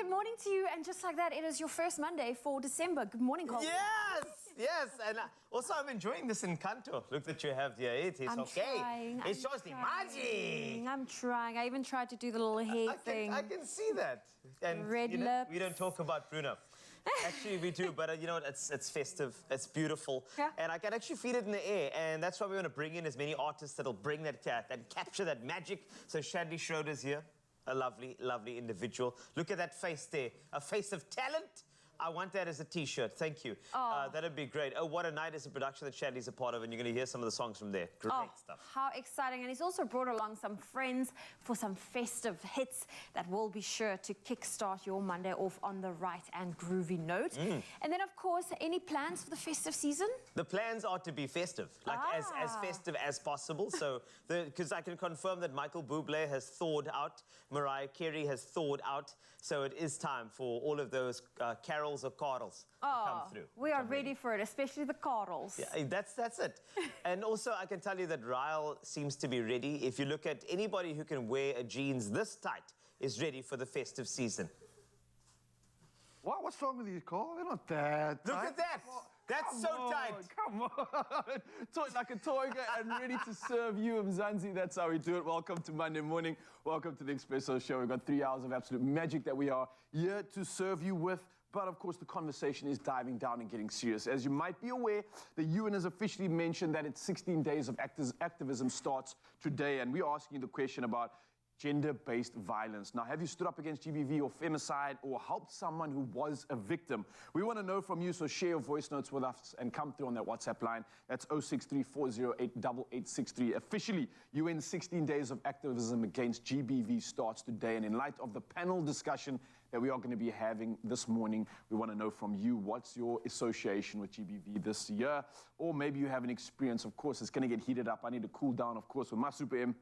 good morning to you. And just like that, it is your first Monday for December. Good morning, Colin. Yes. And also, I'm enjoying this encanto. Look that you have here. It is okay. It shows the magic. I'm trying. I even tried to do the little hair thing. I can see that. And red lips. We don't talk about Bruno. Actually, we do, but you know what? It's festive. It's beautiful. Yeah. And I can actually feel it in the air. And that's why we want to bring in as many artists that'll bring that and capture that magic. So Shadley Schroeder's here. A lovely, lovely individual. Look at that face there. A face of talent. I want that as a T-shirt. Thank you. That'd be great. Oh, what a night is a production that Shadley's a part of, and you're going to hear some of the songs from there. Great stuff. How exciting. And he's also brought along some friends for some festive hits that will be sure to kickstart your Monday off on the right and groovy note. And then, of course, any plans for the festive season? The plans are to be festive, like as festive as possible. So, because I can confirm that Michael Bublé has thawed out, Mariah Carey has thawed out, so it is time for all of those carols or carls to come through. We are ready for it, especially the carls. Yeah, that's it. And also, I can tell you that Ryle seems to be ready. If you look at anybody who can wear a jeans this tight, is ready for the festive season. What? What's wrong with you, Carl? They're not that tight. Look at that. That's so tight. Come on. Like a toga and ready to serve you, Mzansi. That's how we do it. Welcome to Monday morning. Welcome to the Expresso show. We've got 3 hours of absolute magic that we are here to serve you with. But, of course, the conversation is diving down and getting serious. As you might be aware, the UN has officially mentioned that its 16 days of activism starts today. And we're asking you the question about gender-based violence. Now, have you stood up against GBV or femicide or helped someone who was a victim? We want to know from you, so share your voice notes with us and come through on that WhatsApp line. That's 063-408-8863. Officially, UN's 16 days of activism against GBV starts today. And in light of the panel discussion that we are going to be having this morning, we want to know from you, what's your association with GBV this year? Or maybe you have an experience. Of course, it's going to get heated up. I need to cool down, of course, with my Super M.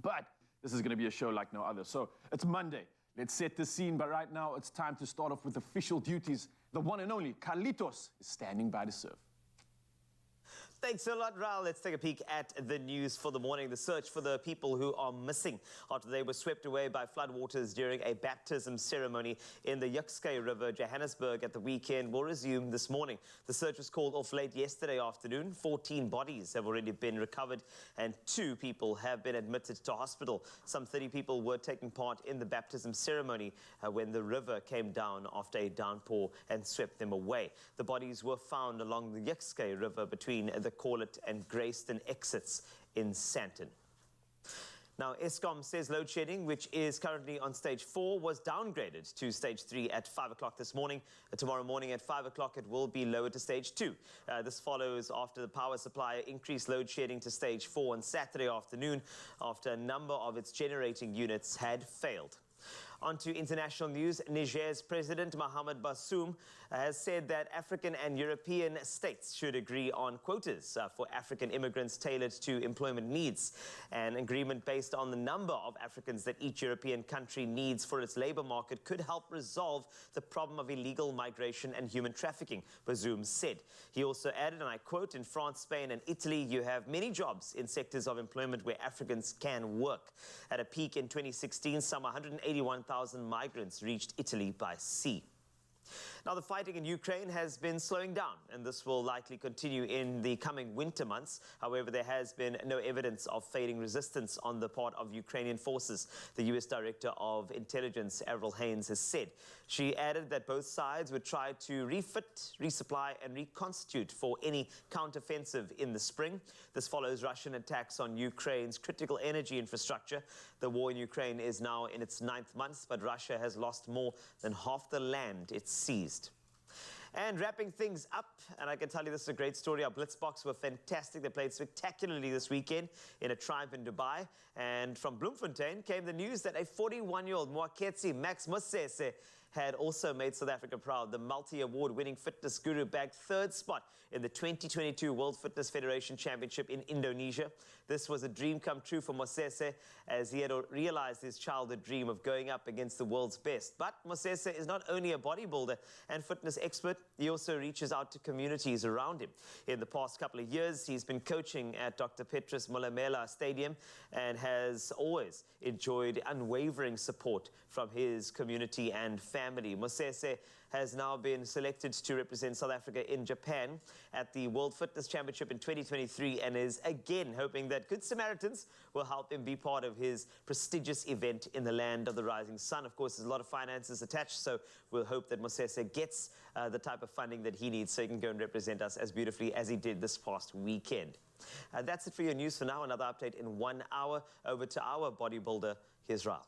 But this is going to be a show like no other. So it's Monday. Let's set the scene. But right now, it's time to start off with official duties. The one and only Carlitos is standing by to serve. Thanks a lot, Raul. Let's take a peek at the news for the morning. The search for the people who are missing after they were swept away by floodwaters during a baptism ceremony in the Yukskay River, Johannesburg, at the weekend will resume this morning. The search was called off late yesterday afternoon. 14 bodies have already been recovered and 2 people have been admitted to hospital. Some 30 people were taking part in the baptism ceremony when the river came down after a downpour and swept them away. The bodies were found along the Yukskay River between the Corlett and Greyston exits in Sandton. Now, Eskom says load shedding, which is currently on stage 4, was downgraded to stage 3 at 5 o'clock this morning. Tomorrow morning at 5 o'clock, it will be lowered to stage 2. This follows after the power supplier increased load shedding to stage 4 on Saturday afternoon after a number of its generating units had failed. On to international news. Niger's President Mohamed Bazoum has said that African and European states should agree on quotas for African immigrants tailored to employment needs. An agreement based on the number of Africans that each European country needs for its labor market could help resolve the problem of illegal migration and human trafficking, Bazoum said. He also added, and I quote, "In France, Spain and Italy, you have many jobs in sectors of employment where Africans can work." At a peak in 2016, some 181,000 migrants reached Italy by sea. Now, the fighting in Ukraine has been slowing down, and this will likely continue in the coming winter months. However, there has been no evidence of fading resistance on the part of Ukrainian forces, the U.S. Director of Intelligence, Avril Haines, has said. She added that both sides would try to refit, resupply, and reconstitute for any counteroffensive in the spring. This follows Russian attacks on Ukraine's critical energy infrastructure. The war in Ukraine is now in its 9th month, but Russia has lost more than half the land it's seized. And wrapping things up, and I can tell you this is a great story. Our Blitzboks were fantastic. They played spectacularly this weekend in a triumph in Dubai. And from Bloemfontein came the news that a 41-year-old Mwaketsi Max Mosese had also made South Africa proud. The multi-award-winning fitness guru bagged third spot in the 2022 World Fitness Federation Championship in Indonesia. This was a dream come true for Mosese, as he had realized his childhood dream of going up against the world's best. But Mosese is not only a bodybuilder and fitness expert, he also reaches out to communities around him. In the past couple of years, he's been coaching at Dr. Petrus Molamela Stadium and has always enjoyed unwavering support from his community and family. Mosese has now been selected to represent South Africa in Japan at the World Fitness Championship in 2023 and is again hoping that Good Samaritans will help him be part of his prestigious event in the land of the rising sun. Of course, there's a lot of finances attached, so we'll hope that Mosese gets the type of funding that he needs so he can go and represent us as beautifully as he did this past weekend. That's it for your news for now. Another update in 1 hour. Over to our bodybuilder. Here's Raul.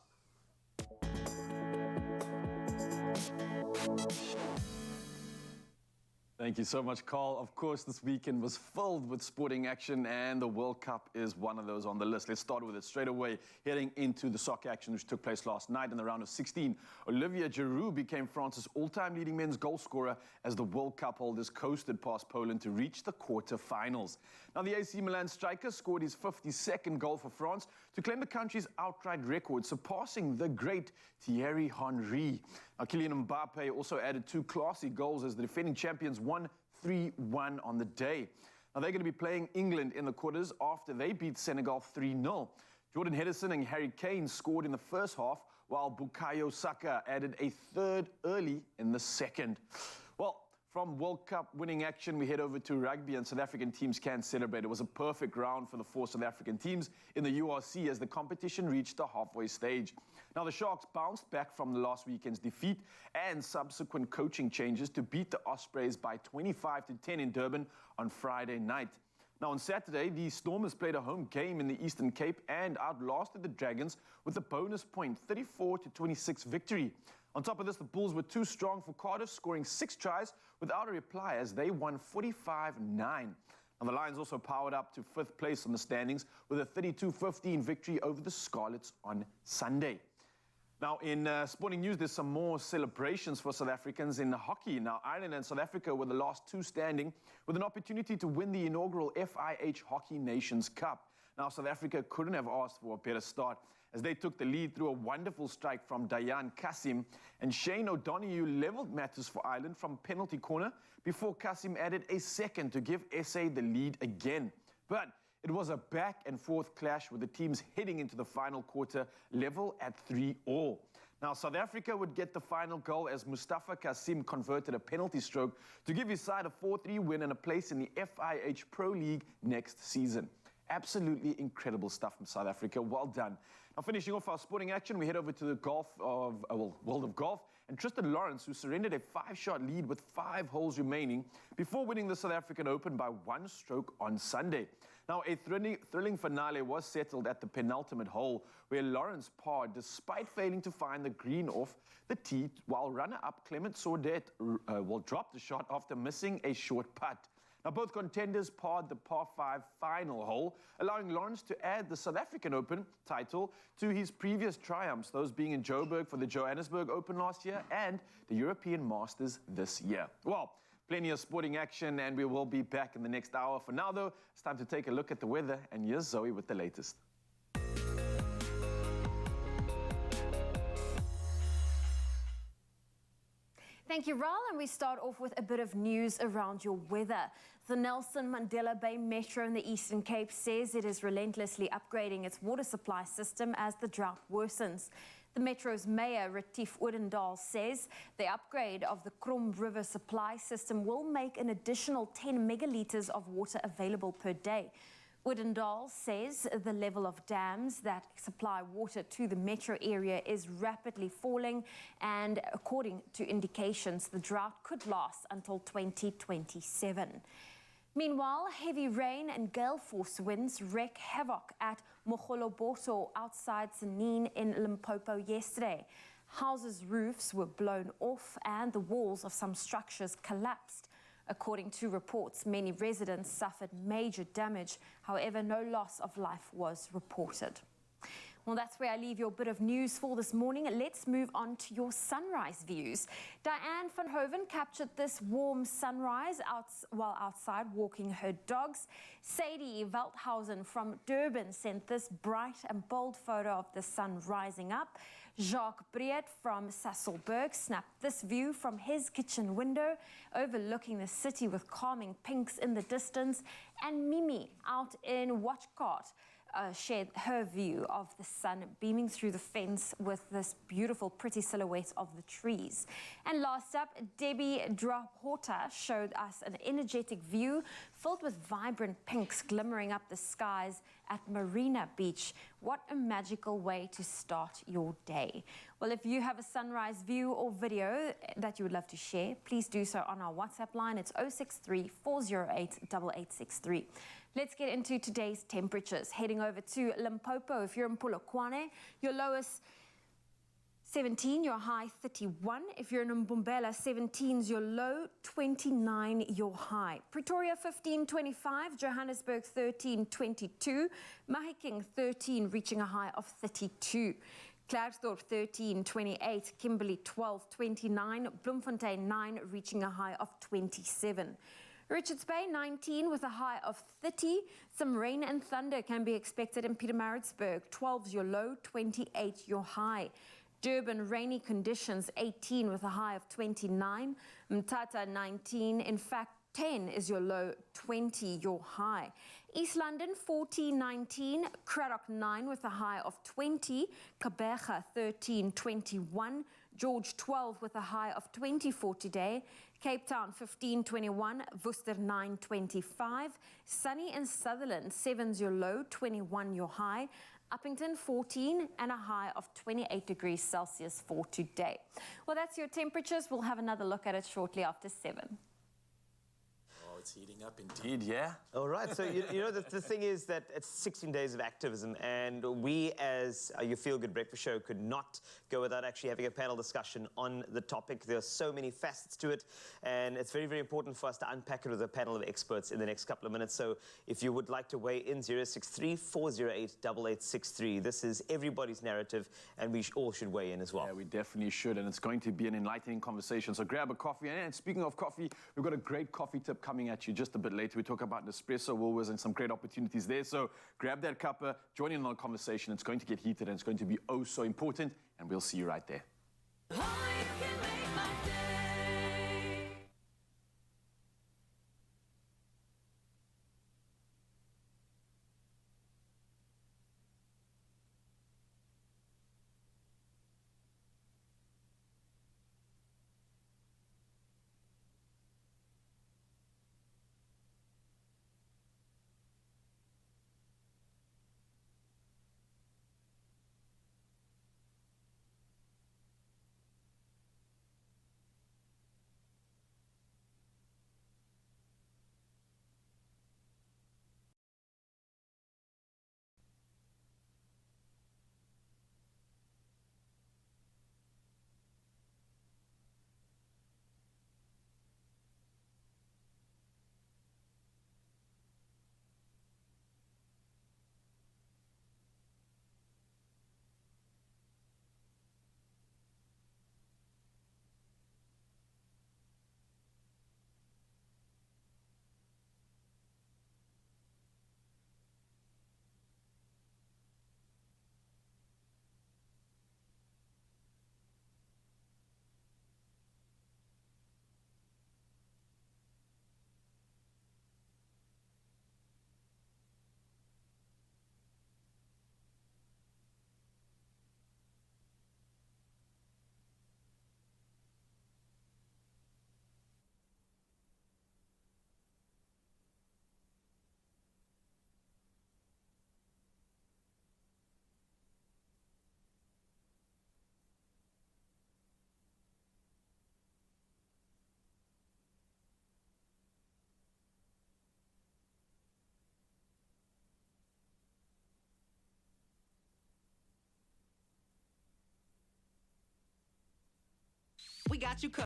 Thank you so much, Carl. Of course, this weekend was filled with sporting action, and the World Cup is one of those on the list. Let's start with it straight away, heading into the soccer action which took place last night in the round of 16. Olivier Giroud became France's all-time leading men's goal scorer as the World Cup holders coasted past Poland to reach the quarter-finals. Now, the AC Milan striker scored his 52nd goal for France to claim the country's outright record, surpassing the great Thierry Henry. Now, Kylian Mbappe also added 2 classy goals as the defending champions won 3-1 on the day. Now, they're going to be playing England in the quarters after they beat Senegal 3-0. Jordan Henderson and Harry Kane scored in the first half, while Bukayo Saka added a third early in the second. Well, from World Cup winning action, we head over to rugby, and South African teams can celebrate. It was a perfect round for the 4 South African teams in the URC as the competition reached the halfway stage. Now, the Sharks bounced back from the last weekend's defeat and subsequent coaching changes to beat the Ospreys by 25-10 in Durban on Friday night. Now, on Saturday, the Stormers played a home game in the Eastern Cape and outlasted the Dragons with a bonus point 34-26 victory. On top of this, the Bulls were too strong for Cardiff, scoring 6 tries without a reply as they won 45-9. Now, the Lions also powered up to 5th place on the standings with a 32-15 victory over the Scarlets on Sunday. Now, in sporting news, there's some more celebrations for South Africans in hockey. Now, Ireland and South Africa were the last 2 standing with an opportunity to win the inaugural FIH Hockey Nations Cup. Now, South Africa couldn't have asked for a better start as they took the lead through a wonderful strike from Dayan Kassim, and Shane O'Donoghue leveled matters for Ireland from penalty corner before Kassim added a second to give SA the lead again. But it was a back-and-forth clash with the teams heading into the final quarter level at 3-3. Now, South Africa would get the final goal as Mustafa Kassim converted a penalty stroke to give his side a 4-3 win and a place in the FIH Pro League next season. Absolutely incredible stuff from South Africa. Well done. Now, finishing off our sporting action, we head over to the world of golf. And Tristan Lawrence, who surrendered a 5-shot lead with 5 holes remaining before winning the South African Open by 1 stroke on Sunday. Now, a thrilling finale was settled at the penultimate hole, where Lawrence parred despite failing to find the green off the tee, while runner-up Clement Sordet dropped the shot after missing a short putt. Now, both contenders parred the par 5 final hole, allowing Lawrence to add the South African Open title to his previous triumphs, those being in Joburg for the Johannesburg Open last year and the European Masters this year. Well, plenty of sporting action, and we will be back in the next hour. For now, though, it's time to take a look at the weather, and here's Zoe with the latest. Thank you, Raul, and we start off with a bit of news around your weather. The Nelson Mandela Bay Metro in the Eastern Cape says it is relentlessly upgrading its water supply system as the drought worsens. The Metro's Mayor, Retief Odendaal, says the upgrade of the Krom River supply system will make an additional 10 megalitres of water available per day. Odendaal says the level of dams that supply water to the metro area is rapidly falling, and according to indications, the drought could last until 2027. Meanwhile, heavy rain and gale force winds wreak havoc at Mogoloboto outside Sanin in Limpopo yesterday. Houses' roofs were blown off and the walls of some structures collapsed. According to reports, many residents suffered major damage. However, no loss of life was reported. Well, that's where I leave your bit of news for this morning. Let's move on to your sunrise views. Diane van Hoven captured this warm sunrise while outside walking her dogs. Sadie Veldhausen from Durban sent this bright and bold photo of the sun rising up. Jacques Breed from Sasolburg snapped this view from his kitchen window, overlooking the city with calming pinks in the distance. And Mimi, out in Watchcart, shared her view of the sun beaming through the fence with this beautiful, pretty silhouette of the trees. And last up, Debbie Drahota showed us an energetic view filled with vibrant pinks glimmering up the skies at Marina Beach. What a magical way to start your day. Well, if you have a sunrise view or video that you would love to share, please do so on our WhatsApp line. It's 063 408 8863. Let's get into today's temperatures. Heading over to Limpopo, if you're in Polokwane, your lowest 17, your high 31. If you're in Mbombela, 17's your low, 29 your high. Pretoria 15.25, Johannesburg 13.22, Mahikeng 13 reaching a high of 32. Klerksdorp 13.28, Kimberley 12.29, Bloemfontein 9 reaching a high of 27. Richards Bay 19 with a high of 30. Some rain and thunder can be expected in Pietermaritzburg. 12's your low, 28 your high. Durban rainy conditions 18 with a high of 29. Mthatha 19. In fact, 10 is your low, 20 your high. East London 14.19, Cradock 9 with a high of 20, Kabeja 13.21, George 12 with a high of 24 today, Cape Town 15.21, Worcester 9.25, sunny in Sutherland 7's your low, 21 your high, Uppington 14 and a high of 28 degrees Celsius for today. Well, that's your temperatures. We'll have another look at it shortly after 7. It's heating up indeed, yeah. All right, so you know, the thing is that it's 16 days of activism, and we as your Feel Good Breakfast Show could not go without actually having a panel discussion on the topic. There are so many facets to it, and it's very, very important for us to unpack it with a panel of experts in the next couple of minutes. So if you would like to weigh in, 063 408 8863. This is everybody's narrative, and we all should weigh in as well. Yeah, we definitely should, and it's going to be an enlightening conversation. So grab a coffee. And speaking of coffee, we've got a great coffee tip coming at you just a bit later. We talk about Expresso, Woolworths, and some great opportunities there. So grab that cuppa, join in on the conversation. It's going to get heated, and it's going to be oh so important, and we'll see you right there. We got you covered.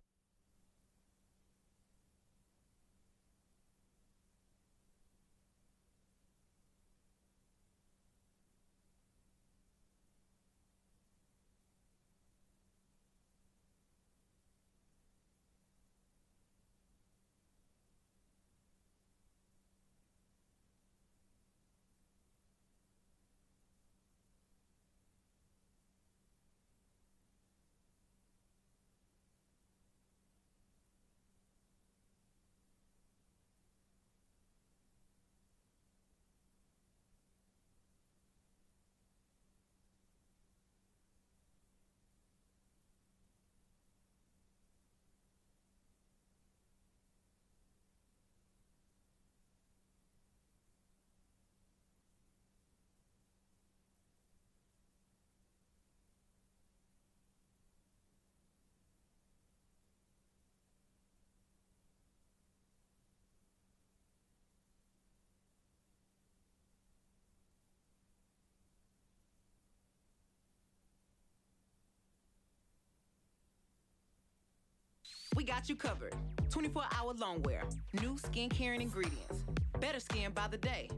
We got you covered. 24-hour long wear. New skincare and ingredients. Better skin by the day.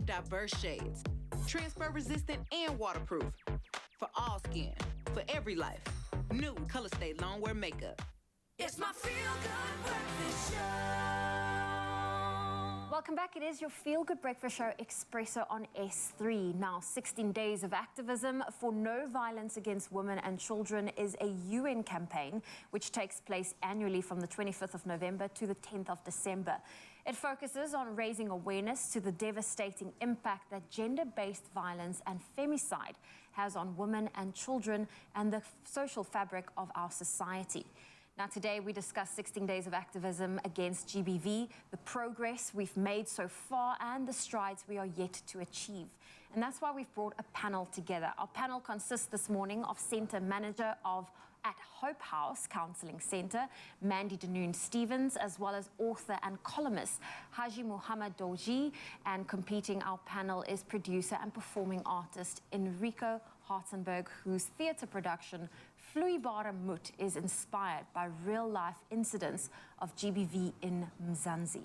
Diverse shades. Transfer resistant and waterproof. For all skin. For every life. New Color Stay Long Wear Makeup. It's my feel-good breakfast show. Welcome back. It is your feel-good breakfast show, Expresso on S3. Now, 16 days of activism for no violence against women and children is a UN campaign which takes place annually from the 25th of November to the 10th of December. It focuses on raising awareness to the devastating impact that gender-based violence and femicide has on women and children and the social fabric of our society. Now, today we discuss 16 days of activism against GBV, the progress we've made so far, and the strides we are yet to achieve. And that's why we've brought a panel together. Our panel consists this morning of Centre Manager at Hope House Counselling Centre, Mandy Denoon-Stevens, as well as author and columnist Haji Muhammad Doji. And competing our panel is producer and performing artist Enrico Hartenberg, whose theatre production Vloeibare Moed is inspired by real-life incidents of GBV in Mzansi.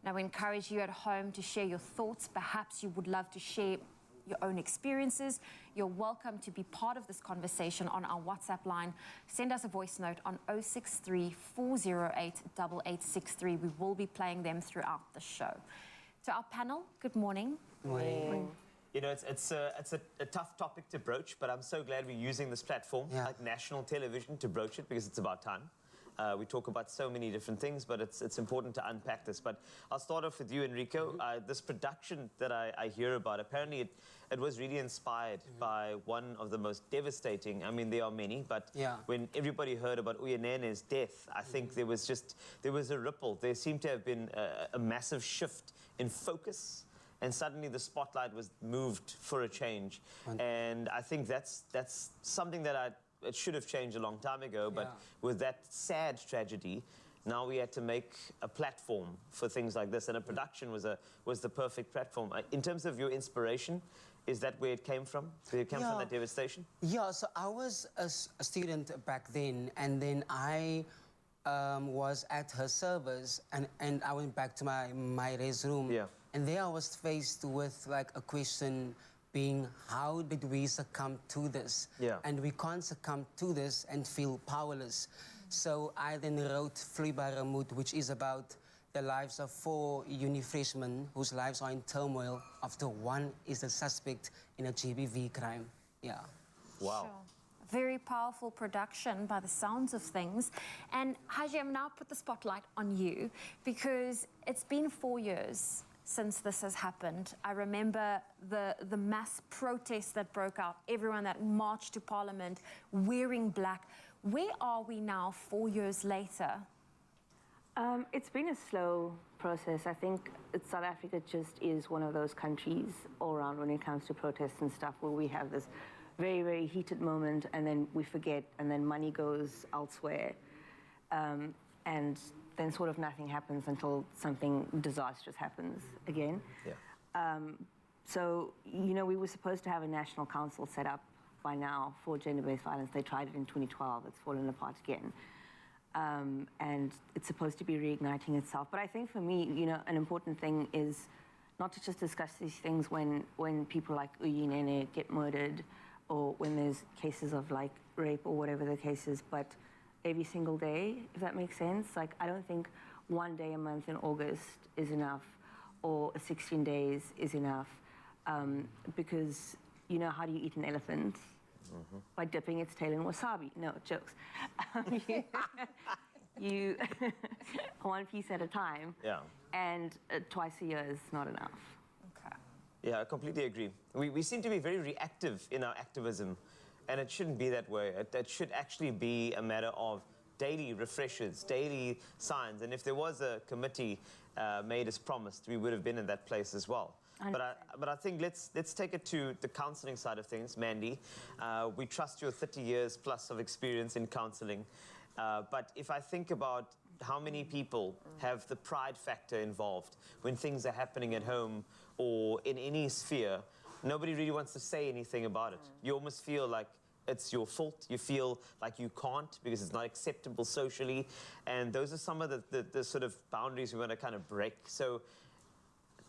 Now, we encourage you at home to share your thoughts. Perhaps you would love to share your own experiences. You're welcome to be part of this conversation on our WhatsApp line. Send us a voice note on 063 408 8863. We will be playing them throughout the show. To our panel, good morning. Good morning. You know, it's a tough topic to broach, but I'm so glad we're using this platform, like national television, to broach it, because it's about time. We talk about so many different things, but it's important to unpack this. But I'll start off with you, Enrico. This production that I hear about, apparently it was really inspired by one of the most devastating, I mean, there are many, but when everybody heard about Uyanene's death, I think there was a ripple. There seemed to have been a massive shift in focus, and suddenly the spotlight was moved for a change. And I think that's something that it should have changed a long time ago, but with that sad tragedy, now we had to make a platform for things like this, and a production was the perfect platform. In terms of your inspiration, is that where it came from? Did it come from that devastation? Yeah, so I was a student back then, and then I was at her service, and I went back to my race room, and there I was faced with like a question being, how did we succumb to this? And we can't succumb to this and feel powerless. So I then wrote Vloeibare Moed, which is about the lives of 4 uni freshmen whose lives are in turmoil after one is the suspect in a GBV crime. Yeah. Wow. Sure. Very powerful production by the sounds of things. And Haji, I'm now put the spotlight on you because it's been 4 years since this has happened. I remember the mass protests that broke out, everyone that marched to Parliament wearing black. Where are we now 4 years later? It's been a slow process. I think South Africa just is one of those countries all around when it comes to protests and stuff where we have this very, very heated moment and then we forget and then money goes elsewhere. And then sort of nothing happens until something disastrous happens again. So, you know, we were supposed to have a national council set up by now for gender-based violence. They tried it in 2012. It's fallen apart again. And it's supposed to be reigniting itself. But I think for me, you know, an important thing is not to just discuss these things when people like Uyinene get murdered or when there's cases of like rape or whatever the case is, but every single day, if that makes sense. Like, I don't think one day a month in August is enough or 16 days is enough because, you know, how do you eat an elephant? By dipping its tail in wasabi. No, jokes. You one piece at a time. And twice a year is not enough. Yeah, I completely agree. We seem to be very reactive in our activism, and it shouldn't be that way. It should actually be a matter of daily refreshers, daily signs. And if there was a committee made as promised, we would have been in that place as well. But I think let's take it to the counselling side of things, Mandy. We trust your 30 years plus of experience in counselling. But if I think about how many people have the pride factor involved when things are happening at home or in any sphere, nobody really wants to say anything about it. You almost feel like it's your fault. You feel like you can't because it's not acceptable socially. And those are some of the sort of boundaries we want to kind of break. So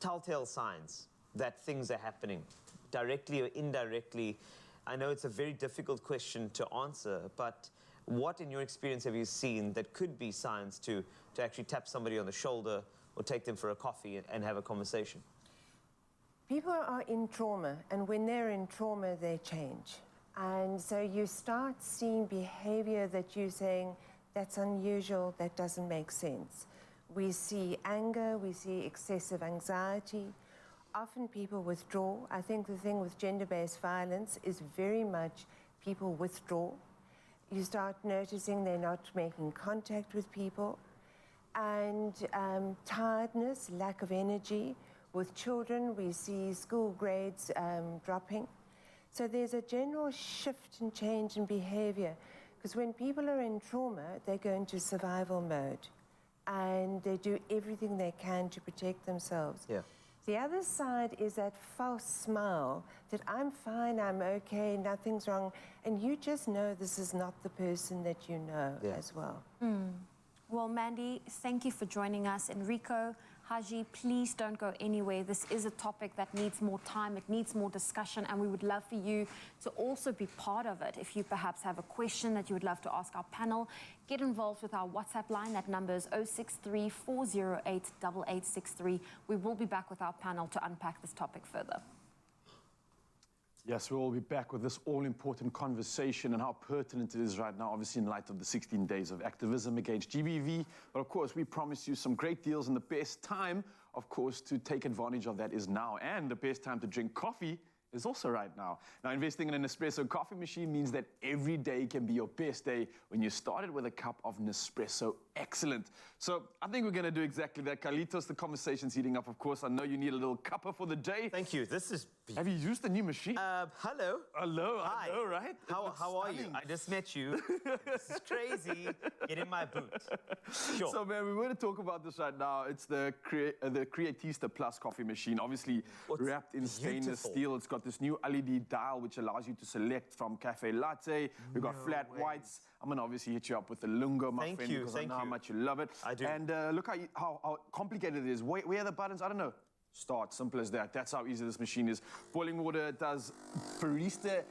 telltale signs that things are happening, directly or indirectly. I know it's a very difficult question to answer, but what in your experience have you seen that could be signs to actually tap somebody on the shoulder or take them for a coffee and have a conversation? People are in trauma, and when they're in trauma, they change. And so you start seeing behavior that you're saying, that's unusual, that doesn't make sense. We see anger, we see excessive anxiety. Often people withdraw. I think the thing with gender-based violence is very much people withdraw. You start noticing they're not making contact with people. And tiredness, lack of energy. With children, we see school grades dropping. So there's a general shift and change in behavior, because when people are in trauma, they go into survival mode and they do everything they can to protect themselves. Yeah. The other side is that false smile that I'm fine, I'm okay, nothing's wrong, and you just know this is not the person that you know as well. Well, Mandy, thank you for joining us. Enrico, Haji, please don't go anywhere. This is a topic that needs more time, it needs more discussion, and we would love for you to also be part of it. If you perhaps have a question that you would love to ask our panel, get involved with our WhatsApp line. That number is 063 408 8863. We will be back with our panel to unpack this topic further. Yes, we will be back with this all-important conversation and how pertinent it is right now, obviously in light of the 16 days of activism against GBV. But of course, we promise you some great deals, and the best time, of course, to take advantage of that is now. And the best time to drink coffee is also right now. Now, investing in an Nespresso coffee machine means that every day can be your best day when you started with a cup of Nespresso Excellent. So I think we're going to do exactly that. Carlitos, the conversation's heating up, of course. I know you need a little cuppa for the day. Thank you. This is... Have you used the new machine? Hello. Hello. Hi. I know, right? How are you? I just met you. This is crazy. Get in my boot. Sure. So, man, we want to talk about this right now. It's the Creatista Plus coffee machine, obviously wrapped in stainless steel. It's got this new LED dial, which allows you to select from cafe latte. We've got flat whites. I'm going to obviously hit you up with the lungo, my friend, because I know how much you love it. I do. And look how complicated it is. Where are the buttons? I don't know. Start, simple as that. That's how easy this machine is. Boiling water does barista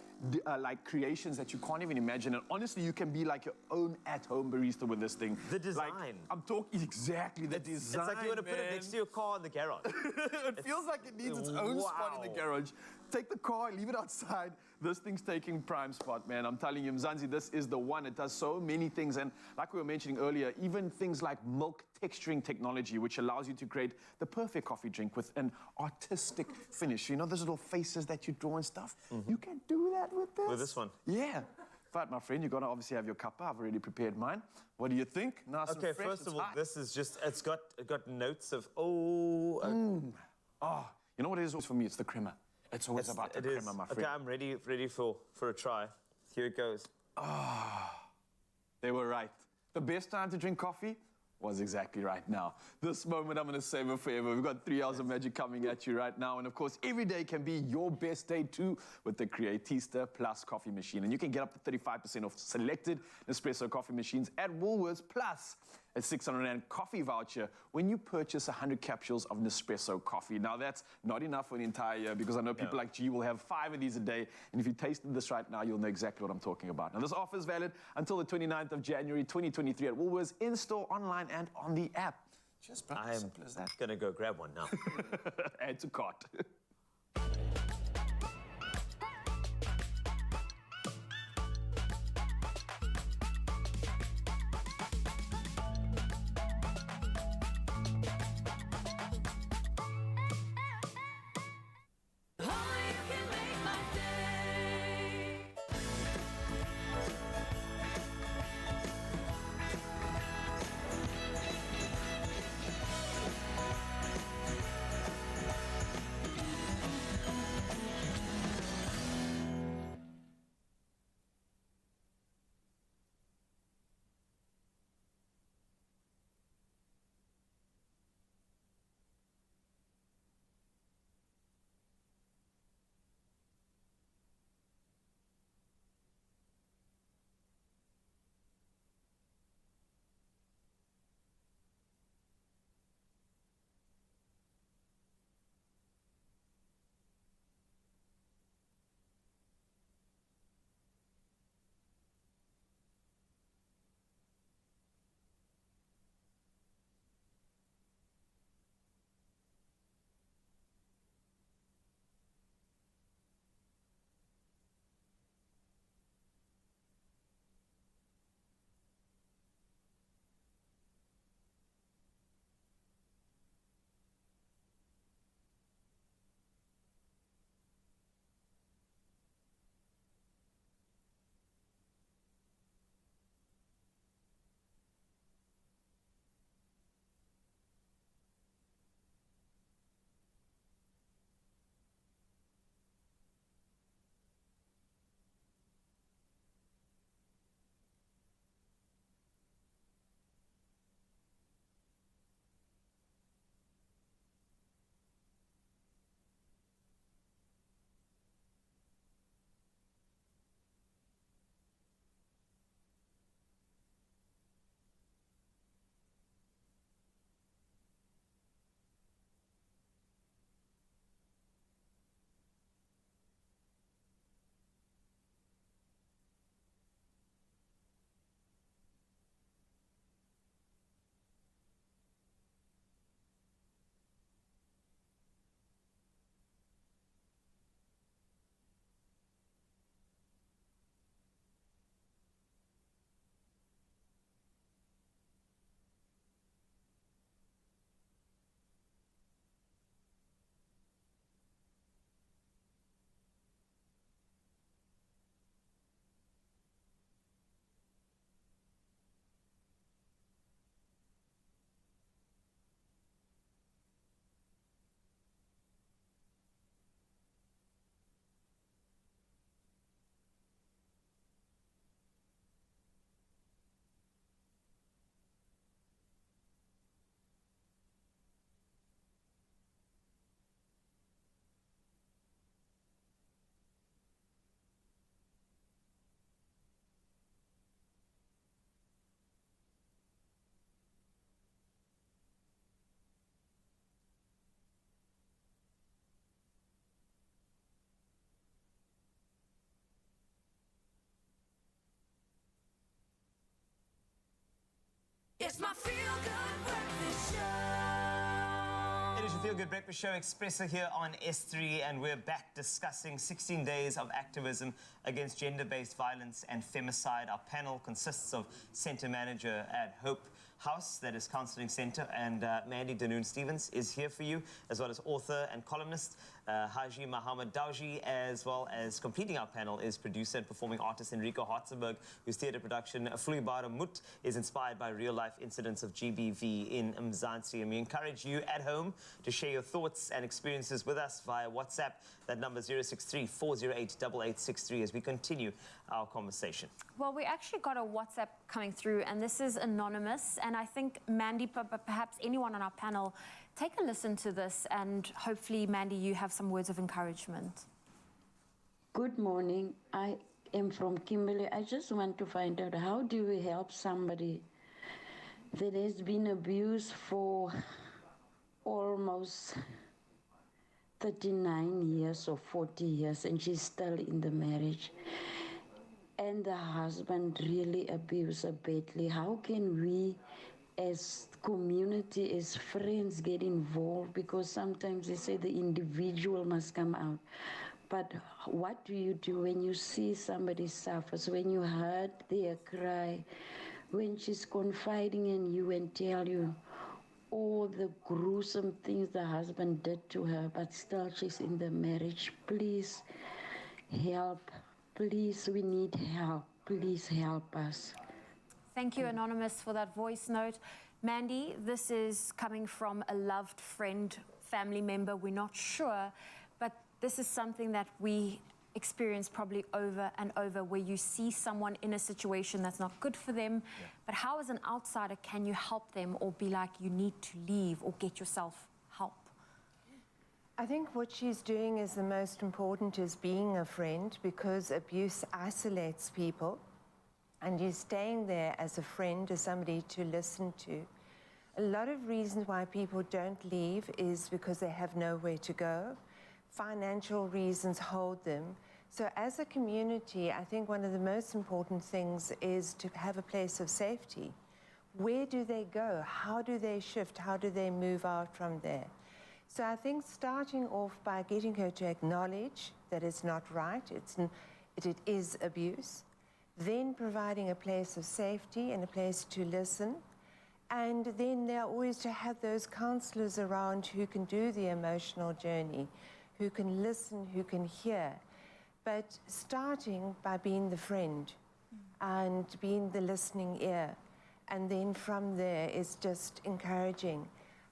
like creations that you can't even imagine. And honestly, you can be like your own at-home barista with this thing. The design. Like, I'm talking exactly the design. It's like you want to put it next to your car in the garage. It feels like it needs its own spot in the garage. Take the car, leave it outside. This thing's taking prime spot, man. I'm telling you, Mzansi, this is the one. It does so many things. And like we were mentioning earlier, even things like milk texturing technology, which allows you to create the perfect coffee drink with an artistic finish. You know those little faces that you draw and stuff? You can do that with this. With this one? Yeah. But, my friend, you're going to obviously have your cuppa. I've already prepared mine. What do you think? Nice and fresh. First of all, hot. this is just, it got notes of, you know what it is for me? It's the crema. It's always about the crema, my friend. Okay, I'm ready for a try. Here it goes. They were right. The best time to drink coffee was exactly right now. This moment I'm going to savor forever. We've got 3 hours of magic coming at you right now. And of course, every day can be your best day too with the Creatista Plus coffee machine. And you can get up to 35% off selected Nespresso coffee machines at Woolworths, plus a 600 Rand coffee voucher when you purchase 100 capsules of Nespresso coffee. Now, that's not enough for an entire year, because I know people like G will have 5 of these a day. And if you tasted this right now, you'll know exactly what I'm talking about. Now, this offer is valid until the 29th of January 2023 at Woolworths, in-store, online, and on the app. Just as simple as that. I'm going to go grab one now. Add to cart. It's my feel-good breakfast show. It is your Feel Good Breakfast Show, Expresso here on S3, and we're back discussing 16 days of activism against gender-based violence and femicide. Our panel consists of Centre Manager at Hope House, that is Counselling Centre, and Mandy Danoon-Stevens is here for you, as well as author and columnist Haji Mohammed Dauji, as well as completing our panel is producer and performing artist Enrico Hartzenberg, whose theatre production Vloeibare Moed is inspired by real-life incidents of GBV in Mzansi. And we encourage you at home to share your thoughts and experiences with us via WhatsApp. That number 063-408-8863 as we continue our conversation. Well, we actually got a WhatsApp coming through, and this is anonymous. And I think Mandy, perhaps anyone on our panel, take a listen to this, and hopefully, Mandy, you have some words of encouragement. Good morning. I am from Kimberley. I just want to find out, how do we help somebody that has been abused for almost 39 years or 40 years, and she's still in the marriage, and the husband really abused her badly? How can we as community, as friends, get involved? Because sometimes they say the individual must come out. But what do you do when you see somebody suffers, when you heard their cry, when she's confiding in you and tell you all the gruesome things the husband did to her, but still she's in the marriage? Please help. Please, we need help. Please help us. Thank you, Anonymous, for that voice note. Mandy, this is coming from a loved friend, family member. We're not sure, but this is something that we experience probably over and over, where you see someone in a situation that's not good for them, but how as an outsider can you help them, or be like, you need to leave or get yourself help? I think what she's doing is the most important, is being a friend, because abuse isolates people. And you're staying there as a friend, as somebody to listen to. A lot of reasons why people don't leave is because they have nowhere to go. Financial reasons hold them. So as a community, I think one of the most important things is to have a place of safety. Where do they go? How do they shift? How do they move out from there? So I think starting off by getting her to acknowledge that it's not right, it is abuse. Then providing a place of safety and a place to listen. And then there are always to have those counselors around who can do the emotional journey, who can listen, who can hear. But starting by being the friend and being the listening ear. And then from there is just encouraging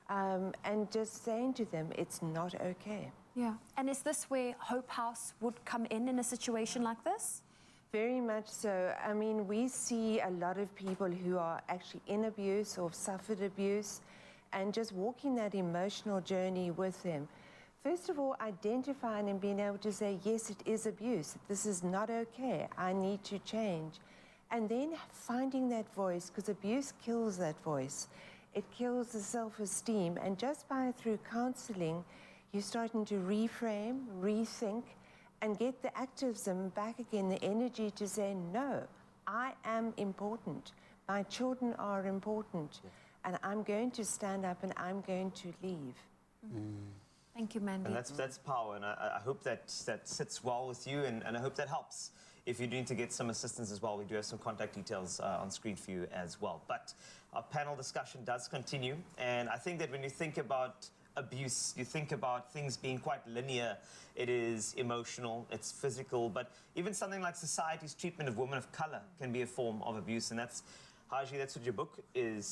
and just saying to them, it's not okay. Yeah. And is this where Hope House would come in a situation like this? Very much so. I mean, we see a lot of people who are actually in abuse or have suffered abuse, and just walking that emotional journey with them. First of all, identifying and being able to say, yes, it is abuse. This is not okay. I need to change. And then finding that voice, because abuse kills that voice. It kills the self-esteem. And just through counseling, you're starting to reframe, rethink, and get the activism back again, the energy to say, no, I am important. My children are important. And I'm going to stand up and I'm going to leave. Thank you, Mandy. And that's power, and I hope that sits well with you, and I hope that helps. If you need to get some assistance as well, we do have some contact details on screen for you as well. But our panel discussion does continue, and I think that when you think about abuse, you think about things being quite linear. It is emotional, it's physical, but even something like society's treatment of women of color can be a form of abuse, and that's, Haji, that's what your book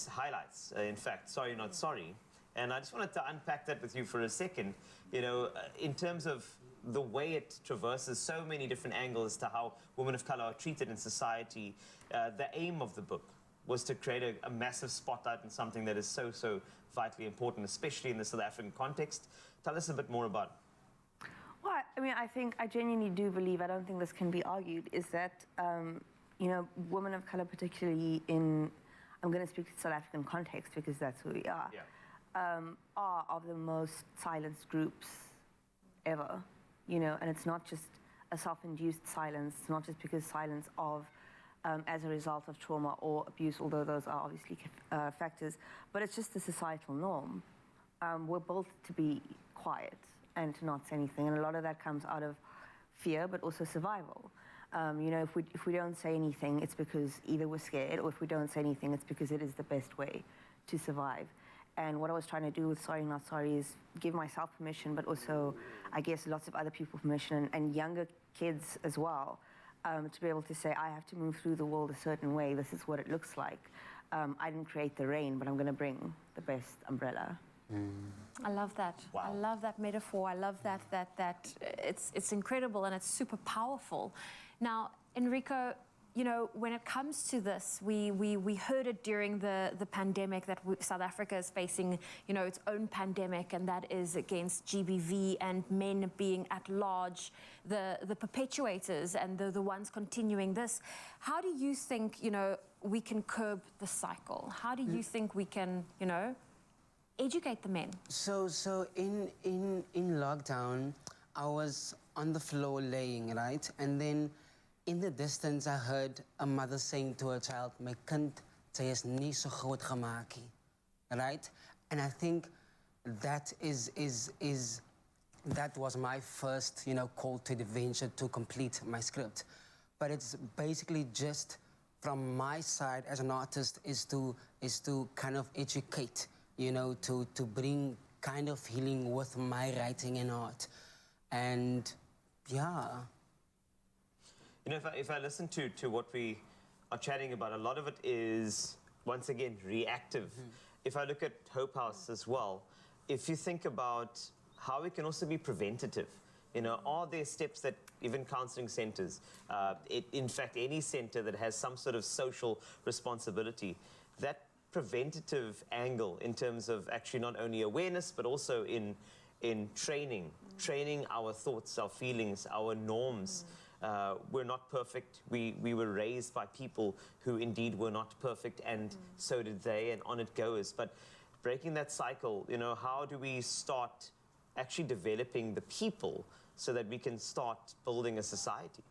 highlights. In fact, Sorry Not Sorry. And I just wanted to unpack that with you for a second. You know, in terms of the way it traverses so many different angles to how women of color are treated in society, the aim of the book was to create a massive spotlight on something that is so vitally important, especially in the South African context. Tell us a bit more about it. Well, I mean, I genuinely do believe, I don't think this can be argued, is that, you know, women of color, particularly in, I'm going to speak to South African context because that's who we are, are of the most silenced groups ever, you know, and it's not just a self-induced silence, it's not just because silence of as a result of trauma or abuse, although those are obviously factors. But it's just the societal norm. We're built to be quiet and to not say anything, and a lot of that comes out of fear, but also survival. You know, if we don't say anything, it's because either we're scared, or if we don't say anything, it's because it is the best way to survive. And what I was trying to do with Sorry Not Sorry is give myself permission, but also, I guess, lots of other people permission, and younger kids as well, to be able to say, I have to move through the world a certain way. This is what it looks like. I didn't create the rain, but I'm going to bring the best umbrella. I love that. Wow. I love that metaphor. I love that it's incredible and it's super powerful. Now, Enrico, you know, when it comes to this, we heard it during the pandemic that South Africa is facing, you know, its own pandemic, and that is against GBV and men being at large, the perpetuators and the ones continuing this. How do you think, you know, we can curb the cycle? How do you think we can, you know, educate the men? So in lockdown, I was on the floor laying, right? And then in the distance, I heard a mother saying to her child, "My kind, sy is nie so groot gemaak nie." Right? And I think that that was my first, you know, call to the venture to complete my script. But it's basically just from my side as an artist is to kind of educate, you know, to bring kind of healing with my writing and art. And yeah. You know, if I listen to what we are chatting about, a lot of it is, once again, reactive. If I look at Hope House as well, if you think about how it can also be preventative, you know, are there steps that even counseling centers, in fact, any center that has some sort of social responsibility, that preventative angle in terms of actually not only awareness, but also in training our thoughts, our feelings, our norms. We're not perfect. We were raised by people who indeed were not perfect, and so did they, and on it goes. But breaking that cycle, you know, how do we start actually developing the people so that we can start building a society?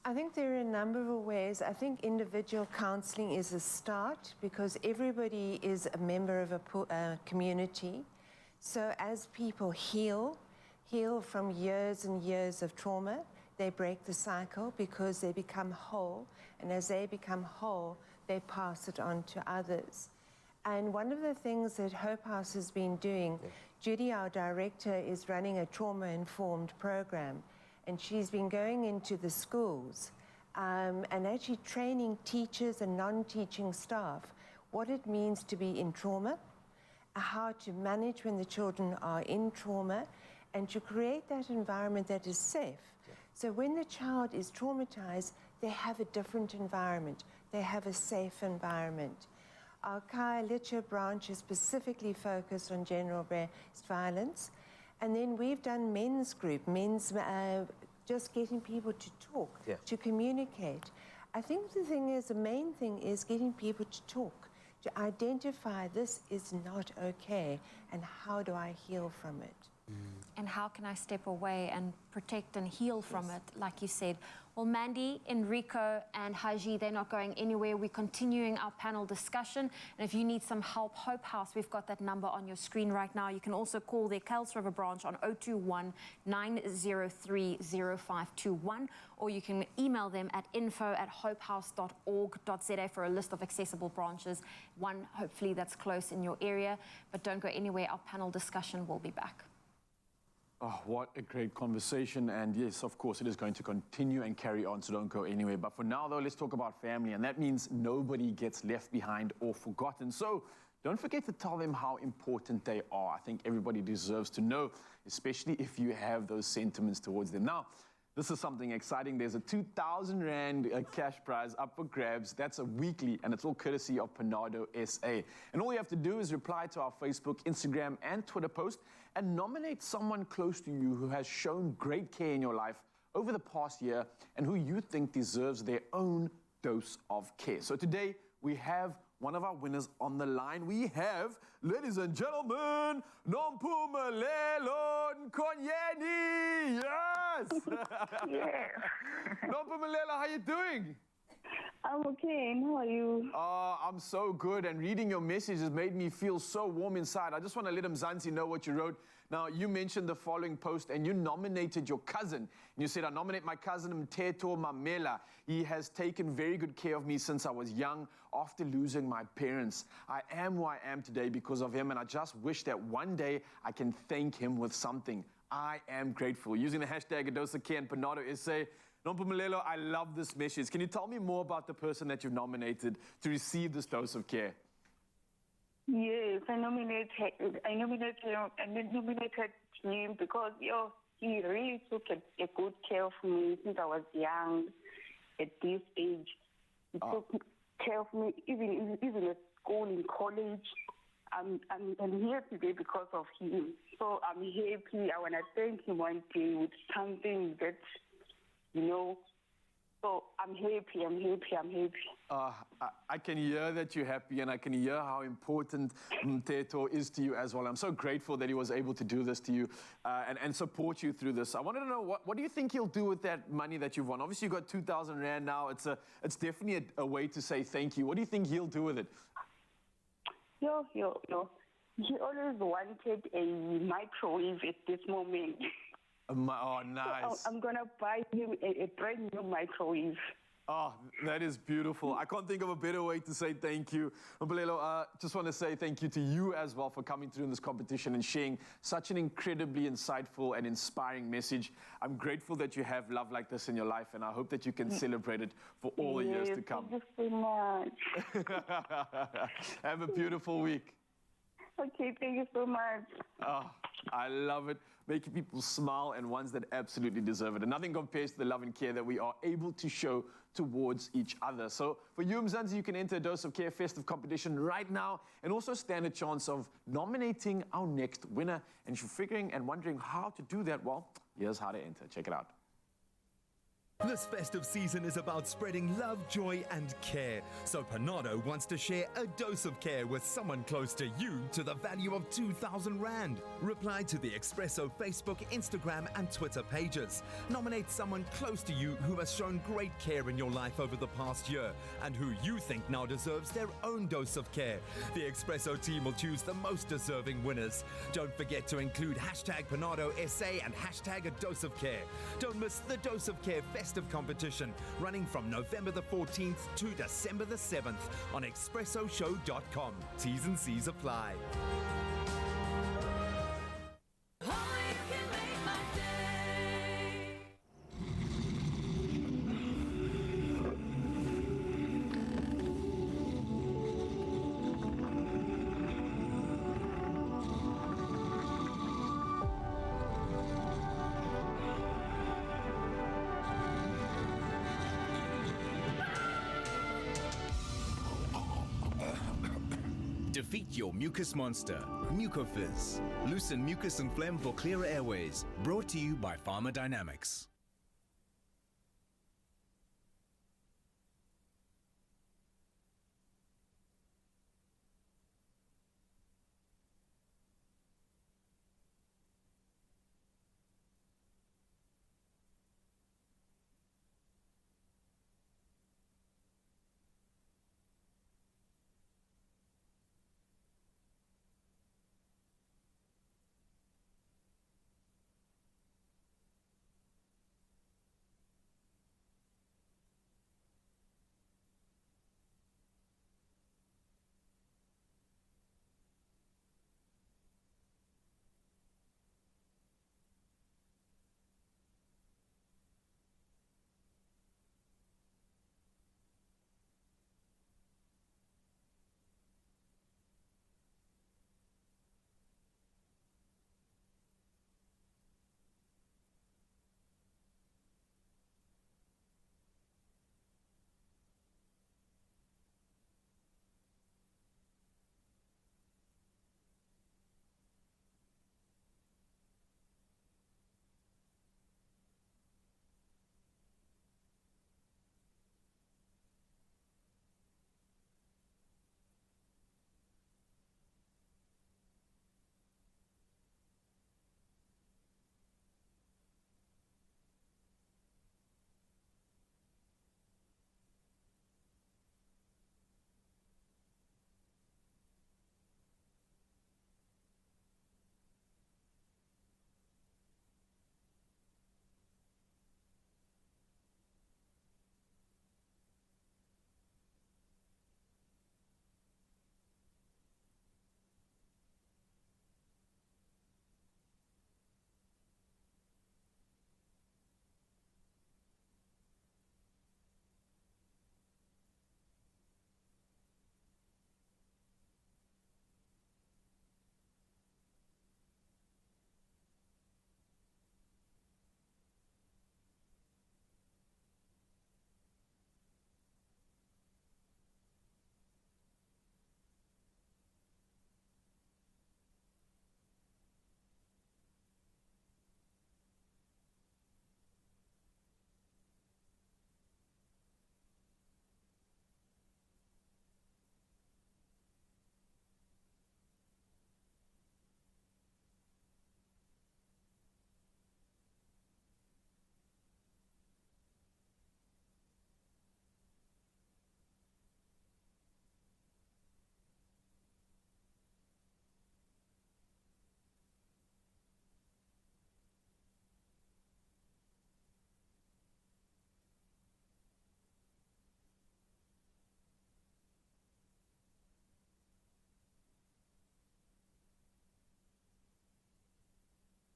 I think there are a number of ways. I think individual counseling is a start because everybody is a member of a community. So as people heal from years and years of trauma, they break the cycle because they become whole. And as they become whole, they pass it on to others. And one of the things that Hope House has been doing, Judy, our director, is running a trauma-informed program. And she's been going into the schools and actually training teachers and non-teaching staff what it means to be in trauma, how to manage when the children are in trauma, and to create that environment that is safe. So when the child is traumatized, they have a different environment. They have a safe environment. Our Khayelitsha branch is specifically focused on gender-based violence. And then we've done men's group, just getting people to talk, to communicate. I think the main thing is getting people to talk, to identify this is not okay, and how do I heal from it? And how can I step away and protect and heal from it, like you said? Well, Mandy, Enrico, and Haji, they're not going anywhere. We're continuing our panel discussion. And if you need some help, Hope House, we've got that number on your screen right now. You can also call their Kuils River branch on 021-903-0521, or you can email them at info@hopehouse.org.za for a list of accessible branches. One, hopefully, that's close in your area. But don't go anywhere. Our panel discussion will be back. Oh, what a great conversation. And yes, of course, it is going to continue and carry on, so don't go anywhere. But for now, though, let's talk about family. And that means nobody gets left behind or forgotten. So don't forget to tell them how important they are. I think everybody deserves to know, especially if you have those sentiments towards them. Now, this is something exciting. There's a 2,000 Rand cash prize up for grabs. That's a weekly, and it's all courtesy of Panado SA. And all you have to do is reply to our Facebook, Instagram, and Twitter post and nominate someone close to you who has shown great care in your life over the past year and who you think deserves their own dose of care. So today, we have one of our winners on the line. We have, ladies and gentlemen, Nompumelelo Nkonyeni. Yes! Yes. Nompumelelo, how you doing? I'm okay. And how are you? Oh, I'm so good. And reading your message has made me feel so warm inside. I just want to let Mzansi know what you wrote. Now, you mentioned the following post and you nominated your cousin. And you said, I nominate my cousin Mteto Mamela. He has taken very good care of me since I was young after losing my parents. I am who I am today because of him, and I just wish that one day I can thank him with something. I am grateful. Using the hashtag #AdosaCare and Panado Essay, Nompumelelo, I love this message. Can you tell me more about the person that you've nominated to receive this dose of care? Yes, I nominated him because he really took a good care of me since I was young. At this age, he took care of me even at school, in college. I'm here today because of him. So I'm happy. I want to thank him one day with something that, so I'm happy. I can hear that you're happy, and I can hear how important Mteto is to you as well. I'm so grateful that he was able to do this to you and support you through this. I wanted to know, what do you think he'll do with that money that you've won? Obviously, you've got 2,000 Rand now. It's definitely a way to say thank you. What do you think he'll do with it? He always wanted a microwave at this moment. Oh, nice. So I'm going to buy him a brand new microwave. Oh, that is beautiful. I can't think of a better way to say thank you. Mpulelo, just want to say thank you to you as well for coming through in this competition and sharing such an incredibly insightful and inspiring message. I'm grateful that you have love like this in your life, and I hope that you can celebrate it for all the years to come. Thank you so much. Have a beautiful week. Okay, thank you so much. Oh, I love it. Making people smile, and ones that absolutely deserve it. And nothing compares to the love and care that we are able to show towards each other. So for you, Mzansi, you can enter a Dose of Care festive competition right now and also stand a chance of nominating our next winner. And if you're figuring and wondering how to do that, well, here's how to enter. Check it out. This festive season is about spreading love, joy, and care. So Panado wants to share a dose of care with someone close to you to the value of 2,000 Rand. Reply to the Expresso Facebook, Instagram, and Twitter pages. Nominate someone close to you who has shown great care in your life over the past year and who you think now deserves their own dose of care. The Expresso team will choose the most deserving winners. Don't forget to include hashtag Panado Essay and hashtag a dose of care. Don't miss the Dose of Care festive competition running from November the 14th to December the 7th on expressoshow.com. T's and C's apply. Defeat your mucus monster, Mucofizz. Loosen mucus and phlegm for clearer airways. Brought to you by Pharmadynamics.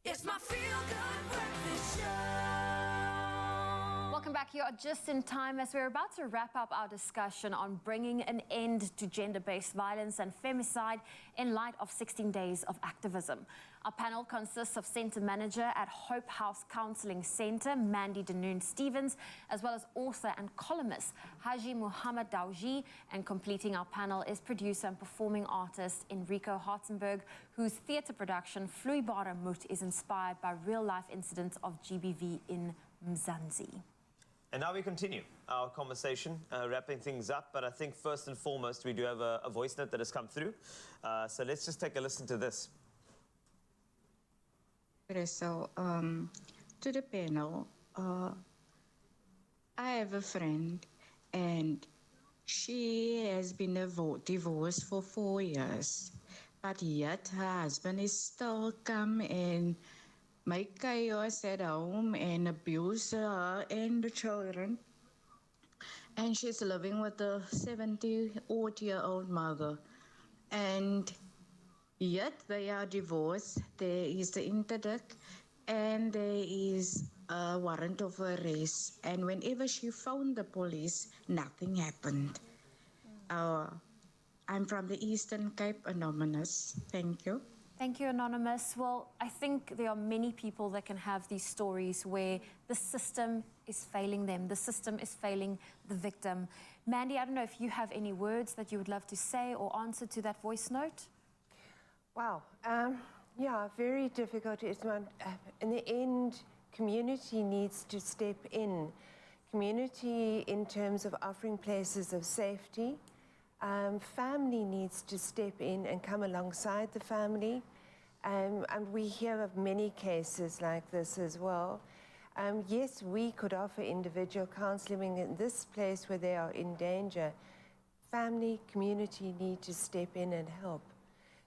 It's my feel-good breakfast show. Welcome back. You are just in time as we're about to wrap up our discussion on bringing an end to gender-based violence and femicide in light of 16 days of activism. Our panel consists of Centre Manager at Hope House Counselling Centre, Mandy Denoon-Stevens, as well as author and columnist Haji Muhammad Dauji. And completing our panel is producer and performing artist Enrico Hartenberg, whose theatre production Vloeibare Moed is inspired by real-life incidents of GBV in Mzansi. And now we continue our conversation, wrapping things up. But I think first and foremost, we do have a voice note that has come through. So let's just take a listen to this. So, to the panel, I have a friend and she has been divorced for 4 years, but yet her husband is still come and make chaos at home and abuse her and the children. And she's living with a 70-odd-year-old mother. And yet they are divorced. There is the interdict and there is a warrant of arrest. And whenever she phoned the police, nothing happened. I'm from the Eastern Cape, Anonymous. Thank you. Thank you, Anonymous. Well, I think there are many people that can have these stories where the system is failing them. The system is failing the victim. Mandy, I don't know if you have any words that you would love to say or answer to that voice note. Wow. Yeah, very difficult. It's not, in the end, community needs to step in. Community in terms of offering places of safety. Family needs to step in and come alongside the family. And we hear of many cases like this as well. Yes, we could offer individual counselling in this place where they are in danger. Family, community need to step in and help.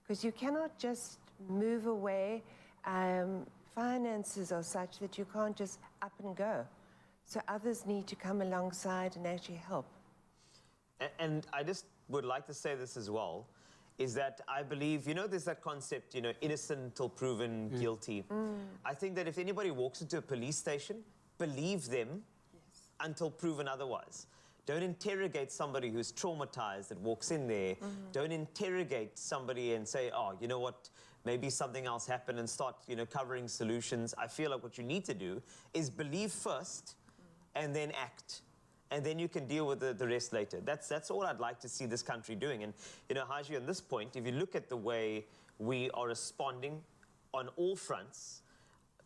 Because you cannot just move away. Finances are such that you can't just up and go. So others need to come alongside and actually help. And I just would like to say this as well, is that I believe, there's that concept, innocent until proven guilty. I think that if anybody walks into a police station, believe them until proven otherwise. Don't interrogate somebody who's traumatized that walks in there. Don't interrogate somebody and say, oh, you know what, maybe something else happened, and start, covering solutions. I feel like what you need to do is believe first and then act. And then you can deal with the rest later. That's all I'd like to see this country doing. And, Haji, on this point, if you look at the way we are responding on all fronts,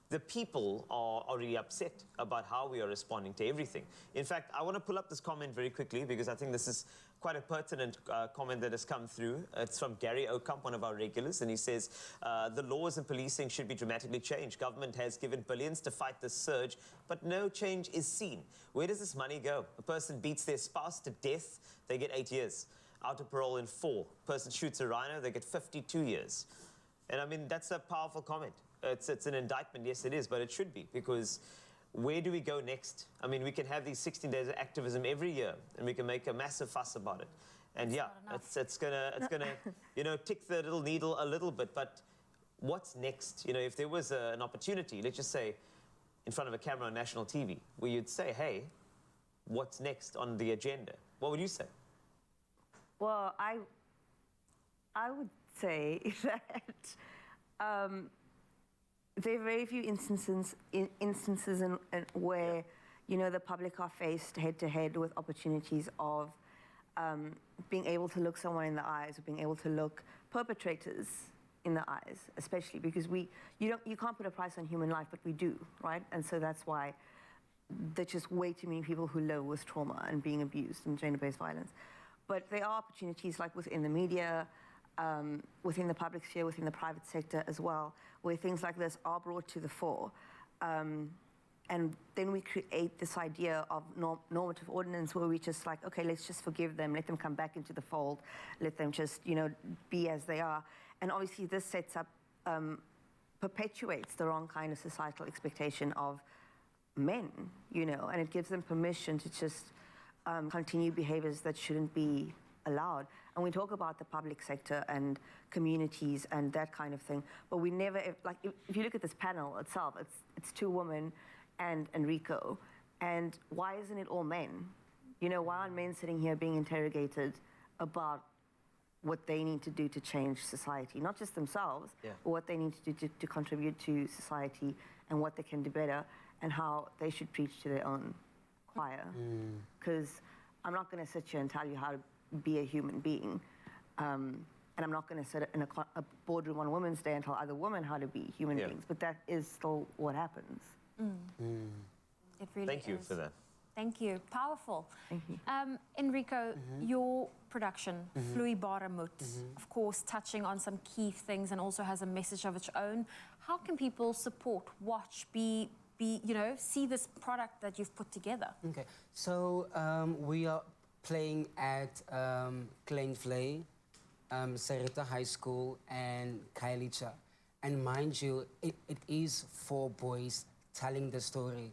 the people are already upset about how we are responding to everything. In fact, I want to pull up this comment very quickly because I think this is quite a pertinent comment that has come through. It's from Gary Okamp, one of our regulars, and he says, the laws and policing should be dramatically changed. Government has given billions to fight this surge, but no change is seen. Where does this money go? A person beats their spouse to death, they get 8 years. Out of parole in 4. Person shoots a rhino, they get 52 years. And I mean, that's a powerful comment. It's an indictment, yes it is, but it should be, because where do we go next? I mean, we can have these 16 days of activism every year, and we can make a massive fuss about it. And yeah, it's gonna tick the little needle a little bit, but what's next? If there was an opportunity, let's just say, in front of a camera on national TV, where you'd say, hey, what's next on the agenda? What would you say? Well, I would say that there are very few instances where, the public are faced head-to-head with opportunities of being able to look someone in the eyes, or being able to look perpetrators in the eyes, especially because you can't put a price on human life, but we do, right? And so that's why there's just way too many people who live with trauma and being abused and gender-based violence. But there are opportunities like within the media, within the public sphere, within the private sector as well, where things like this are brought to the fore. And then we create this idea of normative ordinance where we just like, okay, let's just forgive them, let them come back into the fold, let them just, be as they are. And obviously this sets up, perpetuates the wrong kind of societal expectation of men, and it gives them permission to just continue behaviors that shouldn't be allowed. And we talk about the public sector and communities and that kind of thing, but we never, if you look at this panel itself, it's 2 women and Enrico, and why isn't it all men? You know, why aren't men sitting here being interrogated about what they need to do to change society, not just themselves, but what they need to do to contribute to society and what they can do better and how they should preach to their own choir. Because I'm not going to sit here and tell you how to be a human being. And I'm not going to sit in a boardroom on Women's Day and tell other women how to be human beings. But that is still what happens. It really Thank you is. for that. Thank you. Powerful. Thank you. Enrico, your production, Vloeibare Moed, of course, touching on some key things and also has a message of its own. How can people support, watch, be see this product that you've put together? Okay, so we are playing at Kleinvlei, Sarita High School, and Kailicha. And mind you, it is 4 boys telling the story.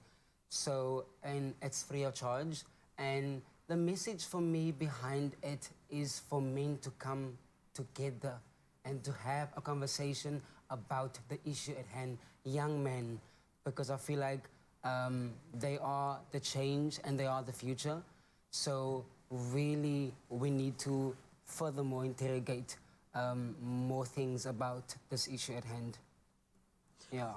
So, and it's free of charge. And the message for me behind it is for men to come together and to have a conversation about the issue at hand, young men, because I feel like they are the change and they are the future. So really, we need to furthermore interrogate more things about this issue at hand. Yeah.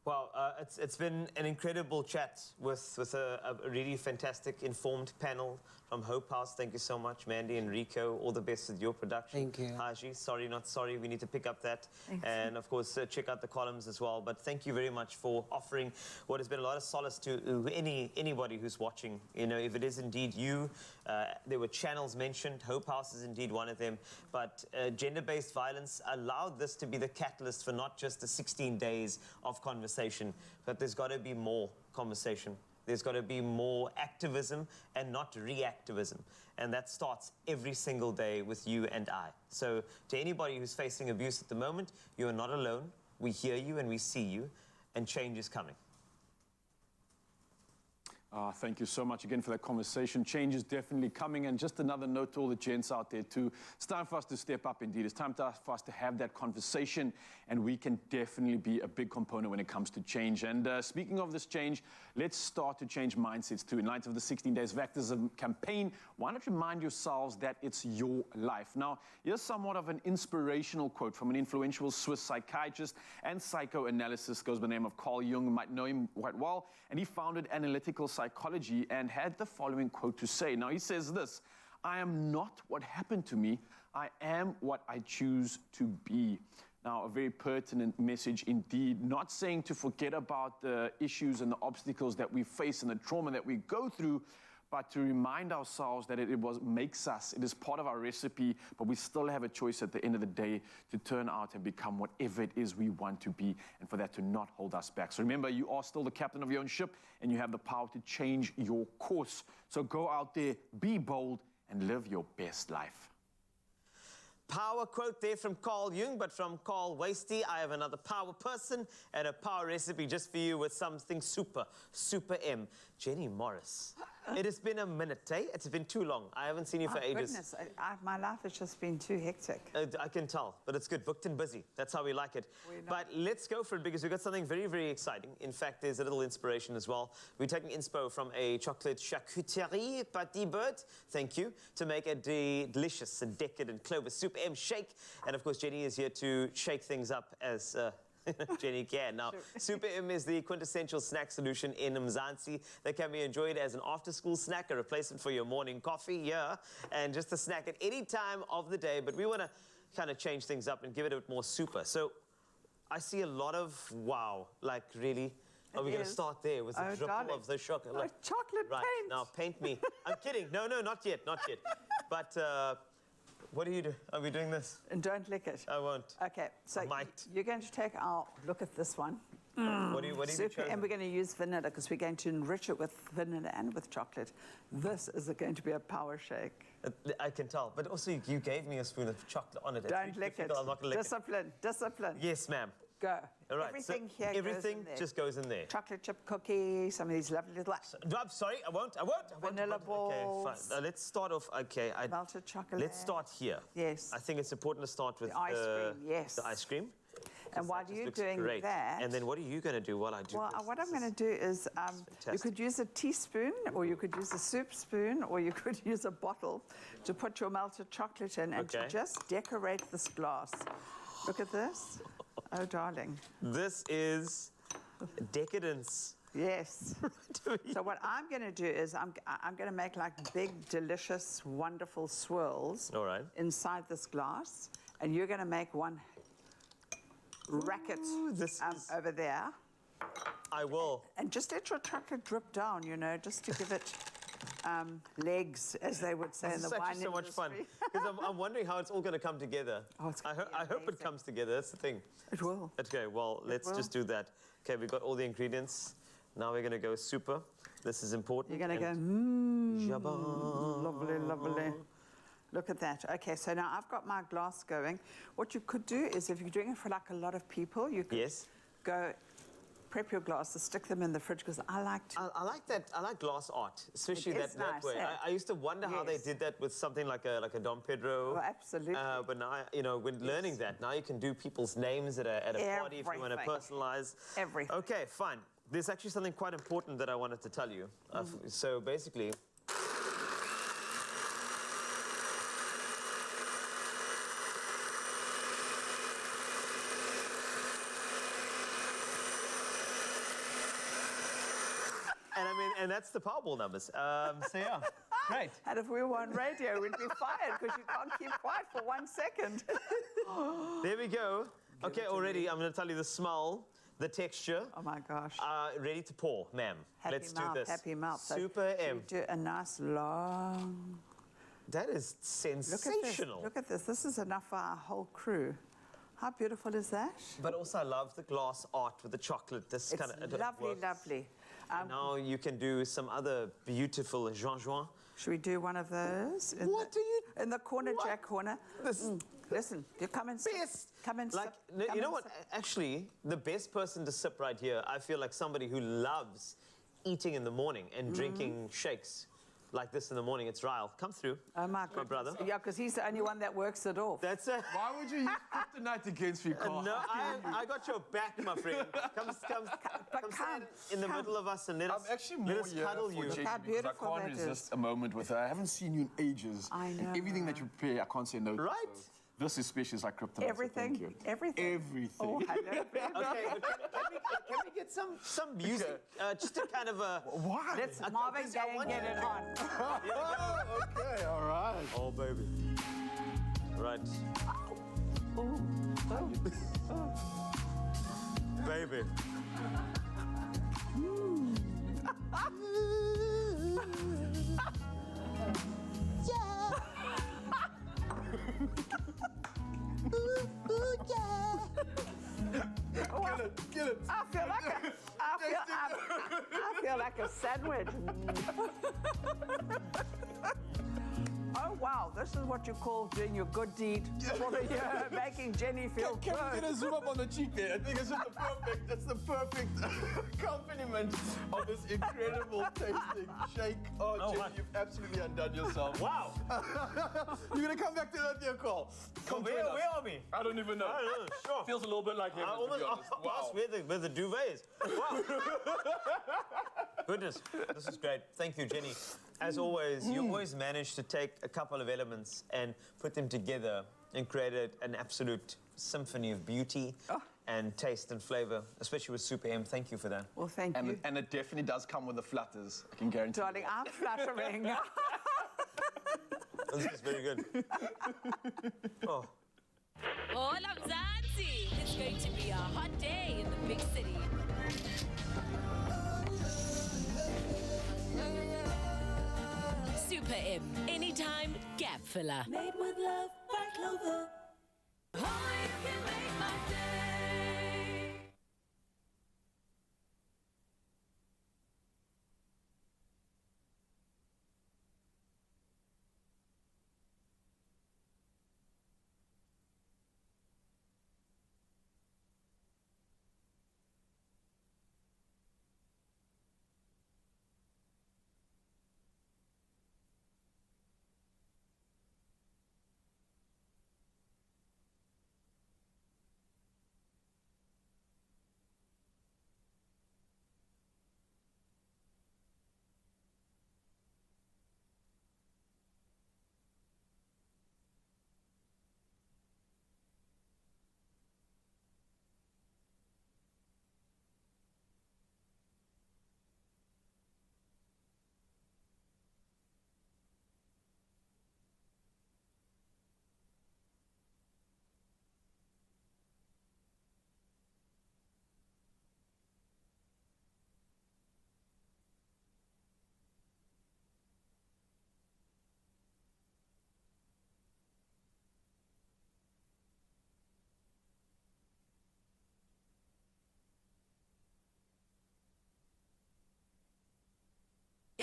Well, it's been an incredible chat with a really fantastic, informed panel from Hope House. Thank you so much, Mandy and Rico. All the best with your production. Thank you. Haji, sorry, not sorry. We need to pick up that. Thanks. And, of course, check out the columns as well. But thank you very much for offering what has been a lot of solace to anybody who's watching. You know, if it is indeed you, there were channels mentioned. Hope House is indeed one of them. But gender-based violence allowed this to be the catalyst for not just the 16 days of conversation, but there's got to be more conversation. There's got to be more activism and not reactivism. And that starts every single day with you and I. So to anybody who's facing abuse at the moment, you are not alone. We hear you and we see you, and change is coming. Thank you so much again for that conversation. Change is definitely coming. And just another note to all the gents out there too. It's time for us to step up indeed. It's time for us to have that conversation. And we can definitely be a big component when it comes to change. And speaking of this change, let's start to change mindsets too. In light of the 16 Days of Activism campaign, why not remind yourselves that it's your life? Now, here's somewhat of an inspirational quote from an influential Swiss psychiatrist and psychoanalyst, goes by the name of Carl Jung. You might know him quite well. And he founded analytical psychology and had the following quote to say. Now, he says this: "I am not what happened to me. I am what I choose to be." Now, a very pertinent message indeed, not saying to forget about the issues and the obstacles that we face and the trauma that we go through, but to remind ourselves that it makes us, it is part of our recipe, but we still have a choice at the end of the day to turn out and become whatever it is we want to be, and for that to not hold us back. So remember, you are still the captain of your own ship, and you have the power to change your course. So go out there, be bold, and live your best life. Power quote there from Carl Jung, but from Carl Wasty, I have another power person and a power recipe just for you with something super M. Jenny Morris. It has been a minute, eh? It's been too long. I haven't seen you for ages. Goodness, my life has just been too hectic. I can tell, but it's good. Booked and busy. That's how we like it. But let's go for it, because we've got something very, very exciting. In fact, there's a little inspiration as well. We're taking inspo from a chocolate charcuterie Patty Bird, thank you, to make a delicious and decadent Clover Soup M shake. And of course, Jenny is here to shake things up as Jenny can. Now, Super M is the quintessential snack solution in Mzansi that can be enjoyed as an after-school snack, a replacement for your morning coffee, yeah, and just a snack at any time of the day. But we want to kind of change things up and give it a bit more super. So I see a lot of wow, like really. Are we going to start there with the dribble of the chocolate? Chocolate right, paint. Now paint me. I'm kidding. No, not yet. But what do you do? Are we doing this? And don't lick it. I won't. Okay, so I might. You're going to take our look at this one. What do you Super, and we're going to use vanilla because we're going to enrich it with vanilla and with chocolate. This is going to be a power shake. I can tell, but also you gave me a spoon of chocolate on it. Don't lick it. I'm not going to lick Discipline. it. Yes, ma'am. Go. All right. Everything so here goes everything in there. just goes in there. Chocolate chip cookie, some of these lovely little... I'm sorry, I won't. Vanilla balls. Okay, fine. Let's start off. Okay, Melted chocolate. Let's start here. Yes. I think it's important to start with The ice cream, yes. The ice cream. And while you're doing great. that... And then what are you going to do while I do Well, this? what I'm going to do is you could use a teaspoon, or you could use a soup spoon, or you could use a bottle to put your melted chocolate in and to just decorate this glass. Look at this. Oh, darling. This is decadence. Yes. So what I'm going to do is I'm going to make like big, delicious, wonderful swirls inside this glass, and you're going to make one racket over there. I will. And just let your chocolate drip down, you know, just to give it legs, as they would say in the wine industry. This is actually so much fun. Because I'm wondering how it's all going to come together. Oh, it's I hope it comes together. That's the thing. It will. Okay, well, let's just do that. Okay, we've got all the ingredients. Now we're going to go super. This is important. You're going to go, lovely, lovely. Look at that. Okay, so now I've got my glass going. What you could do is, if you're doing it for like a lot of people, you could go prep your glasses, stick them in the fridge, because I like to... I like that. I like glass art, especially It is that nice, way. eh? I used to wonder how they did that with something like a Dom Pedro. Oh, absolutely. But now, you know, when learning that, now you can do people's names at a party if you want to personalize. Everything. Okay, fine. There's actually something quite important that I wanted to tell you. So basically... And that's the Powerball numbers. So yeah, great. And if we were on radio, we'd be fired because you can't keep quiet for 1 second. There we go. Okay, already I'm going to tell you the smell, the texture. Oh my gosh. Ready to pour, ma'am. Let's do this. Happy mouth. Super M. Do a nice long... That is sensational. Look at this. This is enough for our whole crew. How beautiful is that? But also, I love the glass art with the chocolate. This It's kind of lovely, lovely. Now you can do some other beautiful Jean. Should we do one of those? In the corner, Jack corner. Listen, you come and come and like, you know what? Actually, the best person to sip right here, I feel like somebody who loves eating in the morning and drinking shakes like this in the morning. It's Ryle. Come through. Oh, my brother. Yeah, because he's the only one that works it off. That's it. Why would you use kryptonite against me, Carl? No, I got your back, my friend. Come stand in the middle of us and let us cuddle you. How beautiful I can't resist a moment with her. I haven't seen you in ages. I know. Everything that you prepare, I can't say no to. Right? So this especially is like kryptonite. Everything? So thank you. Everything? Everything. Oh, hello. Okay, but can we get some music? Just a kind of a... Why? Let's Marvin Gaye and get it on. Okay, all right. Oh, baby. Right. Baby. Get it. I feel like a sandwich. Oh, wow. This is what you call doing your good deed for the year, making Jenny feel Can good. we get a zoom up on the cheek there? I think it's just the perfect accompaniment of this incredible tasting shake. Oh, Jenny, you've absolutely undone yourself. Wow. You're going to come back to that there call. Where are we? I don't even know. I don't know. Sure. Feels a little bit like heaven, I almost to be honest. asked where the duvet is. Wow. Goodness, this is great. Thank you, Jenny. As always, you always manage to take a couple of elements and put them together and create an absolute symphony of beauty and taste and flavor, especially with Super M. Thank you for that. Well, thank you. And it definitely does come with the flutters, I can guarantee. Darling, I'm fluttering. This is very good. Oh. All of Zanzi. It's going to be a hot day in the big city. Super M. Anytime gap filler. Made with love by Clover. Oh, you can make my day.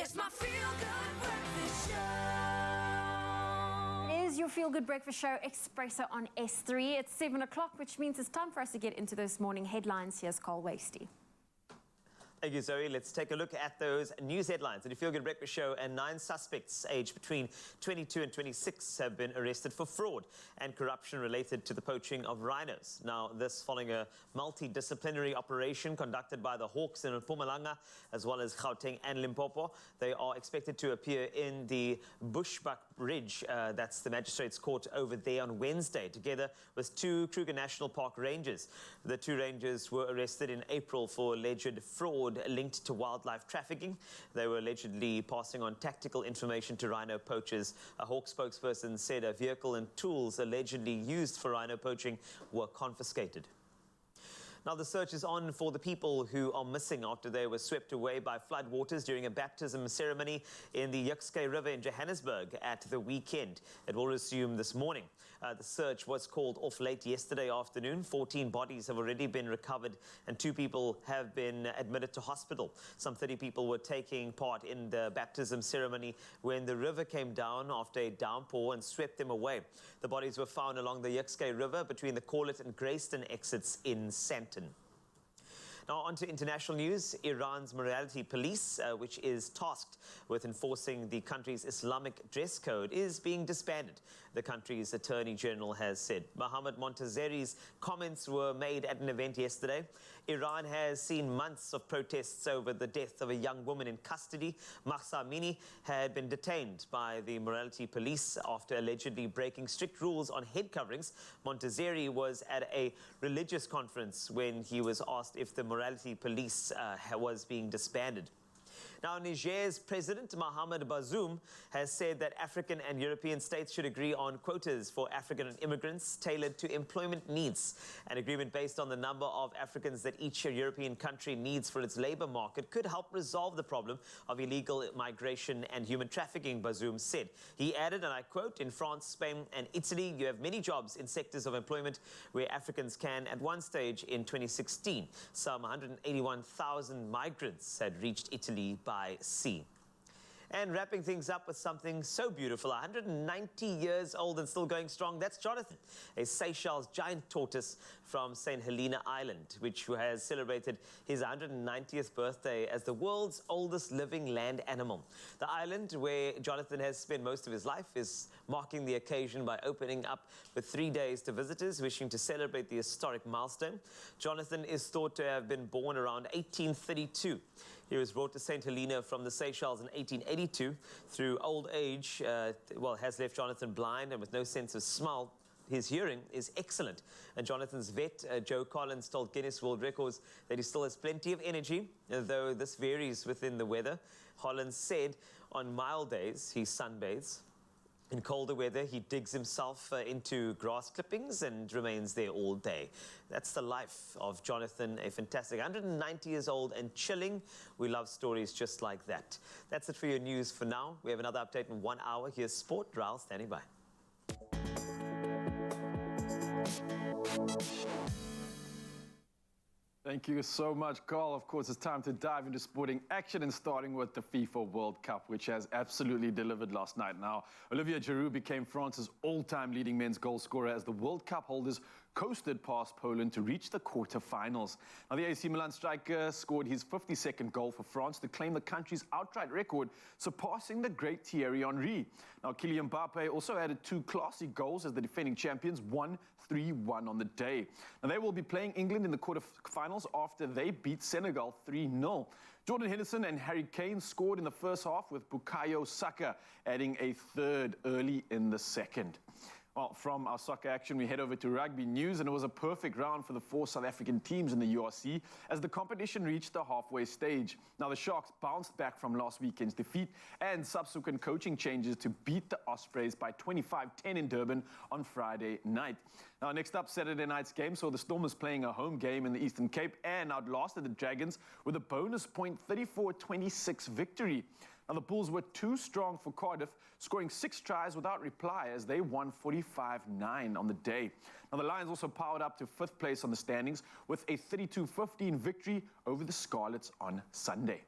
It's my feel-good breakfast show. It is your feel-good breakfast show, Expresso on S3. It's 7 o'clock, which means it's time for us to get into those morning headlines. Here's Carl Wasty. Thank you, Zoe. Let's take a look at those news headlines. In the Feel Good Breakfast Show, and 9 suspects aged between 22 and 26 have been arrested for fraud and corruption related to the poaching of rhinos. Now, this following a multidisciplinary operation conducted by the Hawks in Mpumalanga, as well as Gauteng and Limpopo. They are expected to appear in the Bushbuck Ridge, that's the magistrates' court over there on Wednesday, together with 2 Kruger National Park rangers. The 2 rangers were arrested in April for alleged fraud linked to wildlife trafficking. They were allegedly passing on tactical information to rhino poachers. A Hawk spokesperson said a vehicle and tools allegedly used for rhino poaching were confiscated. Now, the search is on for the people who are missing after they were swept away by floodwaters during a baptism ceremony in the Yukskay River in Johannesburg at the weekend. It will resume this morning. The search was called off late yesterday afternoon. 14 bodies have already been recovered and 2 people have been admitted to hospital. Some 30 people were taking part in the baptism ceremony when the river came down after a downpour and swept them away. The bodies were found along the Yukskay River between the Corlett and Greyston exits in Sandton. Now, on to international news. Iran's morality police, which is tasked with enforcing the country's Islamic dress code, is being disbanded, the country's Attorney General has said. Mohammad Montazeri's comments were made at an event yesterday. Iran has seen months of protests over the death of a young woman in custody. Mahsa Amini had been detained by the morality police after allegedly breaking strict rules on head coverings. Montazeri was at a religious conference when he was asked if the morality police was being disbanded. Now, Niger's President Mohamed Bazoum has said that African and European states should agree on quotas for African immigrants tailored to employment needs. An agreement based on the number of Africans that each European country needs for its labor market could help resolve the problem of illegal migration and human trafficking, Bazoum said. He added, and I quote, "In France, Spain and Italy, you have many jobs in sectors of employment where Africans can." At one stage in 2016, some 181,000 migrants had reached Italy by sea. And wrapping things up with something so beautiful, 190 years old and still going strong, that's Jonathan, a Seychelles giant tortoise from St. Helena Island, which has celebrated his 190th birthday as the world's oldest living land animal. The island, where Jonathan has spent most of his life, is marking the occasion by opening up for 3 days to visitors wishing to celebrate the historic milestone. Jonathan is thought to have been born around 1832. He was brought to St. Helena from the Seychelles in 1882. Through old age, has left Jonathan blind and with no sense of smell. His hearing is excellent. And Jonathan's vet, Joe Collins, told Guinness World Records that he still has plenty of energy, though this varies within the weather. Collins said on mild days, he sunbathes. In colder weather, he digs himself into grass clippings and remains there all day. That's the life of Jonathan, a fantastic 190 years old and chilling. We love stories just like that. That's it for your news for now. We have another update in 1 hour. Here's Sport. Raul standing by. Thank you so much, Carl. Of course, it's time to dive into sporting action and starting with the FIFA World Cup, which has absolutely delivered last night. Now, Olivier Giroud became France's all-time leading men's goal scorer as the World Cup holders coasted past Poland to reach the quarter-finals. Now, the AC Milan striker scored his 52nd goal for France to claim the country's outright record, surpassing the great Thierry Henry. Now, Kylian Mbappe also added 2 classy goals as the defending champions won 3-1 on the day. Now, they will be playing England in the quarter-finals after they beat Senegal 3-0. Jordan Henderson and Harry Kane scored in the first half, with Bukayo Saka adding a third early in the second. Well, from our soccer action, we head over to rugby news, and it was a perfect round for the 4 South African teams in the URC as the competition reached the halfway stage. Now, the Sharks bounced back from last weekend's defeat and subsequent coaching changes to beat the Ospreys by 25-10 in Durban on Friday night. Now, next up, Saturday night's game saw the Stormers playing a home game in the Eastern Cape and outlasted the Dragons with a bonus point 34-26 victory. Now, the Bulls were too strong for Cardiff, scoring 6 tries without reply as they won 45-9 on the day. Now, the Lions also powered up to 5th place on the standings with a 32-15 victory over the Scarlets on Sunday.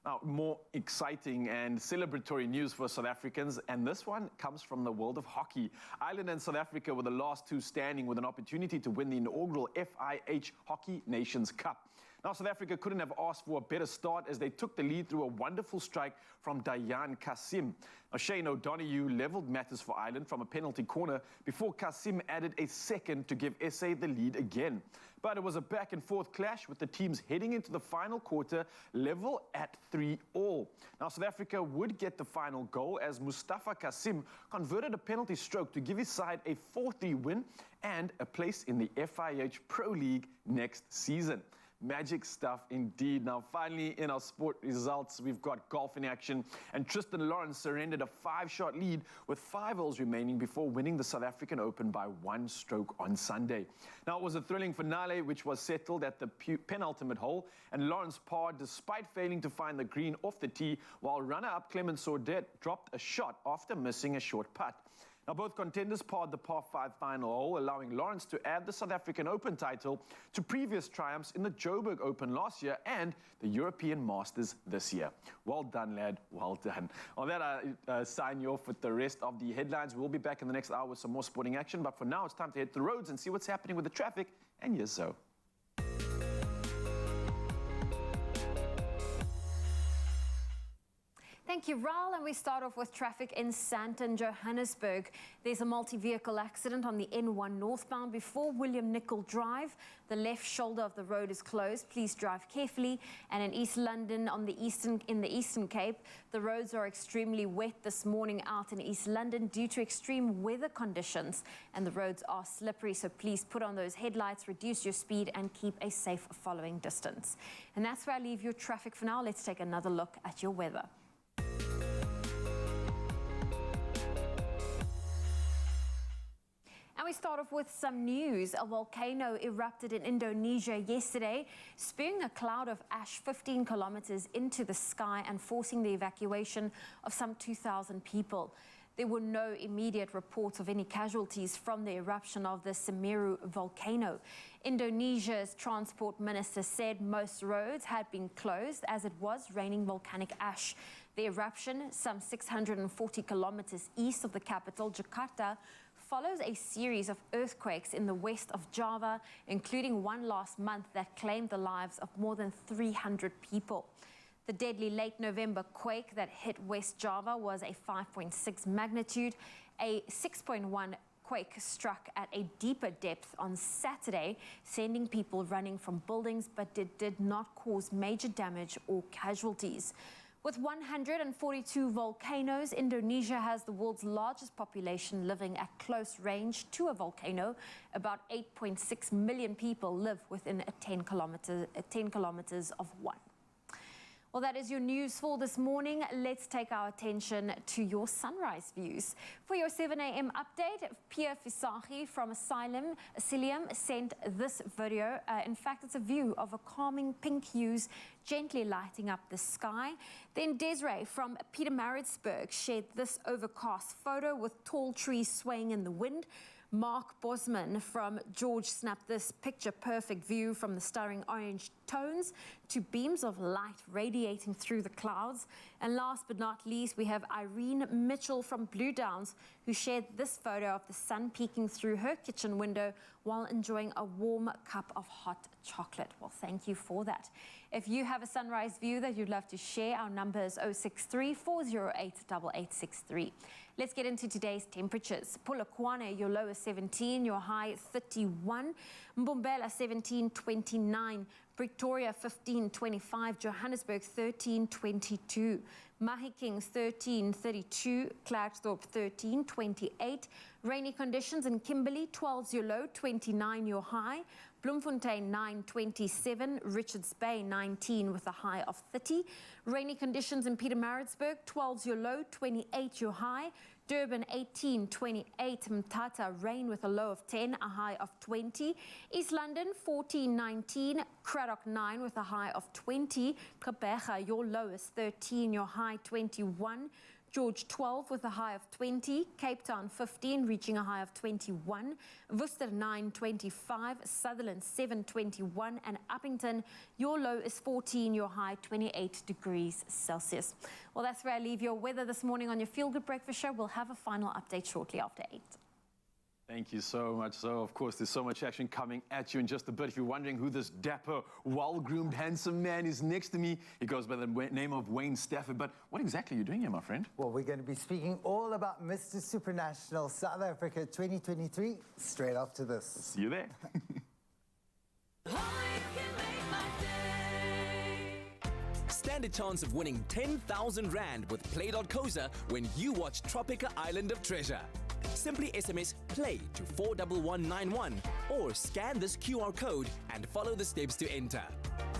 Now, more exciting and celebratory news for South Africans, and this one comes from the world of hockey. Ireland and South Africa were the last two standing with an opportunity to win the inaugural FIH Hockey Nations Cup. Now, South Africa couldn't have asked for a better start as they took the lead through a wonderful strike from Dayan Kasim. Now, Shane O'Donoghue levelled matters for Ireland from a penalty corner before Kasim added a second to give SA the lead again. But it was a back-and-forth clash with the teams heading into the final quarter level at 3-3. Now, South Africa would get the final goal as Mustafa Kasim converted a penalty stroke to give his side a 4-3 win and a place in the FIH Pro League next season. Magic stuff indeed. Now, finally, in our sport results, we've got golf in action, and Tristan Lawrence surrendered a 5-shot lead with 5 holes remaining before winning the South African Open by 1 stroke on Sunday. Now, it was a thrilling finale, which was settled at the penultimate hole, and Lawrence parred despite failing to find the green off the tee, while runner-up Clement Sordet dropped a shot after missing a short putt. Now, both contenders parred the par 5 final hole, allowing Lawrence to add the South African Open title to previous triumphs in the Joburg Open last year and the European Masters this year. Well done, lad. Well done. On that, I sign you off with the rest of the headlines. We'll be back in the next hour with some more sporting action. But for now, it's time to hit the roads and see what's happening with the traffic. And yes, so. Thank you, Raul. And we start off with traffic in Sandton, Johannesburg. There's a multi-vehicle accident on the N1 northbound before William Nicol Drive. The left shoulder of the road is closed. Please drive carefully. And in East London, in the Eastern Cape, the roads are extremely wet this morning out in East London due to extreme weather conditions. And the roads are slippery, so please put on those headlights, reduce your speed, and keep a safe following distance. And that's where I leave your traffic for now. Let's take another look at your weather. And we start off with some news. A volcano erupted in Indonesia yesterday, spewing a cloud of ash 15 kilometers into the sky and forcing the evacuation of some 2,000 people. There were no immediate reports of any casualties from the eruption of the Semeru volcano. Indonesia's transport minister said most roads had been closed as it was raining volcanic ash. The eruption, some 640 kilometers east of the capital, Jakarta, follows a series of earthquakes in the west of Java, including one last month that claimed the lives of more than 300 people. The deadly late November quake that hit West Java was a 5.6 magnitude. A 6.1 quake struck at a deeper depth on Saturday, sending people running from buildings, but it did not cause major damage or casualties. With 142 volcanoes, Indonesia has the world's largest population living at close range to a volcano. About 8.6 million people live within 10 kilometers of one. Well, that is your news for this morning. Let's take our attention to your sunrise views. For your 7 a.m. update, Pierre Fisachi from Asylum sent this video. In fact, it's a view of a calming pink hues gently lighting up the sky. Then Desiree from Pietermaritzburg shared this overcast photo with tall trees swaying in the wind. Mark Bosman from George snapped this picture-perfect view from the stirring orange tones to beams of light radiating through the clouds. And last but not least, we have Irene Mitchell from Blue Downs, who shared this photo of the sun peeking through her kitchen window while enjoying a warm cup of hot chocolate. Well, thank you for that. If you have a sunrise view that you'd love to share, our number is 063 408 8863. Let's get into today's temperatures. Polokwane, your low is 17, your high 31. Mbombela 17.29. Pretoria 15.25. Johannesburg 13.22. Mahikings 13.32. Klerksdorp 13.28. Rainy conditions in Kimberley, 12's your low, 29 your high. Bloemfontein 9.27, Richards Bay 19 with a high of 30. Rainy conditions in Pietermaritzburg, 12's your low, 28 your high. Durban 18.28, Mthatha rain with a low of 10, a high of 20. East London 14.19, Cradock 9 with a high of 20. Gqeberha, your low is 13, your high 21. George 12 with a high of 20, Cape Town 15 reaching a high of 21, Worcester 9.25, Sutherland 7.21, and Uppington, your low is 14, your high 28 degrees Celsius. Well, that's where I leave your weather this morning on your Feel Good Breakfast Show. We'll have a final update shortly after 8. Thank you so much. So, of course, there's so much action coming at you in just a bit. If you're wondering who this dapper, well-groomed, handsome man is next to me, he goes by the name of Wayne Stafford. But what exactly are you doing here, my friend? Well, we're going to be speaking all about Mr. Supranational South Africa 2023 straight after this. See you there. Stand a chance of winning 10,000 Rand with Play.coza when you watch Tropica Island of Treasure. Simply SMS PLAY to 41191 or scan this QR code and follow the steps to enter.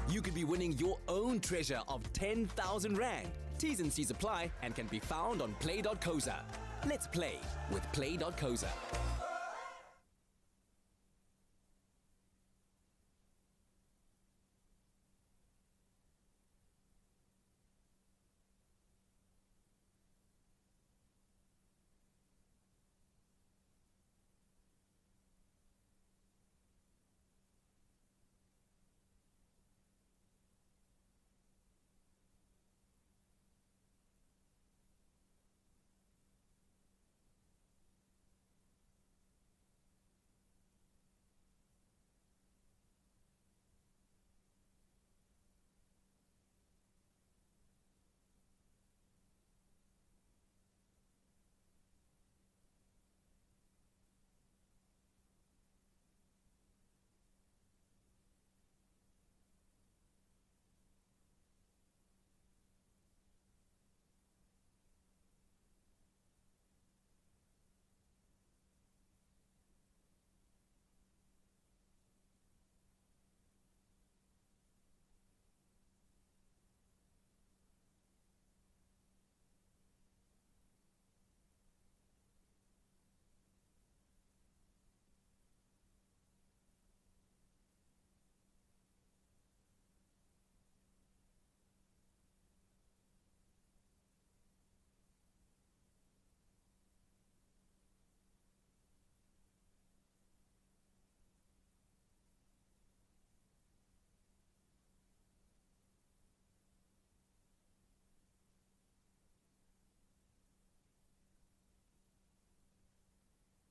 You could be winning your own treasure of 10,000 Rand. T's and C's apply and can be found on Play.coza. Let's play with Play.coza.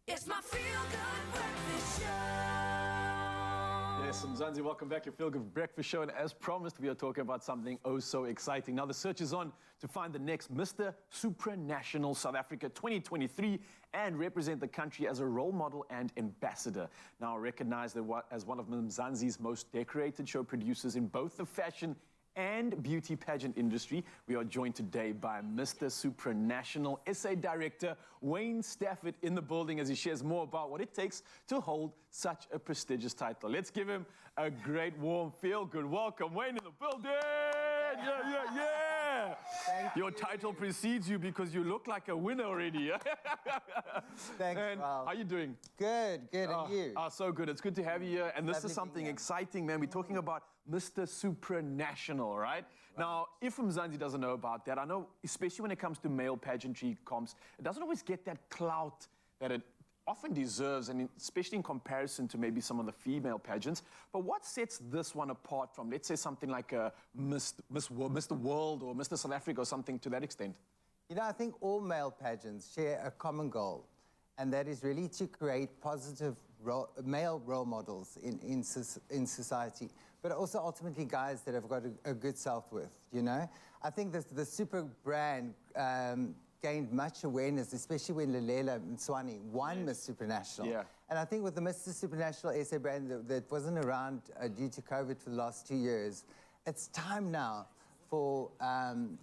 It's my Feel Good Breakfast Show. Yes, Mzansi, welcome back. Your Feel Good Breakfast Show. And as promised, we are talking about something oh so exciting. Now, the search is on to find the next Mr. Supranational South Africa 2023 and represent the country as a role model and ambassador. Now, recognized as one of Mzansi's most decorated show producers in both the fashion and beauty pageant industry, we are joined today by Mr. Supranational SA Director Wayne Stafford in the building as he shares more about what it takes to hold such a prestigious title. Let's give him a great, warm, feel-good welcome. Wayne in the building! Yeah! Your title precedes you because you look like a winner already. Thanks, and Val. how you doing? Good, and you? So good. It's good to have you here. And this Lovely is something being here. exciting, man. We're talking about Mr. Supranational, right? Now, if Mzansi doesn't know about that, I know, especially when it comes to male pageantry comps, it doesn't always get that clout that it often deserves, and especially in comparison to maybe some of the female pageants. But what sets this one apart from, let's say, something like a Mr. World or Mr. South Africa or something to that extent? You know, I think all male pageants share a common goal, and that is really to create positive male role models in society, but also ultimately guys that have got a good self-worth, you know? I think the super brand gained much awareness, especially when Lelela Mswani won Miss Supranational. Yeah. And I think with the Mr. Supranational SA brand that wasn't around due to COVID for the last 2 years, it's time now for,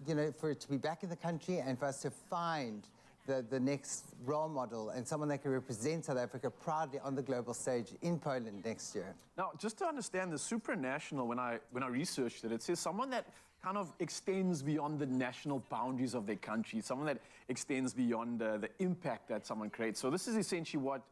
you know, for it to be back in the country and for us to find the next role model and someone that can represent South Africa proudly on the global stage in Poland next year. Now, just to understand the Supranational, when I researched it, it says someone that kind of extends beyond the national boundaries of their country, someone that extends beyond the impact that someone creates. So this is essentially what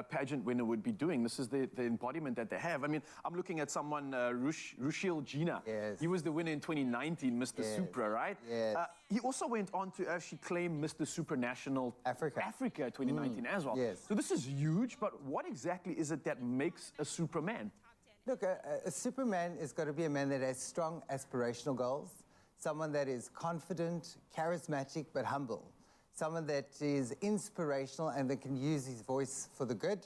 pageant winner would be doing. This is the embodiment that they have. I mean, I'm looking at someone, Rushil Gina. Yes. He was the winner in 2019, Mr. Yes. Supra, right? Yes. He also went on to actually claim Mr. Supranational Africa 2019 as well. Yes. So this is huge, but what exactly is it that makes a Superman? Look, a Superman is got to be a man that has strong aspirational goals, someone that is confident, charismatic, but humble, someone that is inspirational and that can use his voice for the good,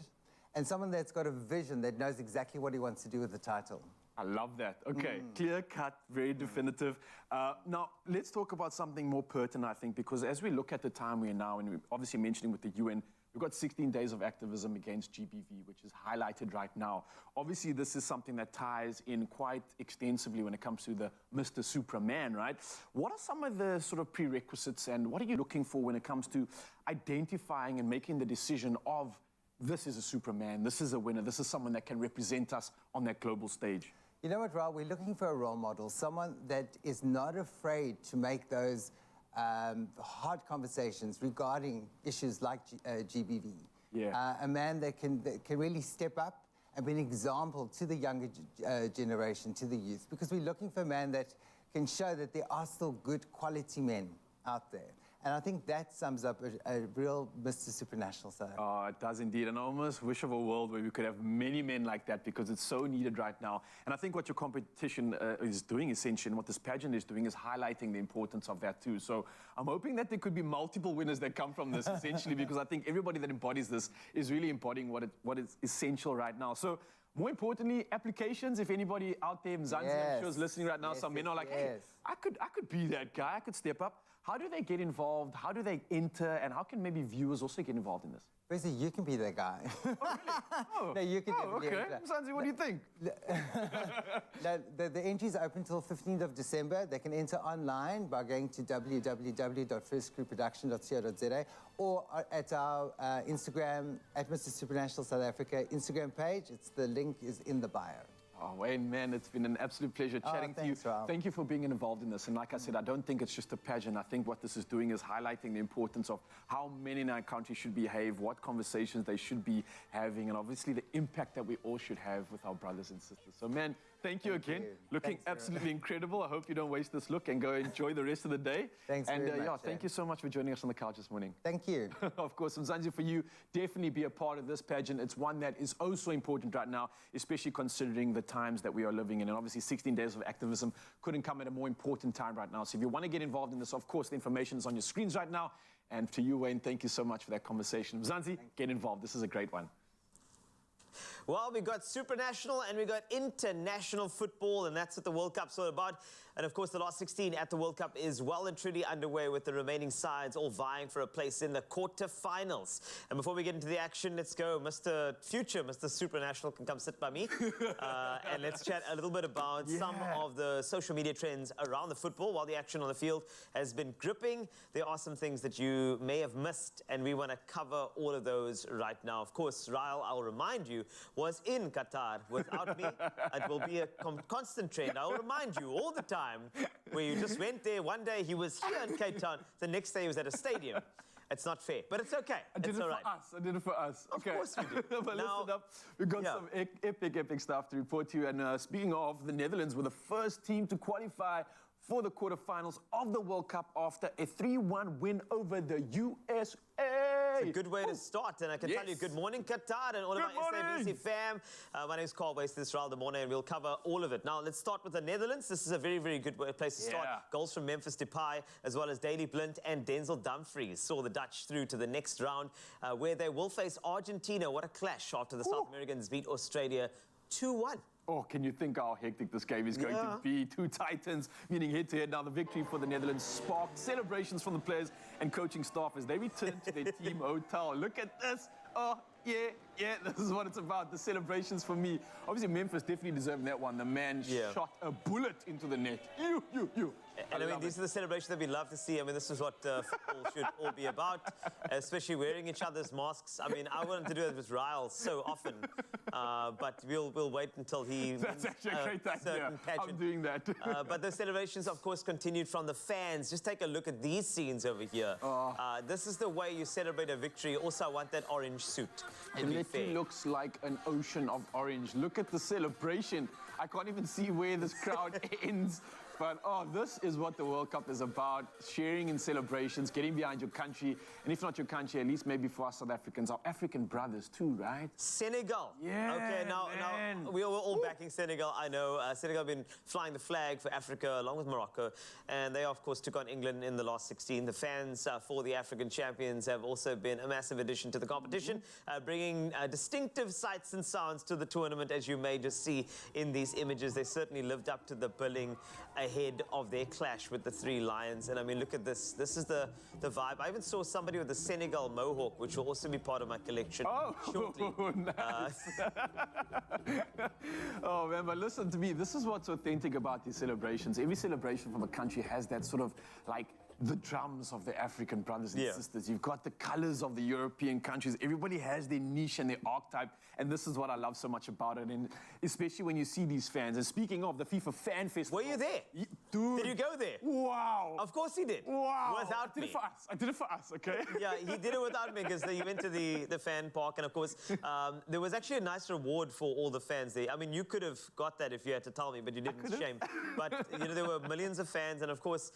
and someone that's got a vision that knows exactly what he wants to do with the title. I love that. Okay, clear cut, very definitive. Now, let's talk about something more pertinent, I think, because as we look at the time we're now, and we're obviously mentioning with the UN, we've got 16 days of activism against GBV, which is highlighted right now. Obviously, this is something that ties in quite extensively when it comes to the Mr. Supraman, right? What are some of the sort of prerequisites and what are you looking for when it comes to identifying and making the decision of this is a Superman, this is a winner, this is someone that can represent us on that global stage? You know what, Raul? We're looking for a role model, someone that is not afraid to make those hard conversations regarding issues like GBV. Yeah. A man that can really step up and be an example to the younger generation, to the youth, because we're looking for a man that can show that there are still good quality men out there. And I think that sums up a real Mr. Supranational side. Oh, it does indeed. And I almost wish of a world where we could have many men like that because it's so needed right now. And I think what your competition is doing, essentially, and what this pageant is doing is highlighting the importance of that too. So I'm hoping that there could be multiple winners that come from this, essentially, because I think everybody that embodies this is really embodying what is essential right now. So more importantly, applications, if anybody out there in Zanzibar, I'm sure is listening right now, some men are like, hey, I could be that guy, I could step up. How do they get involved? How do they enter? And how can maybe viewers also get involved in this? Basically, you can be that guy. Oh, really? Oh, no, you can okay. Zanzi, what do you think? The entry is open till 15th of December. They can enter online by going to www.firstcrewproduction.co.za or at our Instagram, at Mr. Supranational South Africa Instagram page. The link is in the bio. Oh, Wayne, man, it's been an absolute pleasure chatting to you. Raul. Thank you for being involved in this. And like I said, I don't think it's just a pageant. I think what this is doing is highlighting the importance of how men in our country should behave, what conversations they should be having, and obviously the impact that we all should have with our brothers and sisters. So, man, thank you again. Looking absolutely incredible. I hope you don't waste this look and go enjoy the rest of the day. Thanks very much. Yeah, thank you so much for joining us on the couch this morning. Thank you. Of course, Mzansi, for you, definitely be a part of this pageant. It's one that is oh so important right now, especially considering the times that we are living in. And obviously, 16 days of activism couldn't come at a more important time right now. So if you want to get involved in this, of course, the information is on your screens right now. And to you, Wayne, thank you so much for that conversation. Mzansi, get involved. This is a great one. Well, we got supranational and we got international football, and that's what the World Cup's all about. And of course, the last 16 at the World Cup is well and truly underway, with the remaining sides all vying for a place in the quarterfinals. And before we get into the action, let's go. Mr. Future, Mr. Supranational can come sit by me. And let's chat a little bit about some of the social media trends around the football. While the action on the field has been gripping, there are some things that you may have missed, and we want to cover all of those right now. Of course, Ryle, I'll remind you, was in Qatar. Without me, it will be a constant trend. I'll remind you all the time, where you just went there. One day he was here in Cape Town, the next day he was at a stadium. It's not fair, but it's okay. I did it for us. I did it for us. Okay. Of course we did. But listen up. We've got some epic stuff to report to you. And speaking of, the Netherlands were the first team to qualify for the quarterfinals of the World Cup after a 3-1 win over the USA. It's a good way to start, and I can tell you good morning, Qatar, and all of our SABC fam. My name is Carl Waste, this is Raul the Morning, and we'll cover all of it. Now, let's start with the Netherlands. This is a very, very good place to start. Goals from Memphis Depay, as well as Daley Blind and Denzel Dumfries, saw the Dutch through to the next round, where they will face Argentina. What a clash after the South Americans beat Australia 2-1. Oh, can you think how hectic this game is going to be? Two Titans meeting head-to-head. Now, the victory for the Netherlands sparked celebrations from the players and coaching staff as they return to their team hotel. Look at this. Oh, yeah, this is what it's about, the celebrations for me. Obviously, Memphis definitely deserving that one. The man shot a bullet into the net. And I mean, these are the celebrations that we love to see. I mean, this is what football should all be about, especially wearing each other's masks. I mean, I wanted to do it with Ryle so often. but we'll wait until he That's wins actually a great idea. certain pageant. I'm doing that. But the celebrations, of course, continued from the fans. Just take a look at these scenes over here. This is the way you celebrate a victory. Also, I want that orange suit. It literally looks like an ocean of orange. Look at the celebration. I can't even see where this crowd ends. But, this is what the World Cup is about. Sharing in celebrations, getting behind your country. And if not your country, at least maybe for us South Africans, our African brothers too, right? Senegal. Yeah, Okay, now we were all backing Senegal, I know. Senegal have been flying the flag for Africa along with Morocco. And they, of course, took on England in the last 16. The fans for the African champions have also been a massive addition to the competition, bringing distinctive sights and sounds to the tournament, as you may just see in these images. They certainly lived up to the billing ahead of their clash with the Three Lions. And I mean, look at this. This is the vibe. I even saw somebody with a Senegal mohawk, which will also be part of my collection shortly. Nice. Oh, man, but listen to me. This is what's authentic about these celebrations. Every celebration from a country has that sort of, like, the drums of the African brothers and sisters. You've got the colors of the European countries. Everybody has their niche and their archetype, and this is what I love so much about it, and especially when you see these fans. And speaking of the FIFA Fan Festival... Were you there? Dude. Did you go there? Wow. Of course he did. Wow. Without me. I did it for us, okay? Yeah, he did it without me because he went to the fan park, and of course, there was actually a nice reward for all the fans there. I mean, you could have got that if you had to tell me, but you didn't, shame. But, you know, there were millions of fans, and of course,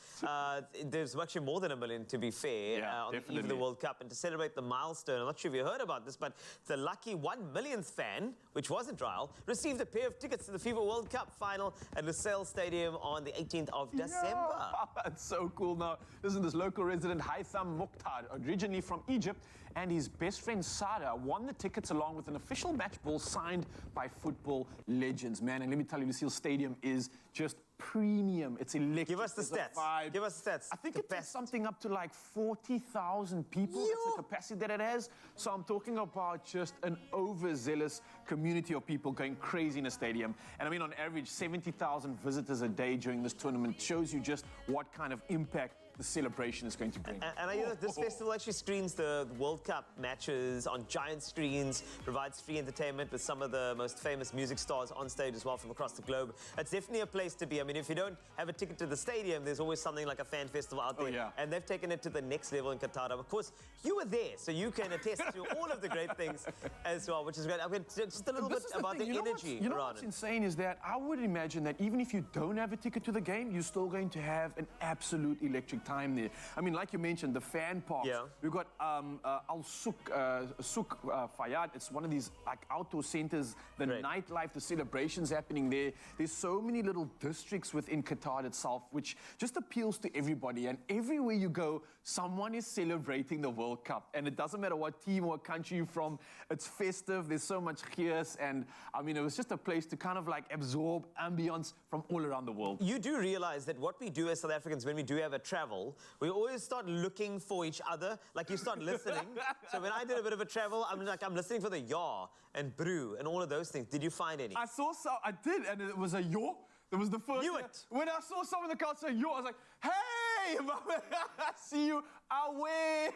there's actually more than a million, to be fair, on the eve of the World Cup. And to celebrate the milestone, I'm not sure if you heard about this, but the lucky 1 millionth fan, which was in trial, received a pair of tickets to the FIFA World Cup final at Lusail Stadium on the 18th of December. Yeah, that's so cool. Now, listen, this local resident, Haitham Mukhtar, originally from Egypt, and his best friend Sada won the tickets along with an official match ball signed by football legends. Man, and let me tell you, Lusail Stadium is just premium. It's electric. Give us the stats. Give us the stats. I think it's something up to like 40,000 people. That's the capacity that it has. So I'm talking about just an overzealous community of people going crazy in a stadium. And I mean, on average, 70,000 visitors a day during this tournament shows you just what kind of impact the celebration is going to bring. And I know that this festival actually screens the World Cup matches on giant screens, provides free entertainment with some of the most famous music stars on stage as well from across the globe. It's definitely a place to be. I mean, if you don't have a ticket to the stadium, there's always something like a fan festival out there. And they've taken it to the next level in Qatar. Of course, you were there, so you can attest to all of the great things as well, which is great. I mean, just a little bit about the energy You know around what's it. insane is that I would imagine that even if you don't have a ticket to the game, you're still going to have an absolute electric time there. I mean, like you mentioned, the fan parks. We've got Al Souk Fayyad. It's one of these like outdoor centers. The nightlife, the celebrations happening there. There's so many little districts within Qatar itself, which just appeals to everybody. And everywhere you go, someone is celebrating the World Cup. And it doesn't matter what team or country you're from. It's festive. There's so much chaos. And I mean, it was just a place to kind of like absorb ambience from all around the world. You do realize that what we do as South Africans when we do ever travel, we always start looking for each other. Like you start listening. So when I did a bit of a travel, I'm listening for the ya and brew and all of those things. Did you find any? I saw some. I did, and it was a yo. It was the first. Knew it. When I saw some of the crowd say yo, I was like, hey, I see you away.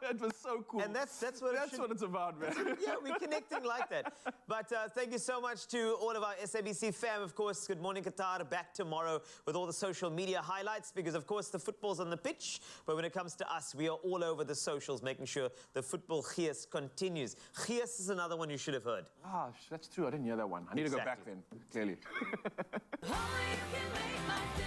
It was so cool. And that's what it's about, man. Yeah, we're connecting like that. But thank you so much to all of our SABC fam. Of course, Good Morning Qatar back tomorrow with all the social media highlights because, of course, the football's on the pitch. But when it comes to us, we are all over the socials making sure the football chias continues. Chias is another one you should have heard. Ah, that's true. I didn't hear that one. I need to go back then, clearly. Oh, you can make my day.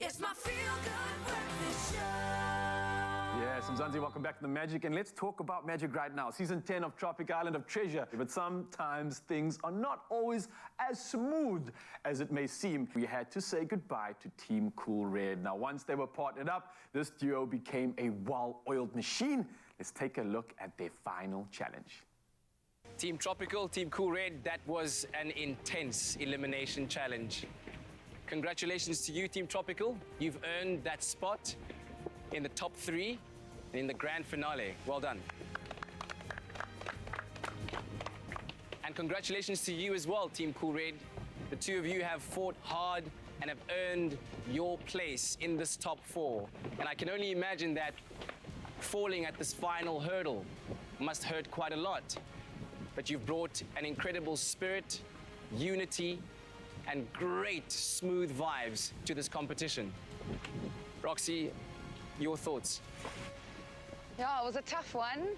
It's my feel-good breakfast show. Yes, Mzansi, welcome back to The Magic, and let's talk about magic right now. Season 10 of Tropic Island of Treasure. But sometimes things are not always as smooth as it may seem. We had to say goodbye to Team Cool Red. Now, once they were partnered up, this duo became a well-oiled machine. Let's take a look at their final challenge. Team Tropical, Team Cool Red, that was an intense elimination challenge. Congratulations to you, Team Tropical. You've earned that spot in the top 3 in the grand finale. Well done. And congratulations to you as well, Team Cool Red. The two of you have fought hard and have earned your place in this top 4. And I can only imagine that falling at this final hurdle must hurt quite a lot. But you've brought an incredible spirit, unity, and great smooth vibes to this competition. Roxy, your thoughts? Yeah, it was a tough one.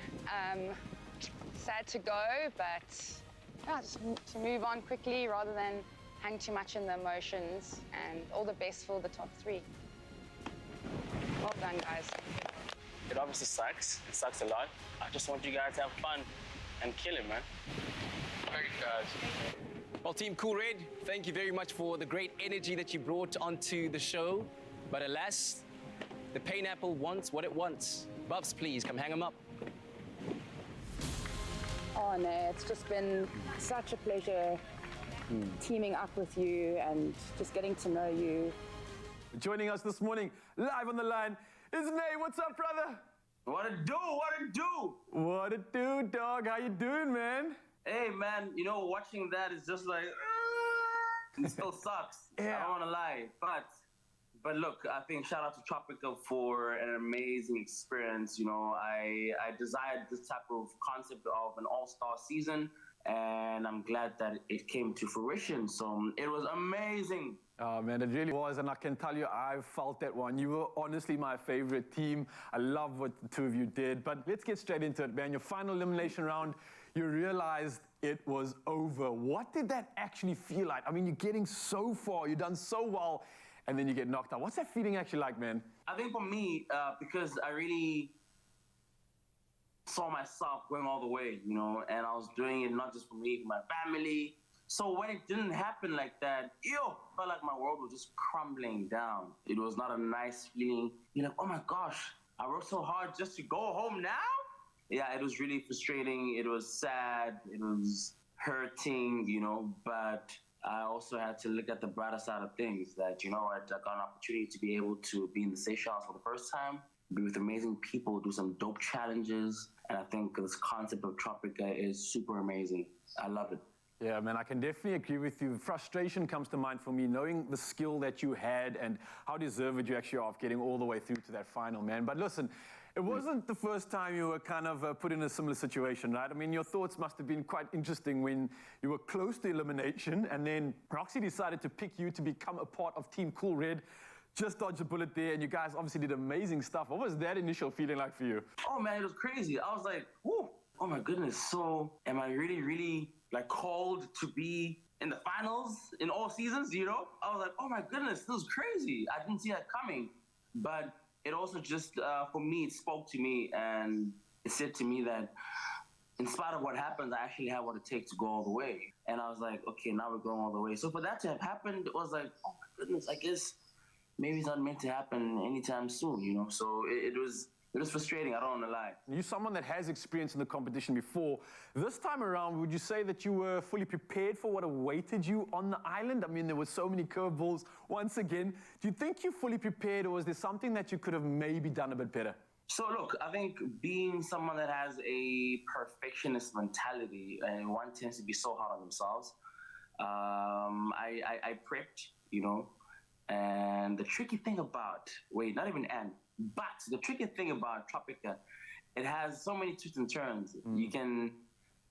Sad to go, but yeah, just to move on quickly rather than hang too much in the emotions. And all the best for the top 3. Well done, guys. It obviously sucks. It sucks a lot. I just want you guys to have fun and kill it, man. Thank you, guys. Well, Team Cool Red, thank you very much for the great energy that you brought onto the show. But alas, the pineapple wants what it wants. Bubs, please, come hang them up. Oh, no, it's just been such a pleasure teaming up with you and just getting to know you. Joining us this morning, live on the line, is Nay. What's up, brother? What it do? What it do? What it do, dog? How you doing, man? Hey, man, you know, watching that is just like, it still sucks. Yeah. I don't want to lie. But look, I think shout out to Tropical for an amazing experience. You know, I desired this type of concept of an all-star season, and I'm glad that it came to fruition. So it was amazing. Oh, man, it really was, and I can tell you, I felt that one. You were honestly my favorite team. I love what the two of you did, but let's get straight into it, man. Your final elimination round, you realized it was over. What did that actually feel like? I mean, you're getting so far, you've done so well, and then you get knocked out. What's that feeling actually like, man? I think for me, because I really saw myself going all the way, you know, and I was doing it not just for me, for my family. So when it didn't happen like that, felt like my world was just crumbling down. It was not a nice feeling. You're like, oh my gosh, I worked so hard just to go home now? Yeah, it was really frustrating. It was sad. It was hurting, you know, but I also had to look at the brighter side of things that, you know, I got an opportunity to be able to be in the Seychelles for the first time, be with amazing people, do some dope challenges. And I think this concept of Tropica is super amazing. I love it. Yeah, man, I can definitely agree with you. Frustration comes to mind for me, knowing the skill that you had and how deserved you actually are of getting all the way through to that final, man. But listen, it wasn't the first time you were kind of put in a similar situation, right? I mean, your thoughts must have been quite interesting when you were close to elimination and then Roxy decided to pick you to become a part of Team Cool Red. Just dodged a bullet there, and you guys obviously did amazing stuff. What was that initial feeling like for you? Oh, man, it was crazy. I was like, whoa, oh my goodness. So am I really, really like called to be in the finals in all seasons, you know? I was like, oh my goodness, this is crazy. I didn't see that coming. But it also just, for me, it spoke to me and it said to me that in spite of what happens, I actually have what it takes to go all the way. And I was like, okay, now we're going all the way. So for that to have happened, it was like, oh my goodness, I guess maybe it's not meant to happen anytime soon, you know? So it was frustrating, I don't want to lie. You're someone that has experience in the competition before. This time around, would you say that you were fully prepared for what awaited you on the island? I mean, there were so many curveballs. Once again, do you think you're fully prepared, or was there something that you could have maybe done a bit better? So look, I think being someone that has a perfectionist mentality, and one tends to be so hard on themselves, I prepped, you know, and the tricky thing about, but the tricky thing about Tropica, it has so many twists and turns. You can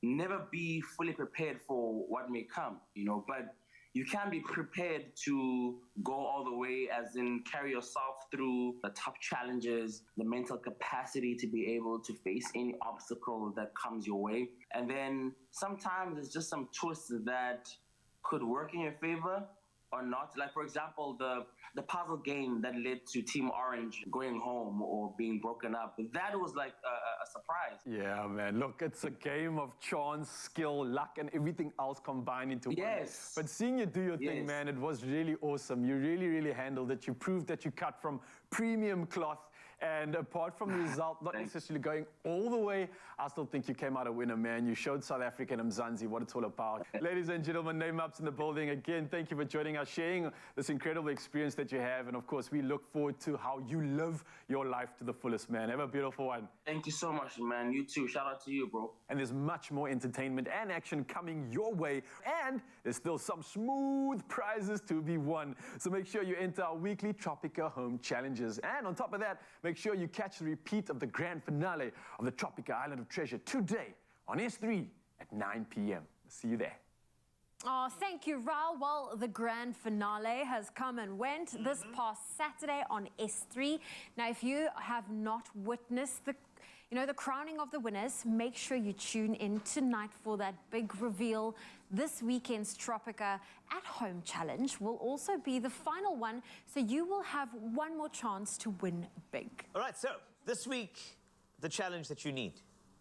never be fully prepared for what may come, you know, but you can be prepared to go all the way, as in carry yourself through the tough challenges, the mental capacity to be able to face any obstacle that comes your way. And then sometimes it's just some twists that could work in your favor, or not. Like, for example, the puzzle game that led to Team Orange going home or being broken up, that was like a surprise. Yeah, man. Look, it's a game of chance, skill, luck, and everything else combined into one. Yes. But seeing you do your thing, man, it was really awesome. You really, really handled it. You proved that you cut from premium cloth. And apart from the result, not necessarily going all the way, I still think you came out a winner, man. You showed South Africa and Mzansi what it's all about. Ladies and gentlemen, name-ups in the building. Again, thank you for joining us, sharing this incredible experience that you have. And of course, we look forward to how you live your life to the fullest, man. Have a beautiful one. Thank you so much, man. You too. Shout out to you, bro. And there's much more entertainment and action coming your way. And there's still some smooth prizes to be won. So make sure you enter our weekly Tropica Home Challenges. And on top of that, make sure you catch the repeat of the grand finale of the Tropica Island of Treasure today on S3 at 9 p.m. See you there. Oh, thank you, Raul. Well, the grand finale has come and went this past Saturday on S3. Now, if you have not witnessed the crowning of the winners, make sure you tune in tonight for that big reveal. This weekend's Tropica at Home Challenge will also be the final one, so you will have one more chance to win big. All right, so this week, the challenge that you need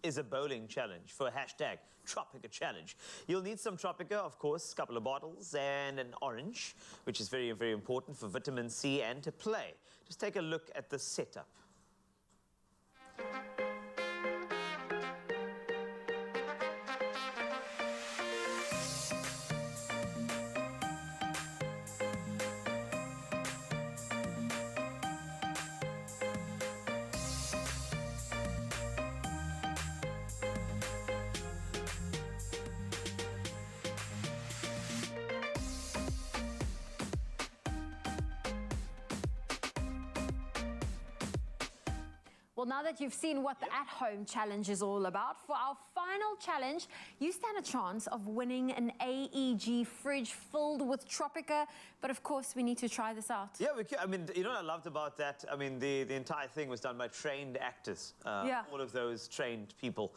is a bowling challenge for hashtag Tropica Challenge. You'll need some Tropica, of course, a couple of bottles and an orange, which is very, very important for vitamin C and to play. Just take a look at the setup. Well, now that you've seen what the at-home challenge is all about, for our final challenge, you stand a chance of winning an AEG fridge filled with Tropica. But of course, we need to try this out. Yeah, we can. I mean, you know what I loved about that? I mean, the entire thing was done by trained actors. All of those trained people.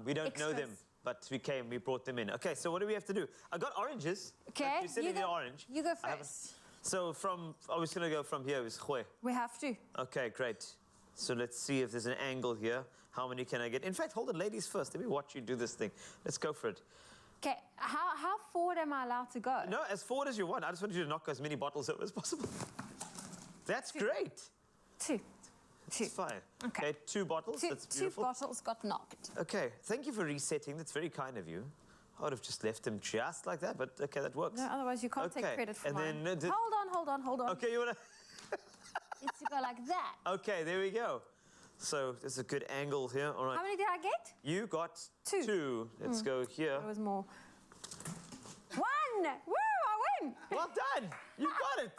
We don't know them, but we brought them in. Okay, so what do we have to do? I got oranges. Okay, you're sitting the orange. You go first. So I was going to go from here. We have to. Okay, great. So let's see if there's an angle here. How many can I get? In fact, hold it, ladies first. Let me watch you do this thing. Let's go for it. Okay, how forward am I allowed to go? No, as forward as you want. I just want you to knock as many bottles over as possible. That's great. Two. It's fine. Okay, 2 bottles. That's beautiful. 2 bottles got knocked. Okay, thank you for resetting. That's very kind of you. I would have just left them just like that, but okay, that works. No, otherwise you can't take credit for mine. Then, Hold on. Okay, you want to... It's to go like that. Okay, there we go. So there's a good angle here. All right. How many did I get? You got 2. Let's go here. There was more. 1! Woo, I win! Well done. You got it.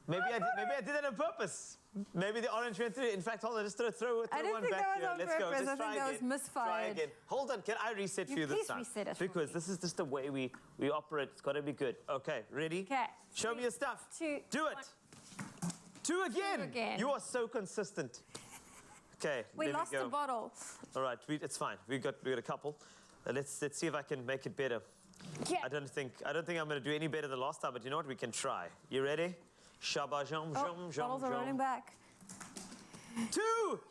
Maybe I did that on purpose. Maybe the orange went through. In fact, hold on, just throw one back here. I didn't think that was on Let's go. purpose. Just try I think that was misfired. Try again. Hold on, can I reset for you this time? Please reset it. Because this is just the way we operate. It's got to be good. Okay, ready? Okay. Show me your stuff. 2. Do it. 2 again. 2 again. You are so consistent. Okay. We lost a bottle. All right, it's fine. We got a couple. Let's see if I can make it better. Yeah. I don't think I'm going to do any better than last time, but you know what? We can try. You ready? Shabba jam jam jam. Bottles are rolling back. 2!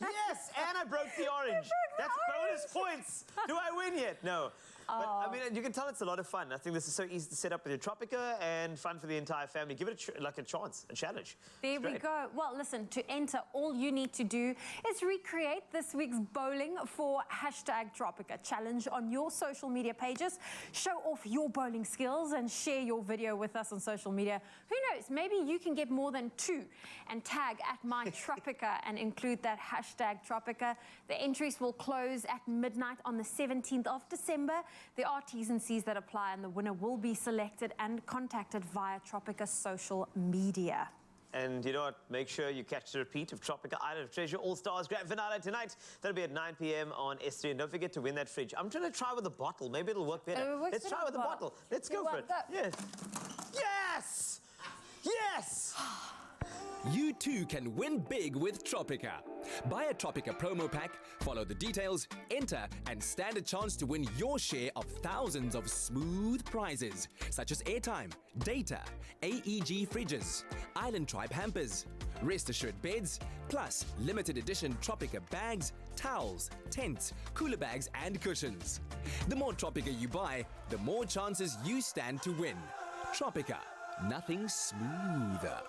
Yes! And I broke the orange. That's bonus points. Do I win yet? No. But, I mean, you can tell it's a lot of fun. I think this is so easy to set up with your Tropica and fun for the entire family. Give it a chance, a challenge. There we go. Well, listen, to enter, all you need to do is recreate this week's bowling for hashtag Tropica Challenge on your social media pages. Show off your bowling skills and share your video with us on social media. Who knows, maybe you can get more than 2 and tag at @mytropica and include that hashtag Tropica. The entries will close at midnight on the 17th of December. There are T's and C's that apply, and the winner will be selected and contacted via Tropica social media. And you know what? Make sure you catch the repeat of Tropica Island of Treasure All-Stars Grand Finale tonight. That'll be at 9 p.m. on S3. And don't forget to win that fridge. I'm trying to try with a bottle. Maybe it'll work better. Let's try with a bottle. Let's go for it. Yes. Yes! Yes! You too can win big with Tropica. Buy a Tropica promo pack, follow the details, enter, and stand a chance to win your share of thousands of smooth prizes, such as airtime, data, AEG fridges, Island Tribe hampers, Rest Assured beds, plus limited edition Tropica bags, towels, tents, cooler bags, and cushions. The more Tropica you buy, the more chances you stand to win. Tropica, nothing smoother.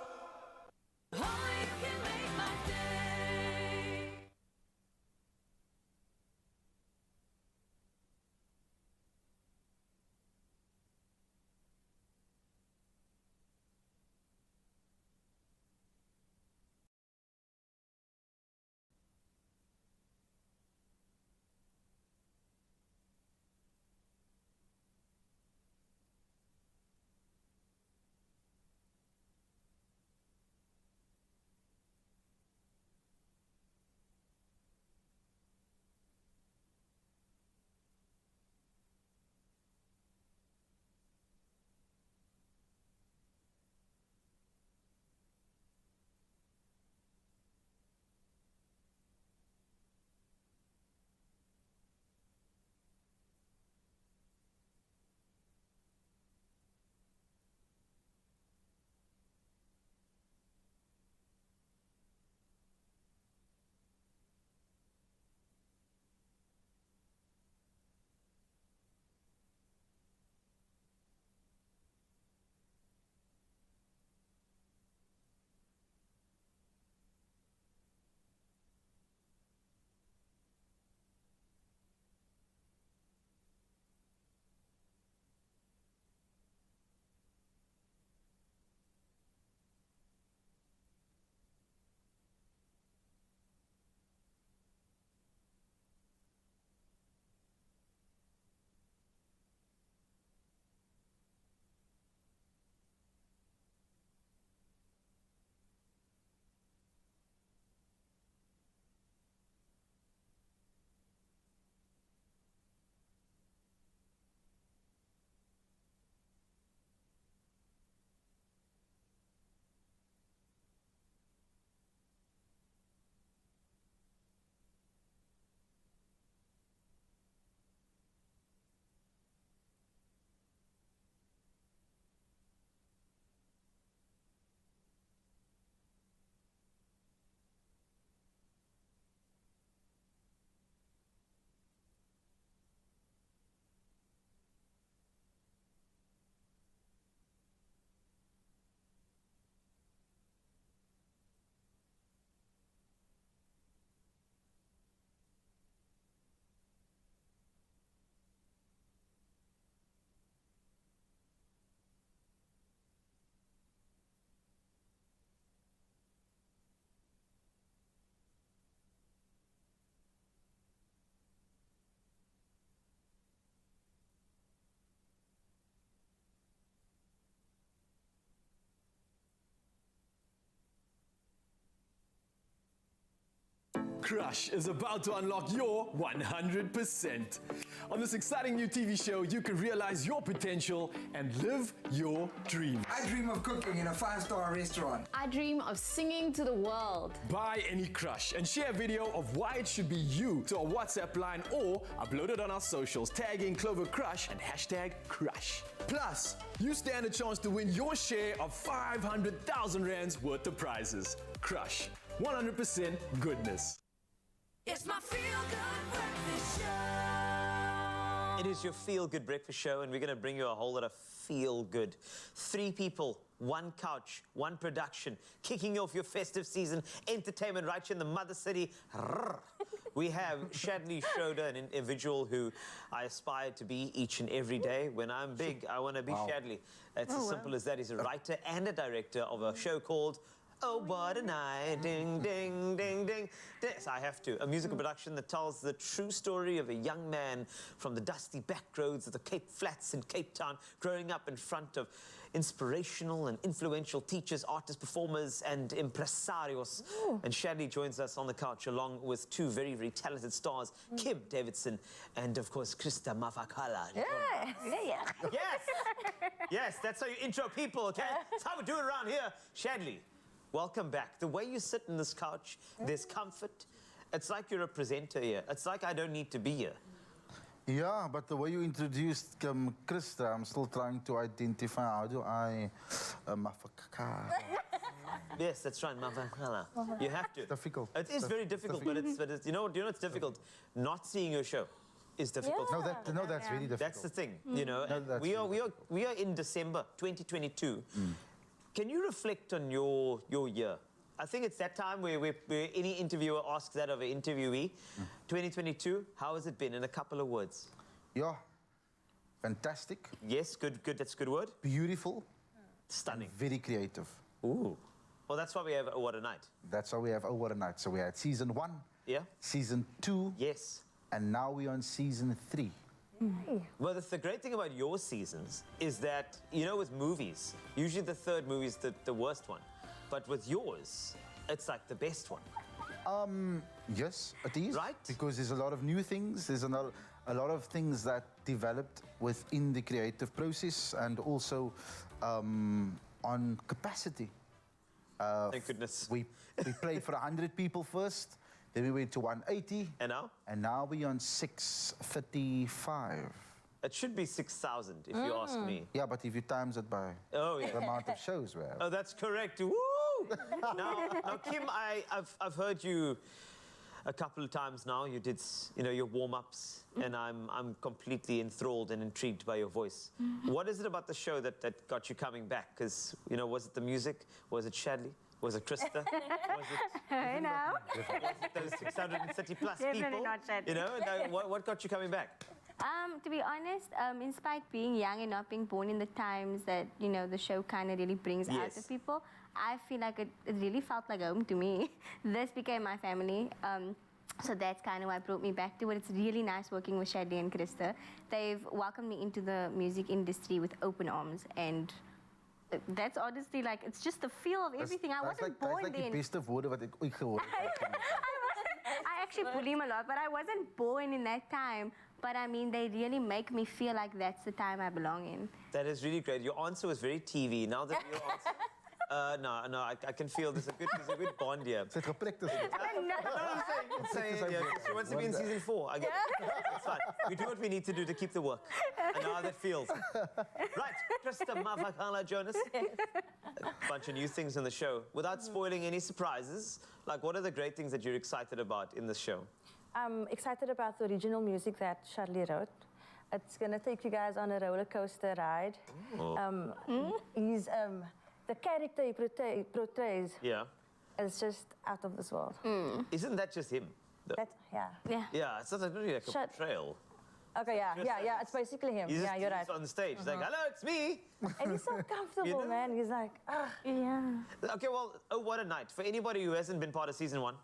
Crush is about to unlock your 100%. On this exciting new TV show, you can realize your potential and live your dreams. I dream of cooking in a 5-star restaurant. I dream of singing to the world. Buy any Crush and share a video of why it should be you to our WhatsApp line or upload it on our socials, tagging Clover Crush and hashtag Crush. Plus, you stand a chance to win your share of 500,000 rands worth of prizes. Crush, 100% goodness. It's my feel-good breakfast show. It is your feel-good breakfast show, and we're going to bring you a whole lot of feel-good. 3 people, 1 couch, 1 production, kicking off your festive season entertainment right here in the Mother City. We have Shadley Schroeder, an individual who I aspire to be each and every day. When I'm big, I want to be Shadley. It's as simple as that. He's a writer and a director of a show called Oh, what a night, ding, ding, ding, ding. Yes, I have to. A musical production that tells the true story of a young man from the dusty back roads of the Cape Flats in Cape Town, growing up in front of inspirational and influential teachers, artists, performers, and impresarios. Ooh. And Shadley joins us on the couch along with 2 very, very talented stars, Kim Davidson and, of course, Krista Mafakala. Yeah. Yes! Yes, that's how you intro people, okay? That's how we do it around here. Shadley, welcome back. The way you sit in this couch, there's comfort. It's like you're a presenter here. It's like I don't need to be here. Yeah, but the way you introduced Krista, I'm still trying to identify how do I... Yes, that's right, Mavakala. You have to. It's difficult. It is very difficult, but it's you know it's difficult. Not seeing your show is difficult. Yeah. No, that's really difficult. That's the thing, you know. And we are in December 2022. Can you reflect on your year? I think it's that time where any interviewer asks that of an interviewee. 2022, how has it been in a couple of words? Yeah, fantastic. Yes, good, that's a good word. Beautiful. Stunning. Very creative. Ooh. Well, that's why we have Oh What a Night. That's why we have Oh What a Night. So we had season 1. Yeah. Season 2. Yes. And now we're on season 3. Well, the great thing about your seasons is that, you know, with movies, usually the third movie is the worst one. But with yours, it's like the best one. Yes, it is. Right? Because there's a lot of new things. There's a lot of things that developed within the creative process and also on capacity. Thank goodness. We played for 100 people first. Then we went to 180. And now? And now we're on 635. It should be 6,000, if you ask me. Yeah, but if you times it by the amount of shows we have. Oh, that's correct. Woo! now, Kim, I've heard you a couple of times now. You did, you know, your warm-ups, and I'm completely enthralled and intrigued by your voice. What is it about the show that got you coming back? Because, you know, was it the music? Was it Shadley? Was it Krista? Was it... I know. Was it those 630 plus Definitely people? not Shadley. You know, what got you coming back? To be honest, in spite of being young and not being born in the times that, you know, the show kind of really brings out the people, I feel like it really felt like home to me. This became my family. So that's kind of what brought me back to it. It's really nice working with Shadley and Krista. They've welcomed me into the music industry with open arms, and that's honestly like, it's just the feel of everything. I wasn't born then. That's like the best of woorden wat ek ooit gehoord heb. I actually bully him a lot, but I wasn't born in that time. But I mean, they really make me feel like that's the time I belong in. That is really great. Your answer was very TV. Now that your answer... no, I can feel there's a good bond here. It's geprikt is I'm saying, she wants to be in season 4. I get it. It's fine. We do what we need to do to keep the work. And how that feels. Right, Krista Mavakala Jonas. A bunch of new things in the show. Without spoiling any surprises, like what are the great things that you're excited about in this show? I'm excited about the original music that Shadley wrote. It's going to take you guys on a roller coaster ride. He's the character he portrays. Yeah. Is just out of this world. Isn't that just him? That's, yeah. Yeah, it's not really like a portrayal. Okay, yeah, it's basically him. He's you're right. He's on the stage. He's like, hello, it's me. And he's so comfortable, You know? man. He's like, yeah. Okay, well, Oh What a Night. For anybody who hasn't been part of season 1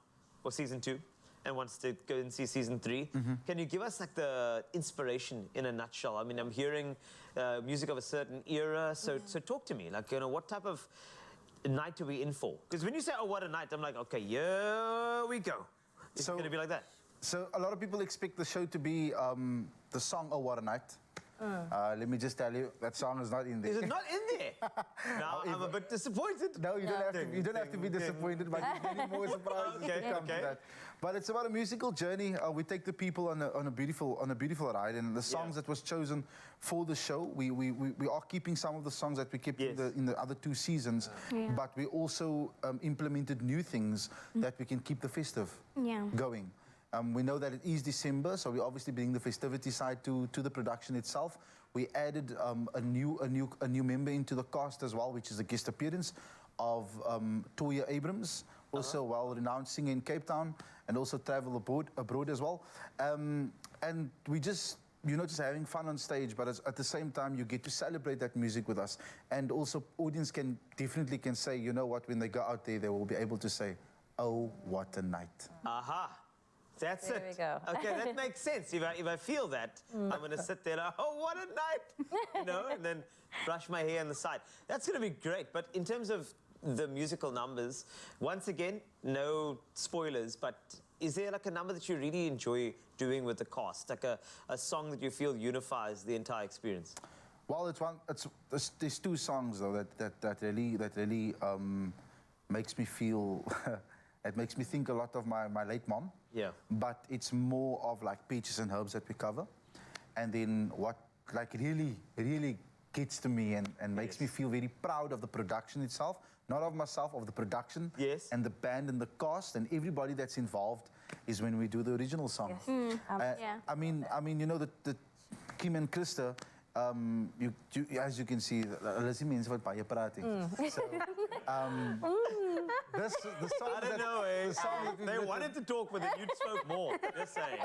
or season 2 and wants to go and see season 3, can you give us like the inspiration in a nutshell? I mean, I'm hearing music of a certain era, so talk to me. Like, you know, what type of night are we in for? Because when you say Oh What a Night, I'm like, okay, here we go. It's going to be like that. So a lot of people expect the show to be the song Oh What a Night. Let me just tell you, that song is not in there. Is it not in there? Now I'm a bit disappointed. No, you don't have to be disappointed, but you're getting more surprises to come to that. But it's about a musical journey. We take the people on a beautiful ride, and the songs that was chosen for the show, we are keeping some of the songs that we kept in the other 2 seasons, but we also implemented new things that we can keep the festive going. We know that it is December, so we obviously bring the festivity side to the production itself. We added a new member into the cast as well, which is a guest appearance of Toya Abrams, also a well-renowned singer in Cape Town, and also travel abroad as well. And we just, you're not just having fun on stage, but at the same time, you get to celebrate that music with us. And also, audience can definitely say, you know what, when they go out there, they will be able to say, oh, what a night. Aha. That's there it. We go. Okay, that makes sense. If I feel that, I'm going to sit there and, oh, what a night, you know, and then brush my hair on the side. That's going to be great. But in terms of the musical numbers, once again, no spoilers, but is there like a number that you really enjoy doing with the cast, like a song that you feel unifies the entire experience? Well, there's 2 songs though that really makes me feel, it makes me think a lot of my late mom. Yeah. But it's more of like peaches and herbs that we cover. And then what like really gets to me and makes me feel very proud of the production itself. Not of myself, of the production. Yes. And the band and the cast and everybody that's involved is when we do the original song. Yes. Yeah. I mean, you know, the Kim and Krista, you, as you can see, hulle is die mense wat baie praat nie. So, the song I don't know, eh? They wanted to talk, but then you spoke more. Just saying.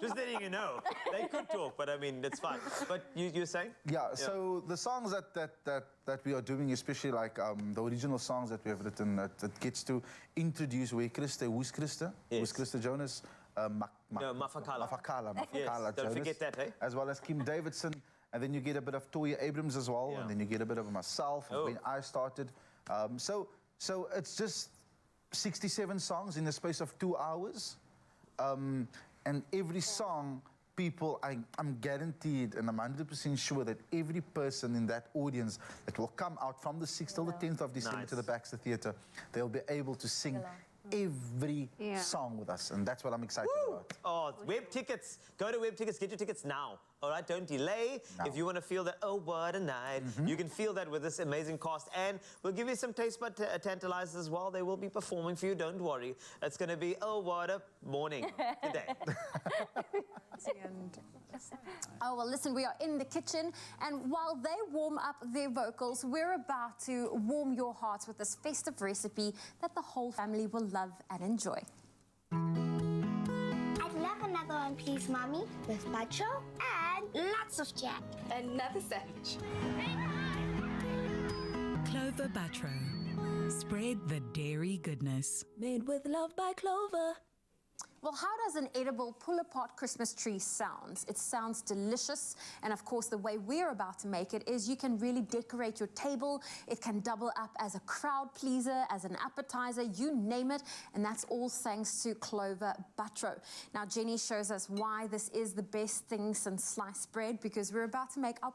Just letting you know. They could talk, but I mean, it's fine. But you're saying? Yeah, so the songs that we are doing, especially like the original songs that we have written, that gets to introduce who's Krista? Yes. Who's Krista Jonas? Mafakala. Mafakala Don't Jonas, forget that, hey? as well as Kim Davidson, and then you get a bit of Toya Abrams as well, and then you get a bit of myself when I started. So it's just 67 songs in the space of 2 hours, and every song, people, I'm guaranteed, and I'm 100% sure that every person in that audience that will come out from the 6th till the 10th of December to the Baxter Theatre, they'll be able to sing every song with us, and that's what I'm excited about. Oh, web tickets. Go to web tickets. Get your tickets now. All right, don't delay. Now. If you want to feel that, oh, what a night, you can feel that with this amazing cast. And we'll give you some taste bud tantalizers as well. They will be performing for you, don't worry. It's going to be, oh, what a morning today. Oh, well, listen, we are in the kitchen, and while they warm up their vocals, we're about to warm your hearts with this festive recipe that the whole family will love and enjoy. I'd love another one, please, Mommy, with macho and lots of jam. Another sandwich. Clover Batro. Spread the dairy goodness. Made with love by Clover. Well, how does an edible pull-apart Christmas tree sound? It sounds delicious, and of course, the way we're about to make it is you can really decorate your table. It can double up as a crowd pleaser, as an appetizer, you name it, and that's all thanks to Clover Batro. Now, Jenny shows us why this is the best thing since sliced bread, because we're about to make our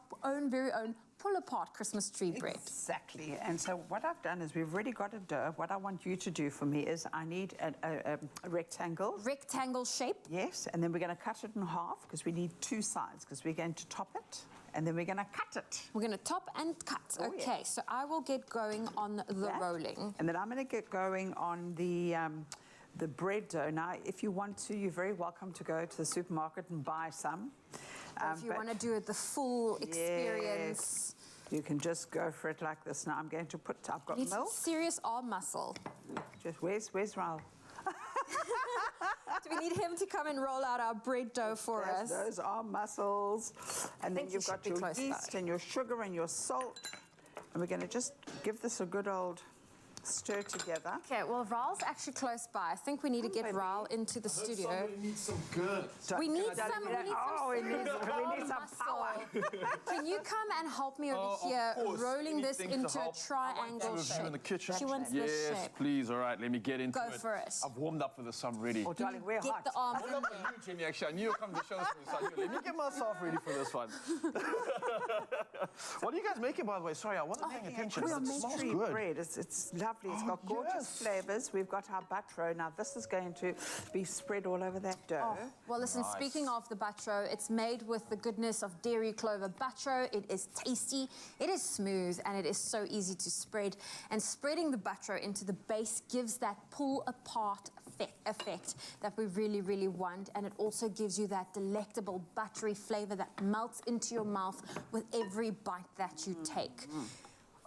very own pull-apart Christmas tree bread. Exactly. And so what I've done is we've already got a dough. What I want you to do for me is I need a rectangle. Rectangle shape? Yes. And then we're going to cut it in half because we need 2 sides because we're going to top it and then we're going to cut it. We're going to top and cut. Oh, okay, yes. so I will get going on the rolling. And then I'm going to get going on the bread dough. Now, if you want to, you're very welcome to go to the supermarket and buy some. If you want to do it the full experience. You can just go for it like this. Now I'm going to put, I've got milk. Serious arm muscle. Just, where's Raul? Do we need him to come and roll out our bread dough for us? Those are muscles. And then you've got your yeast and your sugar and your salt. And we're going to just give this a good old stir together. Okay, well, Raul's actually close by. I think we need to get Raul into the studio. Somebody needs some good. We need some power. Can you come and help me over here, rolling this into a triangle shape? In the kitchen. She wants this yes, shape. please. All right, let me get into it. Go for it. I've warmed up for this. I'm ready. Oh, darling, we're Get hot. the arms in What there. about you, Jenny? Actually, I knew you'd come to show us this. Let me get myself ready for this one. What are you guys making, by the way? Sorry, I wasn't paying attention. We are It smells making good. bread. It's lovely. It's got gorgeous flavours. We've got our batro. Now, this is going to be spread all over that dough. Oh, well, listen, speaking of the batro, it's made with the goodness of dairy clover batro. It is tasty, it is smooth, and it is so easy to spread. And spreading the batro into the base gives that pull-apart effect that we really want, and it also gives you that delectable buttery flavour that melts into your mouth with every bite that you take.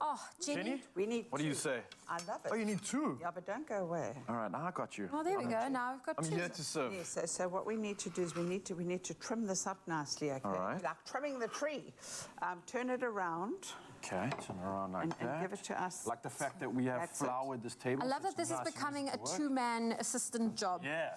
Oh, Jenny? We need What do you say? I love it. Oh, you need 2? Yeah, but don't go away. All right, now I got you. Oh, there we go. Now we've got I'm 2. here to serve. Yes, so what we need to do is we need to trim this up nicely, okay? All right. Like trimming the tree. Turn it around. Okay, turn around like that. And give it to us. Like the fact that we have That's floured this table. I love so that this is nice and becoming easy a to work. 2-man assistant job. Yeah.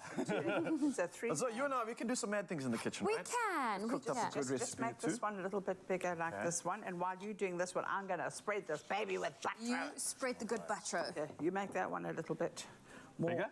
So 3. So you and I, we can do some mad things in the kitchen, We right? can. Cooked up a good Just recipe make too. this one a little bit bigger like this one. And while you're doing this one, I'm going to spread this baby with butter. You spread the good batro. Okay, you make that one a little bit more. Bigger?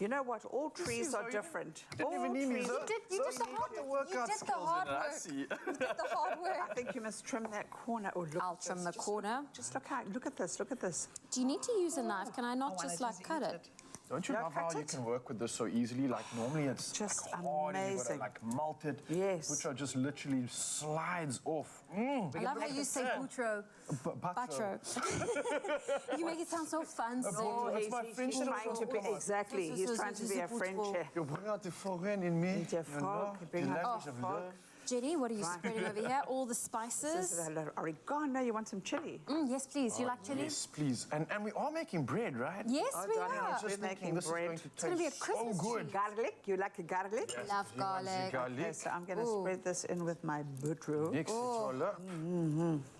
You know what? All trees are different. Didn't even need me. You did the hard work. You did the hard work. You did the hard work. I think you must trim that corner. Oh, look. I'll trim the corner. Just look out. Look at this. Look at this. Do you need to use a knife? Can I not just like cut it? Don't you love how you can work with this so easily? Like normally it's just like hard and you've got amazing. to like melt it. Yes. Butro just literally slides off. I love how you say butro. Butro. You make it sound so fancy. No, he's trying to be, exactly. He's trying to be a French chef. Je brengt de foraine in me. Jenny, what are you spreading over here? All the spices. This is a little oregano. You want some chili? Yes, please. You like chili? Yes, please. And we are making bread, right? Yes, we darling, are. we're making bread. It's going to be a Christmas good. tree. Garlic. You like a garlic? Yes. Love garlic. Okay, so I'm going to spread this in with my butro.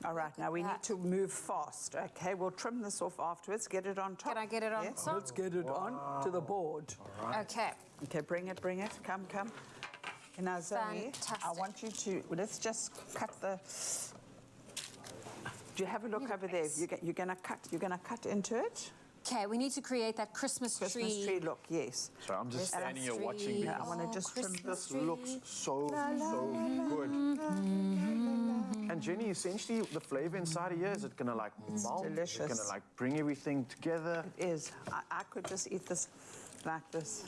All right, now we need to move fast. Okay, we'll trim this off afterwards. Get it on top. Can I get it on top? Let's get it on to the board. Okay. Okay, bring it. Come. Now, Zoe, I want you to, let's just cut the, do you have a look over there? You're going to cut into it? Okay, we need to create that Christmas tree look, yes. So I'm just standing here watching. I want to just trim this. Looks so good. And Jenny, essentially the flavor inside of here, is it going to like melt? Delicious. Is it going to like bring everything together? It is. I could just eat this like this.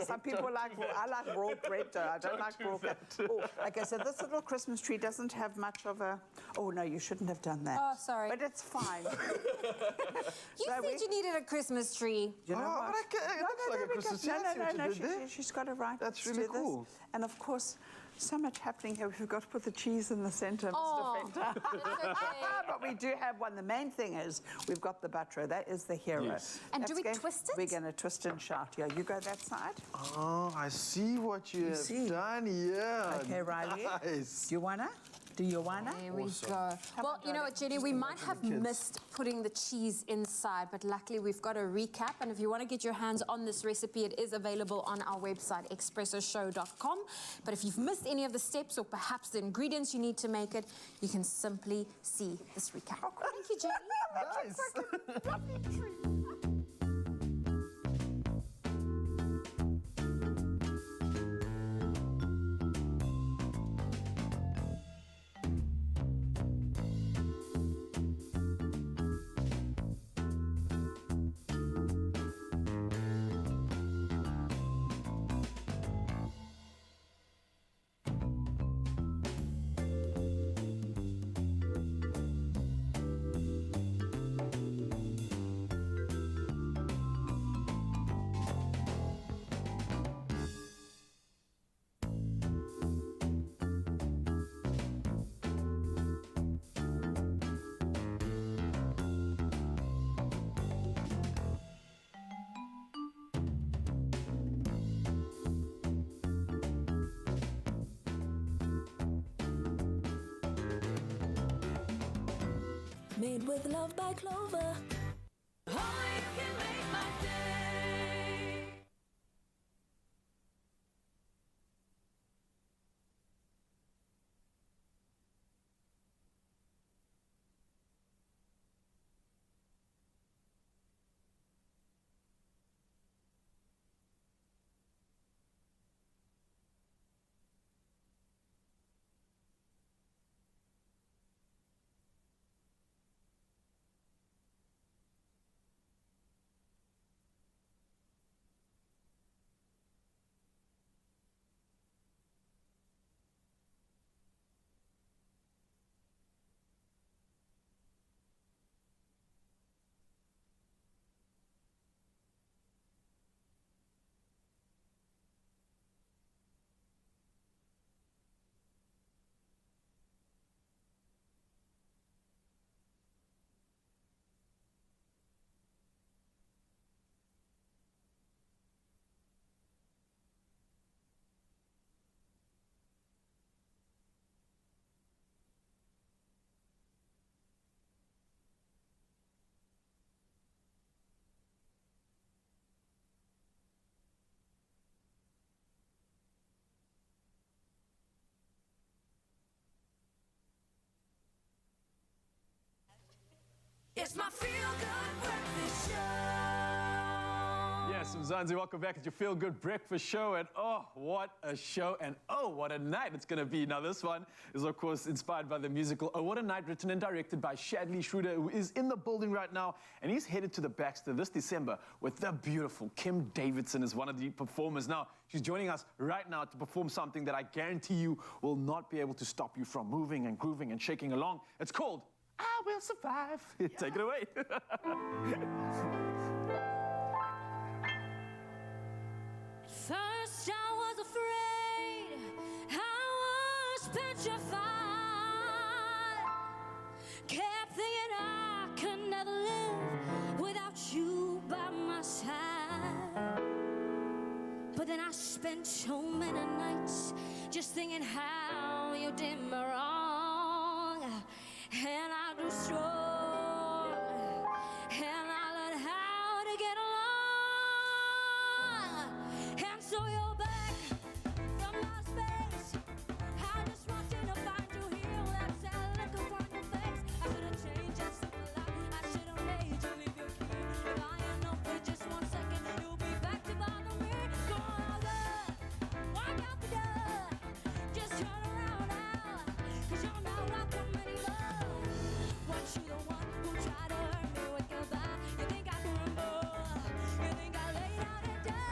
Some people I like raw bread though. I don't like raw bread. Oh, okay, so this little Christmas tree doesn't have much of a, oh no, you shouldn't have done that. Oh, sorry. But it's fine. You said you needed a Christmas tree. You know what? It looks like a Christmas tree. No, she's got it right. That's Let's really do this. cool. And of course, so much happening here. We've got to put the cheese in the center, Oh, Mr. Fenter. But we do have one. The main thing is we've got the butro. That is the hero. Yes. And do we twist it? We're going to twist and shout. Yeah, you go that side. Oh, I see what you have done here. Okay, Riley. Nice. Do you wanna? There we go. Well, you know what, Jenny, we might have missed putting the cheese inside, but luckily we've got a recap. And if you want to get your hands on this recipe, it is available on our website, expressoshow.com. But if you've missed any of the steps or perhaps the ingredients you need to make it, you can simply see this recap. Oh, thank you, Jenny. Nice. Made with love by Clover. It's my feel-good breakfast show. Yes, Mzansi, welcome back. It's your Feel Good Breakfast Show. And oh, what a show. And oh, what a night it's going to be. Now, this one is, of course, inspired by the musical Oh, What a Night, written and directed by Shadley Schroeder, who is in the building right now. And he's headed to the Baxter this December with the beautiful Kim Davidson as one of the performers. Now, she's joining us right now to perform something that I guarantee you will not be able to stop you from moving and grooving and shaking along. It's called I Will Survive. Take it away. First I was afraid, I was petrified. Kept thinking I could never live without you by my side. But then I spent so many nights just thinking how you did me wrong. And I grew strong, and I learned how to get along. And so you're back from my space. I just walked in to find you here with that sad look upon your face. I should have changed just a lot. I should have made you leave your key. If I ain't know for just 1 second, you'll be back to bother me. Go on, girl, walk out the door. Just turn around now, 'cause you're not welcome anymore. Weren't you the one who tried to hurt me with goodbye? You think I can remember? You think I laid out and died?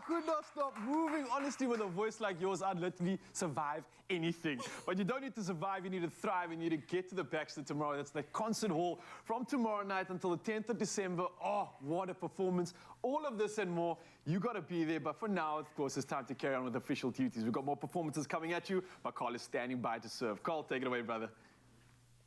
could not stop moving. Honestly, with a voice like yours, I'd literally survive anything. But you don't need to survive, you need to thrive, you need to get to the Baxter tomorrow. That's the concert hall from tomorrow night until the 10th of December. Oh, what a performance. All of this and more, you got to be there. But for now, of course, it's time to carry on with official duties. We've got more performances coming at you, but Carl is standing by to serve. Carl, take it away, brother.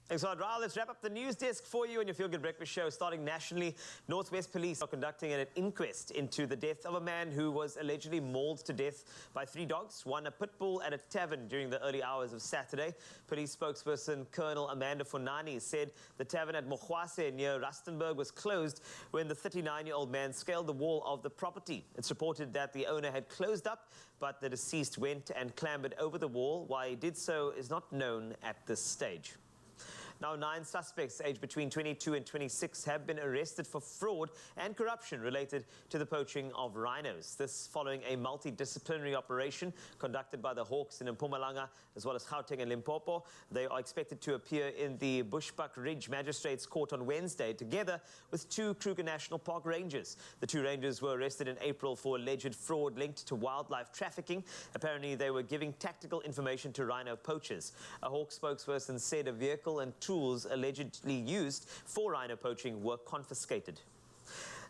Thanks, Raul. Let's wrap up the news desk for you and your Feel Good Breakfast show. Starting nationally, Northwest Police are conducting an inquest into the death of a man who was allegedly mauled to death by 3 dogs, one a pit bull at a tavern during the early hours of Saturday. Police spokesperson Colonel Amanda Funani said the tavern at Mokhwase near Rustenburg was closed when the 39-year-old man scaled the wall of the property. It's reported that the owner had closed up, but the deceased went and clambered over the wall. Why he did so is not known at this stage. Now, 9 suspects aged between 22 and 26 have been arrested for fraud and corruption related to the poaching of rhinos. This following a multidisciplinary operation conducted by the Hawks in Mpumalanga, as well as Gauteng and Limpopo. They are expected to appear in the Bushbuck Ridge Magistrates Court on Wednesday, together with 2 Kruger National Park rangers. The 2 rangers were arrested in April for alleged fraud linked to wildlife trafficking. Apparently, they were giving tactical information to rhino poachers. A Hawk spokesperson said a vehicle and tools allegedly used for rhino poaching were confiscated.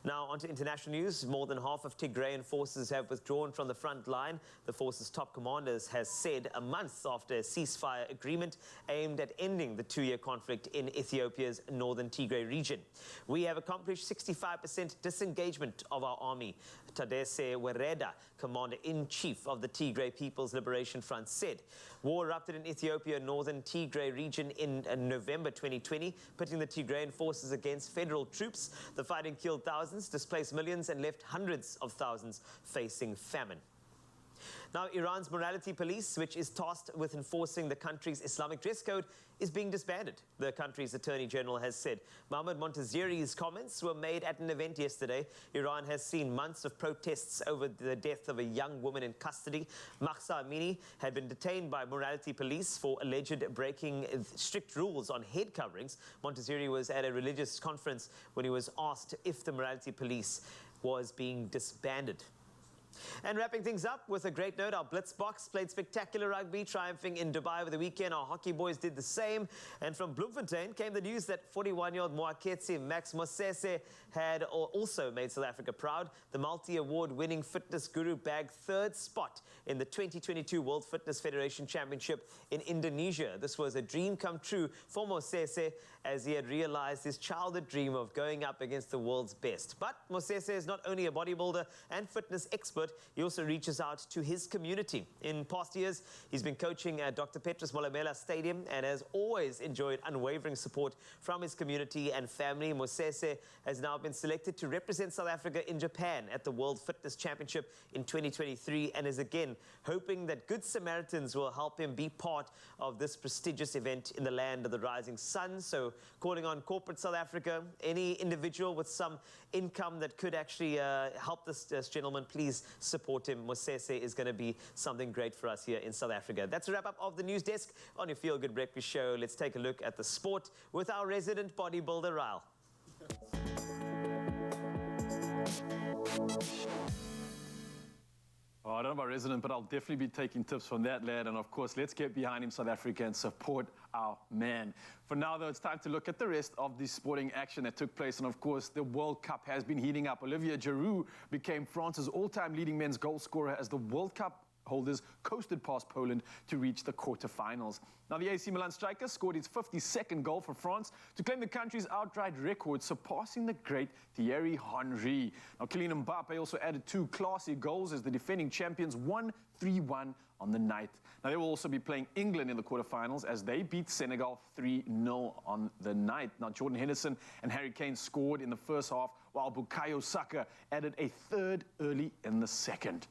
Now, on to international news. More than half of Tigrayan forces have withdrawn from the front line. The force's top commander has said a month after a ceasefire agreement aimed at ending the 2-year conflict in Ethiopia's northern Tigray region. We have accomplished 65% disengagement of our army, Tadesse Wereda, commander-in-chief of the Tigray People's Liberation Front, said. War erupted in Ethiopia's northern Tigray region in November 2020, pitting the Tigrayan forces against federal troops. The fighting killed thousands, displaced millions, and left hundreds of thousands facing famine. Now, Iran's morality police, which is tasked with enforcing the country's Islamic dress code, is being disbanded, the country's Attorney General has said. Mohammad Montazeri's comments were made at an event yesterday. Iran has seen months of protests over the death of a young woman in custody. Mahsa Amini had been detained by morality police for alleged breaking strict rules on head coverings. Montazeri was at a religious conference when he was asked if the morality police was being disbanded. And wrapping things up with a great note, our Blitzboks played spectacular rugby, triumphing in Dubai over the weekend. Our hockey boys did the same. And from Bloemfontein came the news that 41-year-old Moaketsi Max Mosese had also made South Africa proud. The multi-award winning fitness guru bagged 3rd spot in the 2022 World Fitness Federation Championship in Indonesia. This was a dream come true for Mosese, as he had realized his childhood dream of going up against the world's best. But Mosese is not only a bodybuilder and fitness expert, he also reaches out to his community. In past years, he's been coaching at Dr. Petrus Molamela Stadium and has always enjoyed unwavering support from his community and family. Mosese has now been selected to represent South Africa in Japan at the World Fitness Championship in 2023 and is again hoping that good Samaritans will help him be part of this prestigious event in the land of the rising sun. So calling on corporate South Africa, any individual with some income that could actually help this gentleman, please support him. Mosese is going to be something great for us here in South Africa. That's a wrap up of the news desk on your Feel Good Breakfast show. Let's take a look at the sport with our resident bodybuilder, Raul. Oh, I don't know about resident, but I'll definitely be taking tips from that lad. And of course, let's get behind him, South Africa, and support our man. For now, though, it's time to look at the rest of the sporting action that took place. And of course, the World Cup has been heating up. Olivier Giroud became France's all-time leading men's goal scorer as the World Cup holders coasted past Poland to reach the quarterfinals. Now, the AC Milan striker scored his 52nd goal for France to claim the country's outright record, surpassing the great Thierry Henry. Now, Kylian Mbappe also added 2 classy goals as the defending champions won 3-1 on the night. Now, they will also be playing England in the quarterfinals as they beat Senegal 3-0 on the night. Now, Jordan Henderson and Harry Kane scored in the first half, while Bukayo Saka added a 3rd early in the second.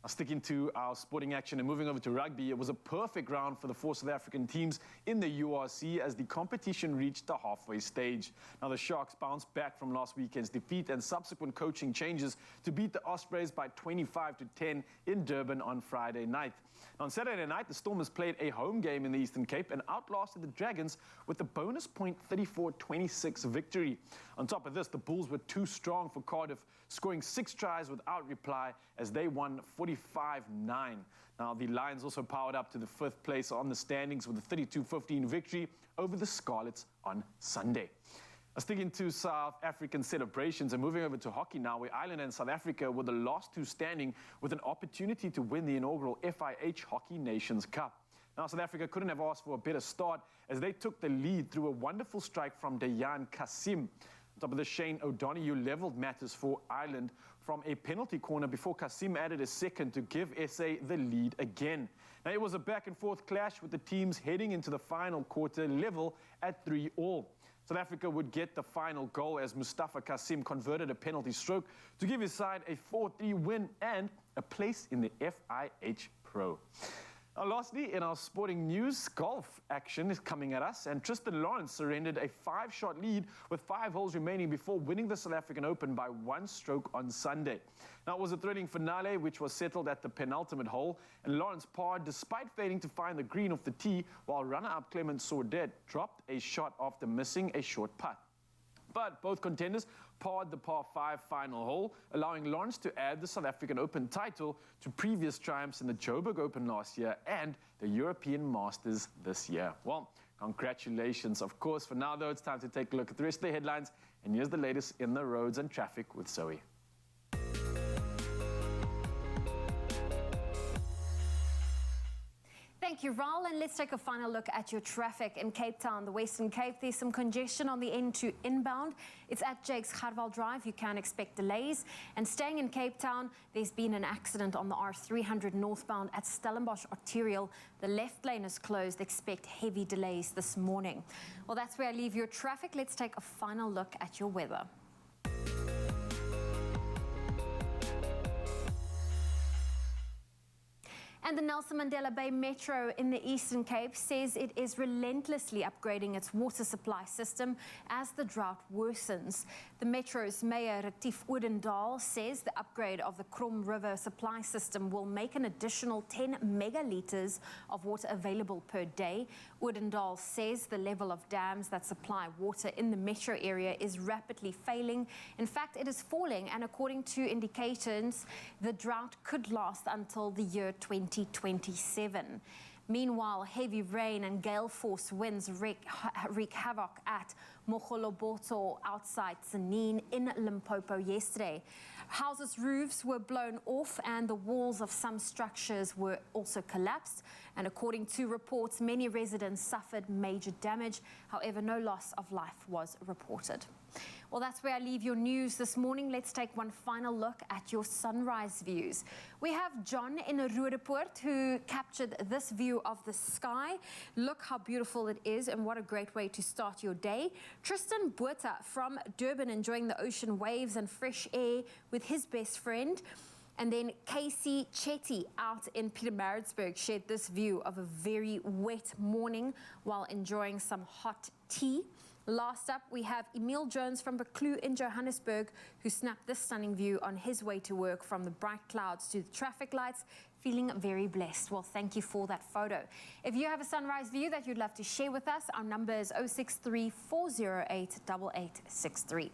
Now, sticking to our sporting action and moving over to rugby, it was a perfect round for the 4 South African teams in the URC as the competition reached the halfway stage. Now, the Sharks bounced back from last weekend's defeat and subsequent coaching changes to beat the Ospreys by 25-10 in Durban on Friday night. Now, on Saturday night, the Stormers played a home game in the Eastern Cape and outlasted the Dragons with a bonus point 34-26 victory. On top of this, the Bulls were too strong for Cardiff, scoring 6 tries without reply as they won 45-9. Now, the Lions also powered up to the 5th place on the standings with a 32-15 victory over the Scarlets on Sunday. Sticking to South African celebrations and moving over to hockey now, where Ireland and South Africa were the last 2 standing with an opportunity to win the inaugural FIH Hockey Nations Cup. Now, South Africa couldn't have asked for a better start as they took the lead through a wonderful strike from Dejan Kasim. On top of this, Shane O'Donoghue leveled matters for Ireland from a penalty corner before Kasim added a second to give SA the lead again. Now, it was a back-and-forth clash with the teams heading into the final quarter level at 3-3. South Africa would get the final goal as Mustafa Kasim converted a penalty stroke to give his side a 4-3 win and a place in the FIH Pro. Now, lastly, in our sporting news, golf action is coming at us, and Tristan Lawrence surrendered a 5-shot lead with 5 holes remaining before winning the South African Open by 1 stroke on Sunday. Now, it was a thrilling finale, which was settled at the penultimate hole, and Lawrence parred despite failing to find the green off the tee, while runner-up Clement Sordet dropped a shot after missing a short putt. But both contenders parred the par 5 final hole, allowing Lawrence to add the South African Open title to previous triumphs in the Joburg Open last year and the European Masters this year. Well, congratulations, of course. For now, though, it's time to take a look at the rest of the headlines. And here's the latest in the roads and traffic with Zoe. Thank you, Raul. And let's take a final look at your traffic in Cape Town, the Western Cape. There's some congestion on the N2 inbound. It's at Jakes Harwal Drive. You can expect delays. And staying in Cape Town, there's been an accident on the R300 northbound at Stellenbosch Arterial. The left lane is closed. Expect heavy delays this morning. Well, that's where I leave your traffic. Let's take a final look at your weather. And the Nelson Mandela Bay Metro in the Eastern Cape says it is relentlessly upgrading its water supply system as the drought worsens. The Metro's Mayor Retief Odendaal says the upgrade of the Krom River supply system will make an additional 10 megalitres of water available per day. Odendaal says the level of dams that supply water in the metro area is rapidly failing. In fact, it is falling, and according to indications, the drought could last until the year 2027. Meanwhile, heavy rain and gale force winds wreak havoc at Mogoloboto outside Tsenin in Limpopo yesterday. Houses' roofs were blown off and the walls of some structures were also collapsed. And according to reports, many residents suffered major damage. However, no loss of life was reported. Well, that's where I leave your news this morning. Let's take one final look at your sunrise views. We have John in Roodepoort who captured this view of the sky. Look how beautiful it is and what a great way to start your day. Tristan Botha from Durban enjoying the ocean waves and fresh air with his best friend. And then Casey Chetty out in Pietermaritzburg shared this view of a very wet morning while enjoying some hot tea. Last up, we have Emil Jones from Buccleuch in Johannesburg who snapped this stunning view on his way to work from the bright clouds to the traffic lights, feeling very blessed. Well, thank you for that photo. If you have a sunrise view that you'd love to share with us, our number is 063-408-8863.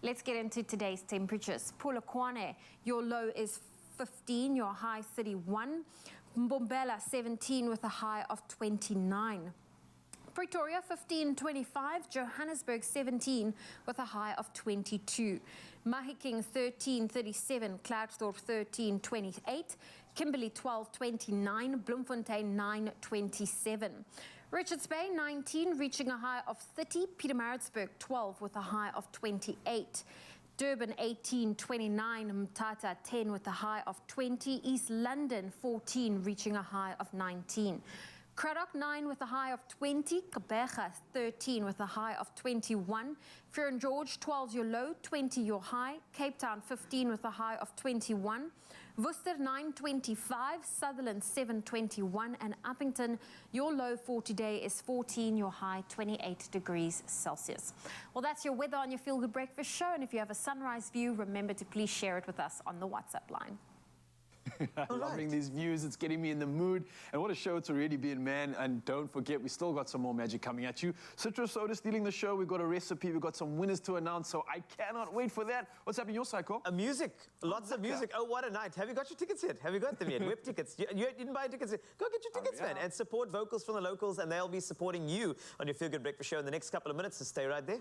Let's get into today's temperatures. Polokwane, your low is 15, your high 31. Mbombela, 17 with a high of 29. Pretoria 15-25, Johannesburg 17 with a high of 22. Mahikeng 13-37, Klerksdorp 13-28, Kimberley 12-29, Bloemfontein 9-27. Richards Bay 19 reaching a high of 30, Pietermaritzburg 12 with a high of 28. Durban 18-29, Mthatha 10 with a high of 20, East London 14 reaching a high of 19. Cradock 9 with a high of 20. Gqeberha 13 with a high of 21. Fear and George 12 your low, 20 your high. Cape Town 15 with a high of 21. Worcester 925, Sutherland 721, and Uppington, your low for today is 14, your high 28 degrees Celsius. Well, that's your weather on your Feel Good Breakfast show, and if you have a sunrise view, remember to please share it with us on the WhatsApp line. I'm loving these views. It's getting me in the mood. And what a show it's already been, man. And don't forget, we still got some more magic coming at you. Citrus Soda stealing the show. We've got a recipe. We've got some winners to announce. So I cannot wait for that. What's happening on your side, Cole? Music. Lots of music. Oh, what a night. Have you got your tickets yet? Have you got them yet? Web tickets. You didn't buy tickets yet. Go get your tickets, man. And support vocals from the locals. And they'll be supporting you on your Feel Good Breakfast show in the next couple of minutes. So stay right there.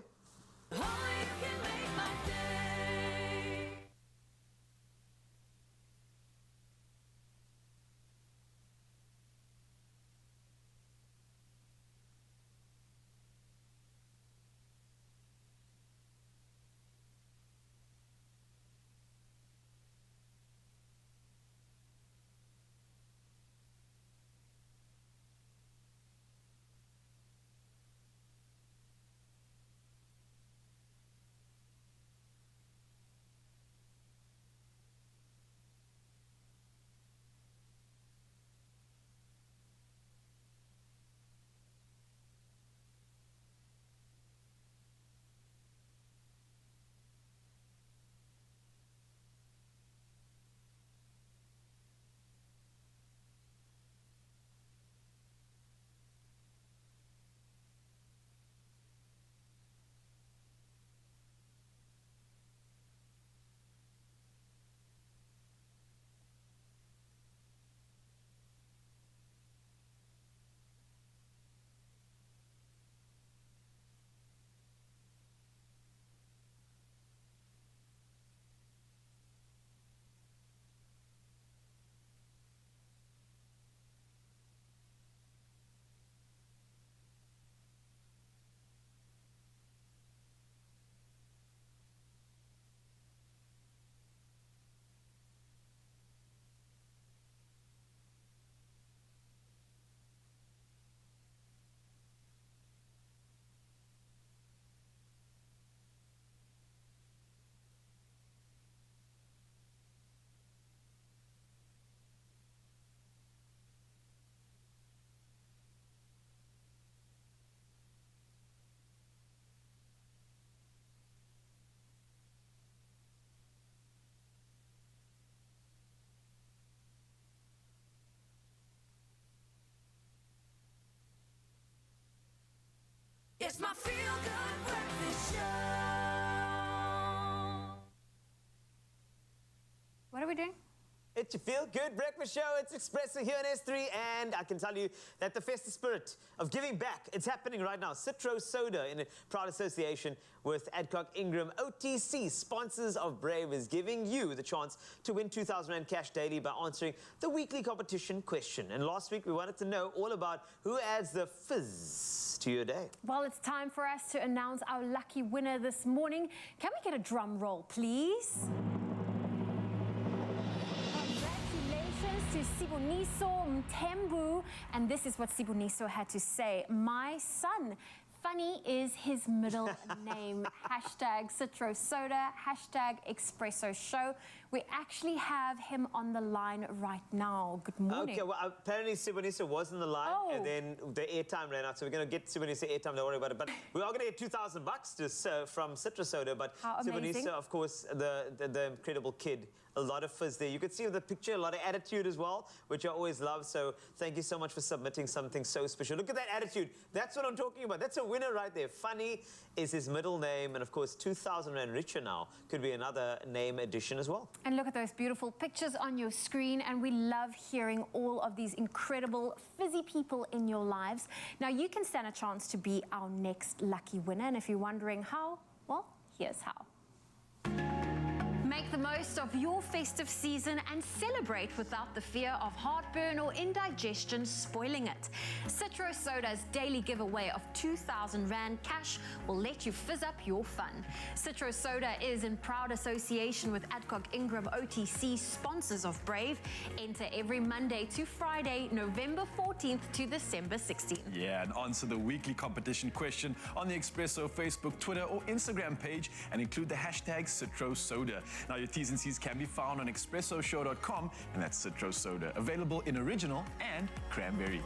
It's my Feel Good Breakfast show. What are we doing? It's your Feel Good Breakfast show. It's Expresso here on S3, and I can tell you that the festive spirit of giving back, it's happening right now. Citrus Soda, in a proud association with Adcock Ingram OTC, sponsors of Brave, is giving you the chance to win 2,000 Rand cash daily by answering the weekly competition question. And last week, we wanted to know all about who adds the fizz to your day. Well, it's time for us to announce our lucky winner this morning. Can we get a drum roll, please? To Siboniso Mtembu, and this is what Siboniso had to say. My son, Funny is his middle name. Hashtag Citrus Soda, hashtag Expresso Show. We actually have him on the line right now. Good morning. Okay, well, apparently Siboniso was in the line, and then the airtime ran out, so we're going to get Siboniso airtime, don't worry about it. But we are going to get 2,000 bucks from Citrus Soda, but Siboniso, of course, the incredible kid. A lot of fizz there. You could see the picture, a lot of attitude as well, which I always love. So thank you so much for submitting something so special. Look at that attitude. That's what I'm talking about. That's a winner right there. Funny is his middle name. And of course, 2,000 Rand richer now could be another name addition as well. And look at those beautiful pictures on your screen. And we love hearing all of these incredible fizzy people in your lives. Now, you can stand a chance to be our next lucky winner. And if you're wondering how, well, here's how. Make the most of your festive season and celebrate without the fear of heartburn or indigestion spoiling it. Citro Soda's daily giveaway of 2,000 Rand cash will let you fizz up your fun. Citro Soda is in proud association with Adcock Ingram OTC, sponsors of Brave. Enter every Monday to Friday, November 14th to December 16th. Yeah, and answer the weekly competition question on the Expresso Facebook, Twitter, or Instagram page and include the hashtag Citro Soda. Now, your T's and C's can be found on expressoshow.com, and that's Citro Soda, available in original and cranberry.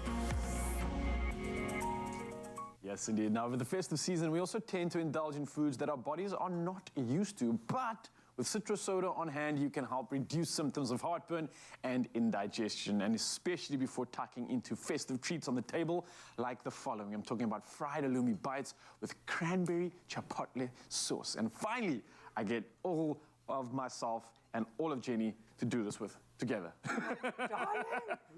Yes, indeed. Now, with the festive season, we also tend to indulge in foods that our bodies are not used to, but with Citro Soda on hand, you can help reduce symptoms of heartburn and indigestion, and especially before tucking into festive treats on the table like the following. I'm talking about fried halloumi bites with cranberry chipotle sauce. And finally, I get all of myself and all of Jenny to do this with together. Darling.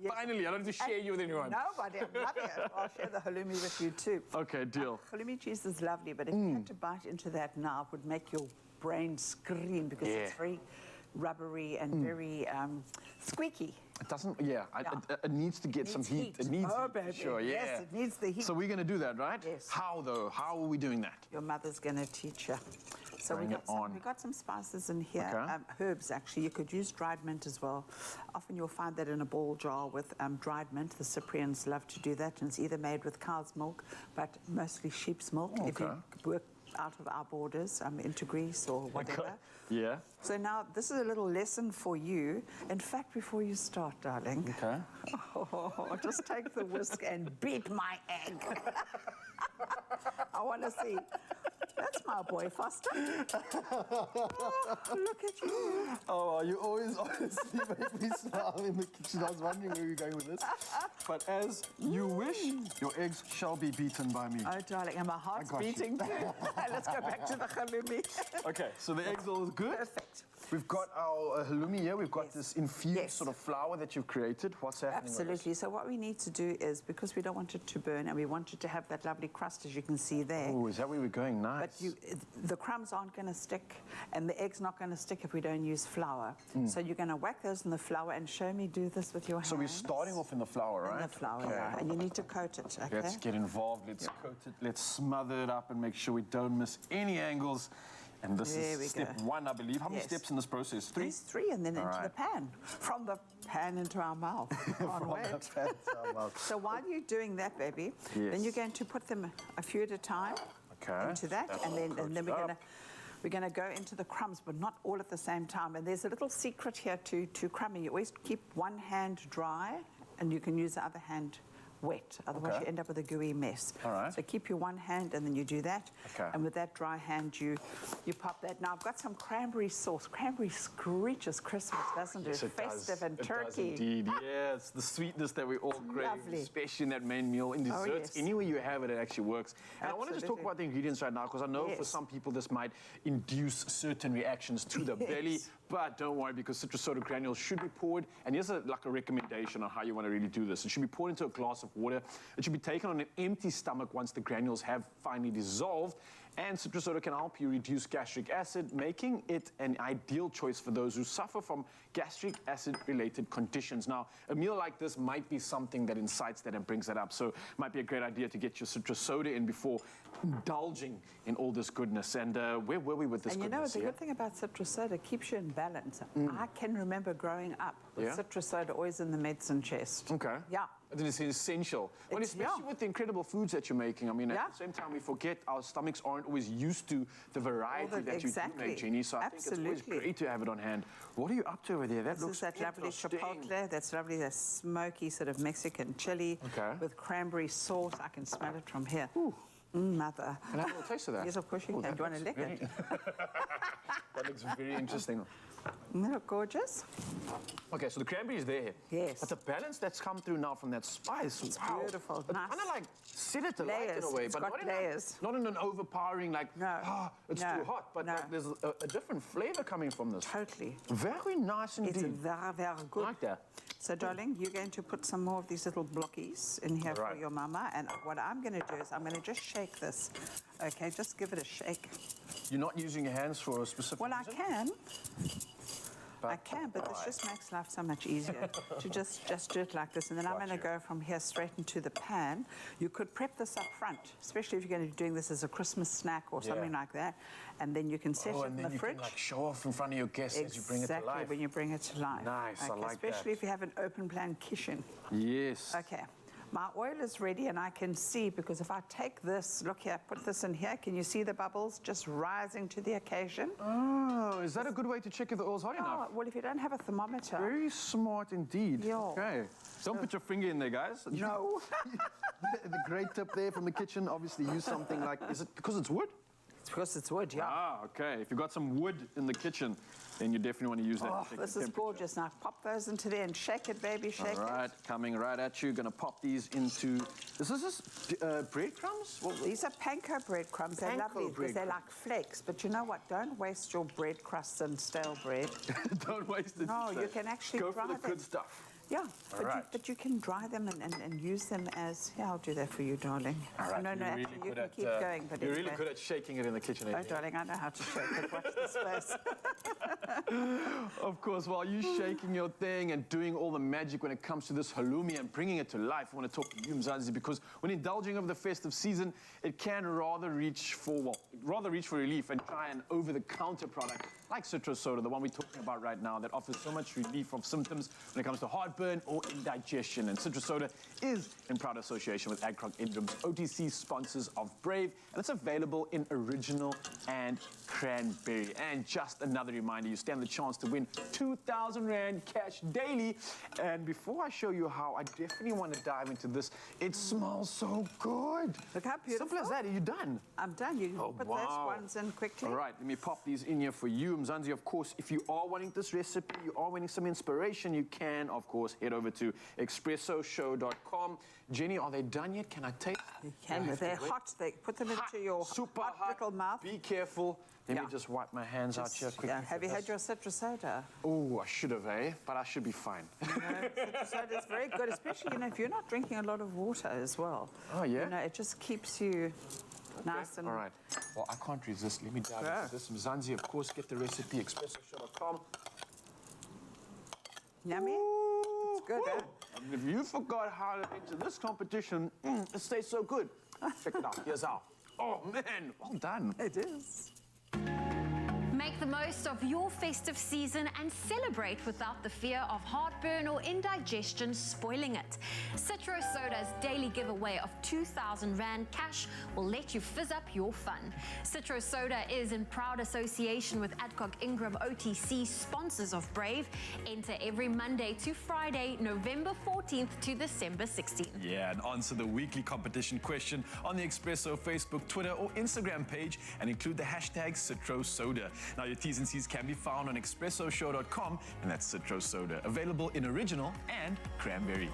Yes. Finally, I don't have to share you with anyone. Nobody, I'm loving it. I'll share the halloumi with you too. Okay, deal. Halloumi cheese is lovely, but if you had to bite into that now, it would make your brain scream because it's very rubbery and very squeaky. It doesn't, it needs to get some heat. It needs oh, heat, baby. sure, yeah. Yes, it needs the heat. So we're going to do that, right? Yes. How, though? How are we doing that? Your mother's going to teach you. So we got some spices in here, Okay. herbs actually. You could use dried mint as well. Often you'll find that in a ball jar with dried mint. The Cyprians love to do that, and it's either made with cow's milk, but mostly sheep's milk. If you work out of our borders, into Greece or whatever. Yeah. So now this is a little lesson for you. In fact, before you start, darling, just take the whisk and beat my egg. I want to see. That's my boy, Foster. Oh, look at you. Oh, you always make me smile in the kitchen. I was wondering where you're going with this. But as you wish, your eggs shall be beaten by me. Oh, darling, and my heart's beating too. Let's go back to the halloumi. Okay, so the eggs all good? Perfect. We've got our halloumi here. We've got this infused sort of flour that you've created. What's happening? Absolutely. So what we need to do is, because we don't want it to burn and we want it to have that lovely crust, as you can see there. Oh, is that where we're going? Nice. But the crumbs aren't going to stick, and the egg's not going to stick if we don't use flour. So you're going to whack those in the flour and show me do this with your hands. So we're starting off in the flour, right? In the flour, yeah. And you need to coat it, okay? Let's get involved. Let's coat it. Let's smother it up and make sure we don't miss any angles. And this is step one, I believe. How many steps in this process? 3? There's 3, and then into the pan. From the pan into our mouth. Can't wait. So while you're doing that, baby, then you're going to put them a few at a time into that, and then we're going to go into the crumbs, but not all at the same time. And there's a little secret here to crumbing. You always keep one hand dry, and you can use the other hand wet, otherwise you end up with a gooey mess. All right. So keep your one hand and then you do that. Okay. And with that dry hand, you pop that. Now I've got some cranberry sauce. Cranberry screeches Christmas, doesn't it? Festive and turkey. It does indeed. Yes, the sweetness that we all crave, Lovely. especially in that main meal, in desserts. Anywhere you have it, it actually works. And I want to just talk about the ingredients right now, because I know for some people this might induce certain reactions to the belly. But don't worry, because citrus soda granules should be poured, and here's like a recommendation on how you want to really do this. It should be poured into a glass of water. It should be taken on an empty stomach once the granules have finally dissolved. And citrus soda can help you reduce gastric acid, making it an ideal choice for those who suffer from gastric acid-related conditions. Now, a meal like this might be something that incites that and brings that up. So it might be a great idea to get your citrus soda in before indulging in all this goodness. And where were we with this goodness? And you know, the good thing about citrus soda, it keeps you in balance. I can remember growing up with citrus soda always in the medicine chest. Okay. Yeah. It is essential. Well, especially with the incredible foods that you're making. I mean, at the same time, we forget our stomachs aren't always used to the variety that you do make, Jenny. So I think it's always great to have it on hand. What are you up to over there? That looks that lovely chipotle. That's lovely, that smoky sort of Mexican chili with cranberry sauce. I can smell it from here. Mother. Can I have a little taste of that? Yes, of course you can. Do you want to lick it? That looks very interesting. Isn't that gorgeous? Okay, so the cranberry is there. Yes. But the balance that's come through now from that spice, it's beautiful. It's kind of like set it alight in a way, but not in an overpowering, like, it's too hot, but like there's a different flavor coming from this. Totally. Very nice indeed. It's very, very good. Like that. So, darling, you're going to put some more of these little blockies in here for your mama. And what I'm going to do is I'm going to just shake this. Okay, just give it a shake. You're not using your hands for a specific Well, reason? I can, but this just makes life so much easier to just do it like this. And then I'm going to go from here straight into the pan. You could prep this up front, especially if you're going to be doing this as a Christmas snack or something like that. And then you can set it in the fridge. You can like show off in front of your guests as you bring it to life. Exactly, when you bring it to life. Nice, I like that. Especially if you have an open plan kitchen. Yes. Okay. My oil is ready, and I can see, because if I take this, look here, put this in here, can you see the bubbles just rising to the occasion? Oh, is that a good way to check if the oil's hot enough? Well, if you don't have a thermometer. Very smart indeed. Yeah. Okay. Don't put your finger in there, guys. No. The great tip there from the kitchen, obviously use something like, is it because it's wood? It's because it's wood, yeah. Ah, okay. If you've got some wood in the kitchen, then you definitely want to use that. Oh, to check this the is temperature. gorgeous. Now pop those into there and shake it, baby, shake All right, coming right at you. Gonna pop these into. Is this breadcrumbs? These are panko breadcrumbs. They're lovely because they're like flakes. But you know what? Don't waste your bread crusts and stale bread. Don't waste it. No, you can actually go dry for the them. good stuff. Yeah, All but you can dry them and use them as... Yeah, I'll do that for you, darling. All right, No, you're actually, really you good can at, keep going. But you're anyway. really good at shaking it in the kitchen. Oh, Adrian. darling, I know how to shake it. Watch this space. Of course, while you're shaking your thing and doing all the magic when it comes to this halloumi and bringing it to life, I want to talk to you, Mzansi, because when indulging over the festive season, it can rather reach for relief and try an over-the-counter product like citrus soda, the one we're talking about right now, that offers so much relief from symptoms when it comes to heartburn or indigestion. And citrus soda is in proud association with Adcock Ingram's OTC sponsors of Brave, and it's available in original and cranberry. And just another reminder, you stand the chance to win 2,000 Rand cash daily. And before I show you how, I definitely want to dive into this. It smells so good. Look how beautiful. Simple as that. Are you done? I'm done. You can put those ones in quickly. All right, let me pop these in here for you, Mzansi. Of course, if you are wanting this recipe, you are wanting some inspiration, you can, of course, head over to expressoshow.com. Jenny, are they done yet? Can I taste? You can. They're hot. They put them into your super hot little mouth. Be careful. Let me just wipe my hands out here quickly. Yeah. Have you had your citrus soda? Oh, I should have, eh? But I should be fine. Citrus soda is very good, especially, you know, if you're not drinking a lot of water as well. Oh, yeah? You know, it just keeps you nice and... All right. Well, I can't resist. Let me dive into this. Mzansi, of course, get the recipe, expressoshow.com. Yummy? It's good, eh? And if you forgot how to enter this competition, it tastes so good. Check it out. Here's how. Oh, man. Well done. It is. Make the most of your festive season and celebrate without the fear of heartburn or indigestion spoiling it. Citrus Soda's daily giveaway of 2,000 Rand cash will let you fizz up your fun. Citrus Soda is in proud association with Adcock Ingram OTC, sponsors of Brave. Enter every Monday to Friday, November 14th to December 16th. Yeah, and answer the weekly competition question on the Expresso Facebook, Twitter, or Instagram page, and include the hashtag CitroSoda. Now, your T's and C's can be found on expressoshow.com, and that's Citrus Soda, available in original and cranberry.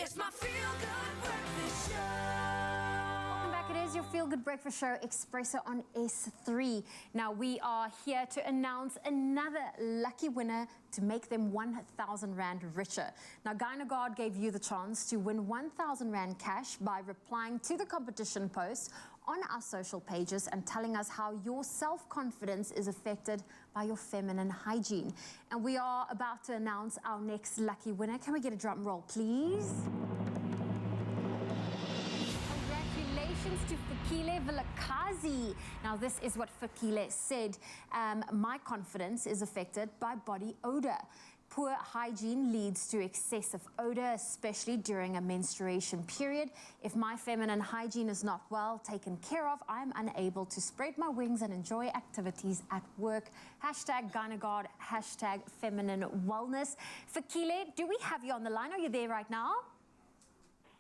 It's my feel-good breakfast show. Welcome back. It is your Feel Good Breakfast Show, Expresso on S3. Now, we are here to announce another lucky winner to make them 1,000 Rand richer. Now, Gynagard gave you the chance to win 1,000 Rand cash by replying to the competition post on our social pages and telling us how your self-confidence is affected by your feminine hygiene. And we are about to announce our next lucky winner. Can we get a drum roll, please? Congratulations to Fikile Vilakazi. Now, this is what Fikile said. My confidence is affected by body odor. Poor hygiene leads to excessive odor, especially during a menstruation period. If my feminine hygiene is not well taken care of, I'm unable to spread my wings and enjoy activities at work. Hashtag Gynagard, hashtag feminine wellness. Fikile, do we have you on the line? Are you there right now?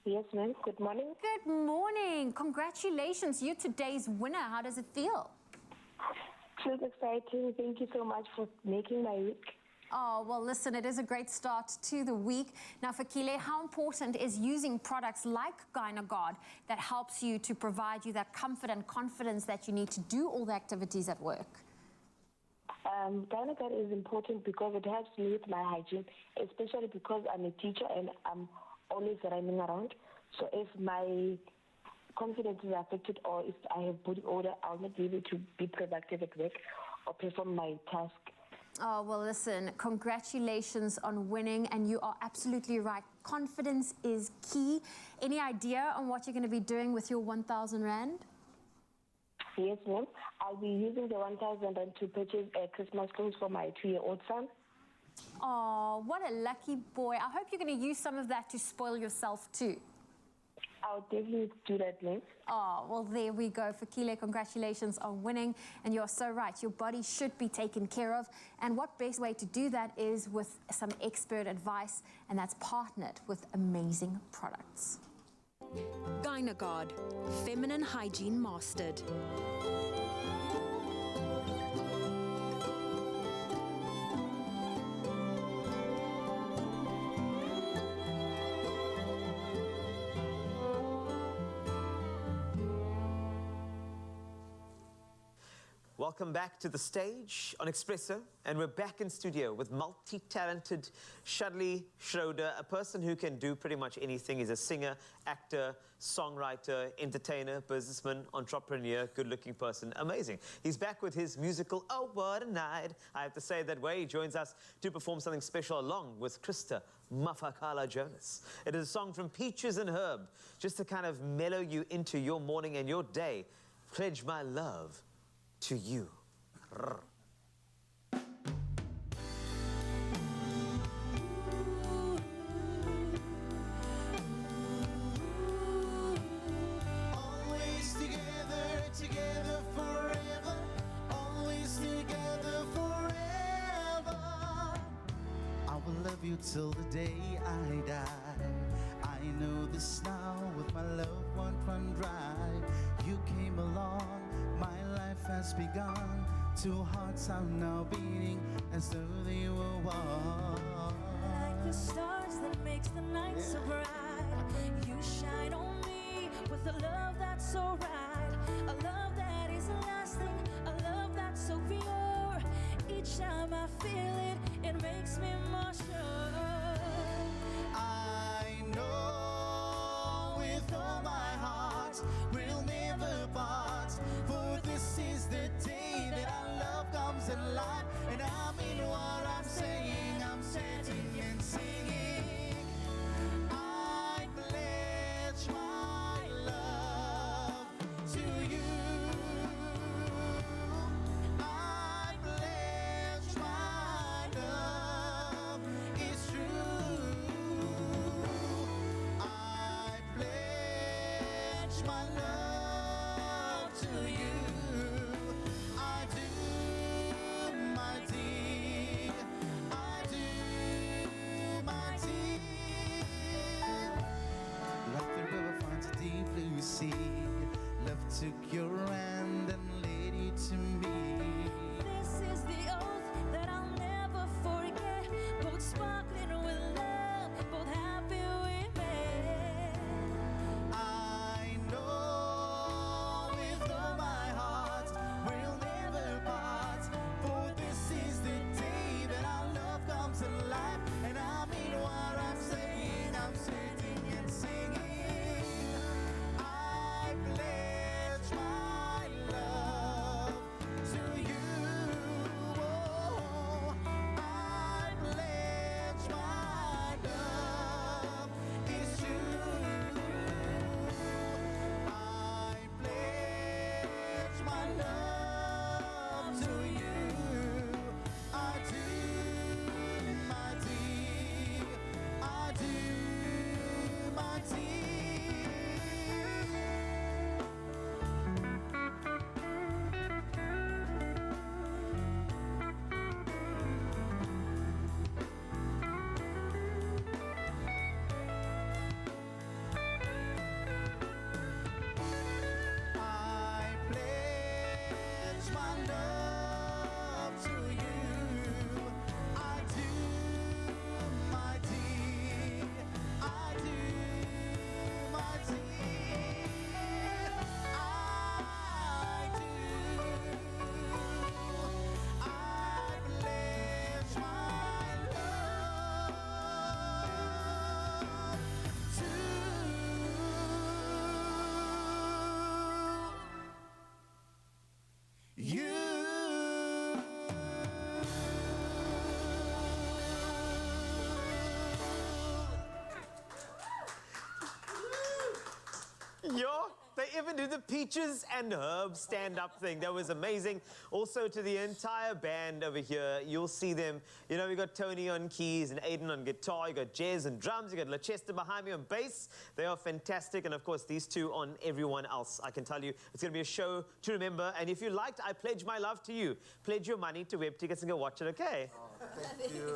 Yes, ma'am. Good morning. Good morning. Congratulations. You're today's winner. How does it feel? Feels exciting. Thank you so much for making my week. Oh, well, listen, it is a great start to the week. Now, Fikile, how important is using products like Gynagard that helps you to provide you that comfort and confidence that you need to do all the activities at work? Gynagard is important because it helps me with my hygiene, especially because I'm a teacher and I'm always running around. So if my confidence is affected or if I have body odor, I'll not be able to be productive at work or perform my task. Oh, well, listen, congratulations on winning, and you are absolutely right. Confidence is key. Any idea on what you're going to be doing with your 1,000 Rand? Yes, ma'am. I'll be using the 1,000 Rand to purchase Christmas clothes for my 2-year-old son. Oh, what a lucky boy. I hope you're going to use some of that to spoil yourself too. I'll definitely do that, ma'am. Oh, well, there we go. Fikile, congratulations on winning. And you're so right. Your body should be taken care of. And what best way to do that is with some expert advice, and that's partnered with amazing products. Gynagard, feminine hygiene mastered. Welcome back to the stage on Expresso, and we're back in studio with multi-talented Shadley Schroeder, a person who can do pretty much anything. He's a singer, actor, songwriter, entertainer, businessman, entrepreneur, good-looking person. Amazing. He's back with his musical, Oh What a Night. I have to say that way he joins us to perform something special along with Krista Mafakala Jonas. It is a song from Peaches and Herb, just to kind of mellow you into your morning and your day. Pledge my love to you. Always together, together forever. Always together forever. I will love you till the day I die. I know this now, with my love won't run dry. You came along, my life has begun. Two hearts are now beating as though they were one. Like the stars that makes the night so bright. You shine on me with a love that's so right. A love that is lasting, a love that's so pure. Each time I feel it, it makes me more sure. I know with all my heart we'll never part. For this is the day that our love comes alive. And I mean what I'm saying, I'm sitting and singing. I pledge my love to you. I pledge my love is true. I pledge my love to you. I do my deed. I do my deed. Like the river finds a deep blue sea. Love took your hand and led you to me. This is the oath that I'll never forget. Both sparkling with love, both happy we made. the peaches and herbs stand-up thing. That was amazing. Also to the entire band over here, you'll see them. You know, we got Tony on keys and Aiden on guitar. You got Jez on drums. You got Lechester behind me on bass. They are fantastic. And of course, these two on everyone else. I can tell you, it's going to be a show to remember. And if you liked, I pledge my love to you. Pledge your money to Web Tickets and go watch it, okay? Oh, thank you.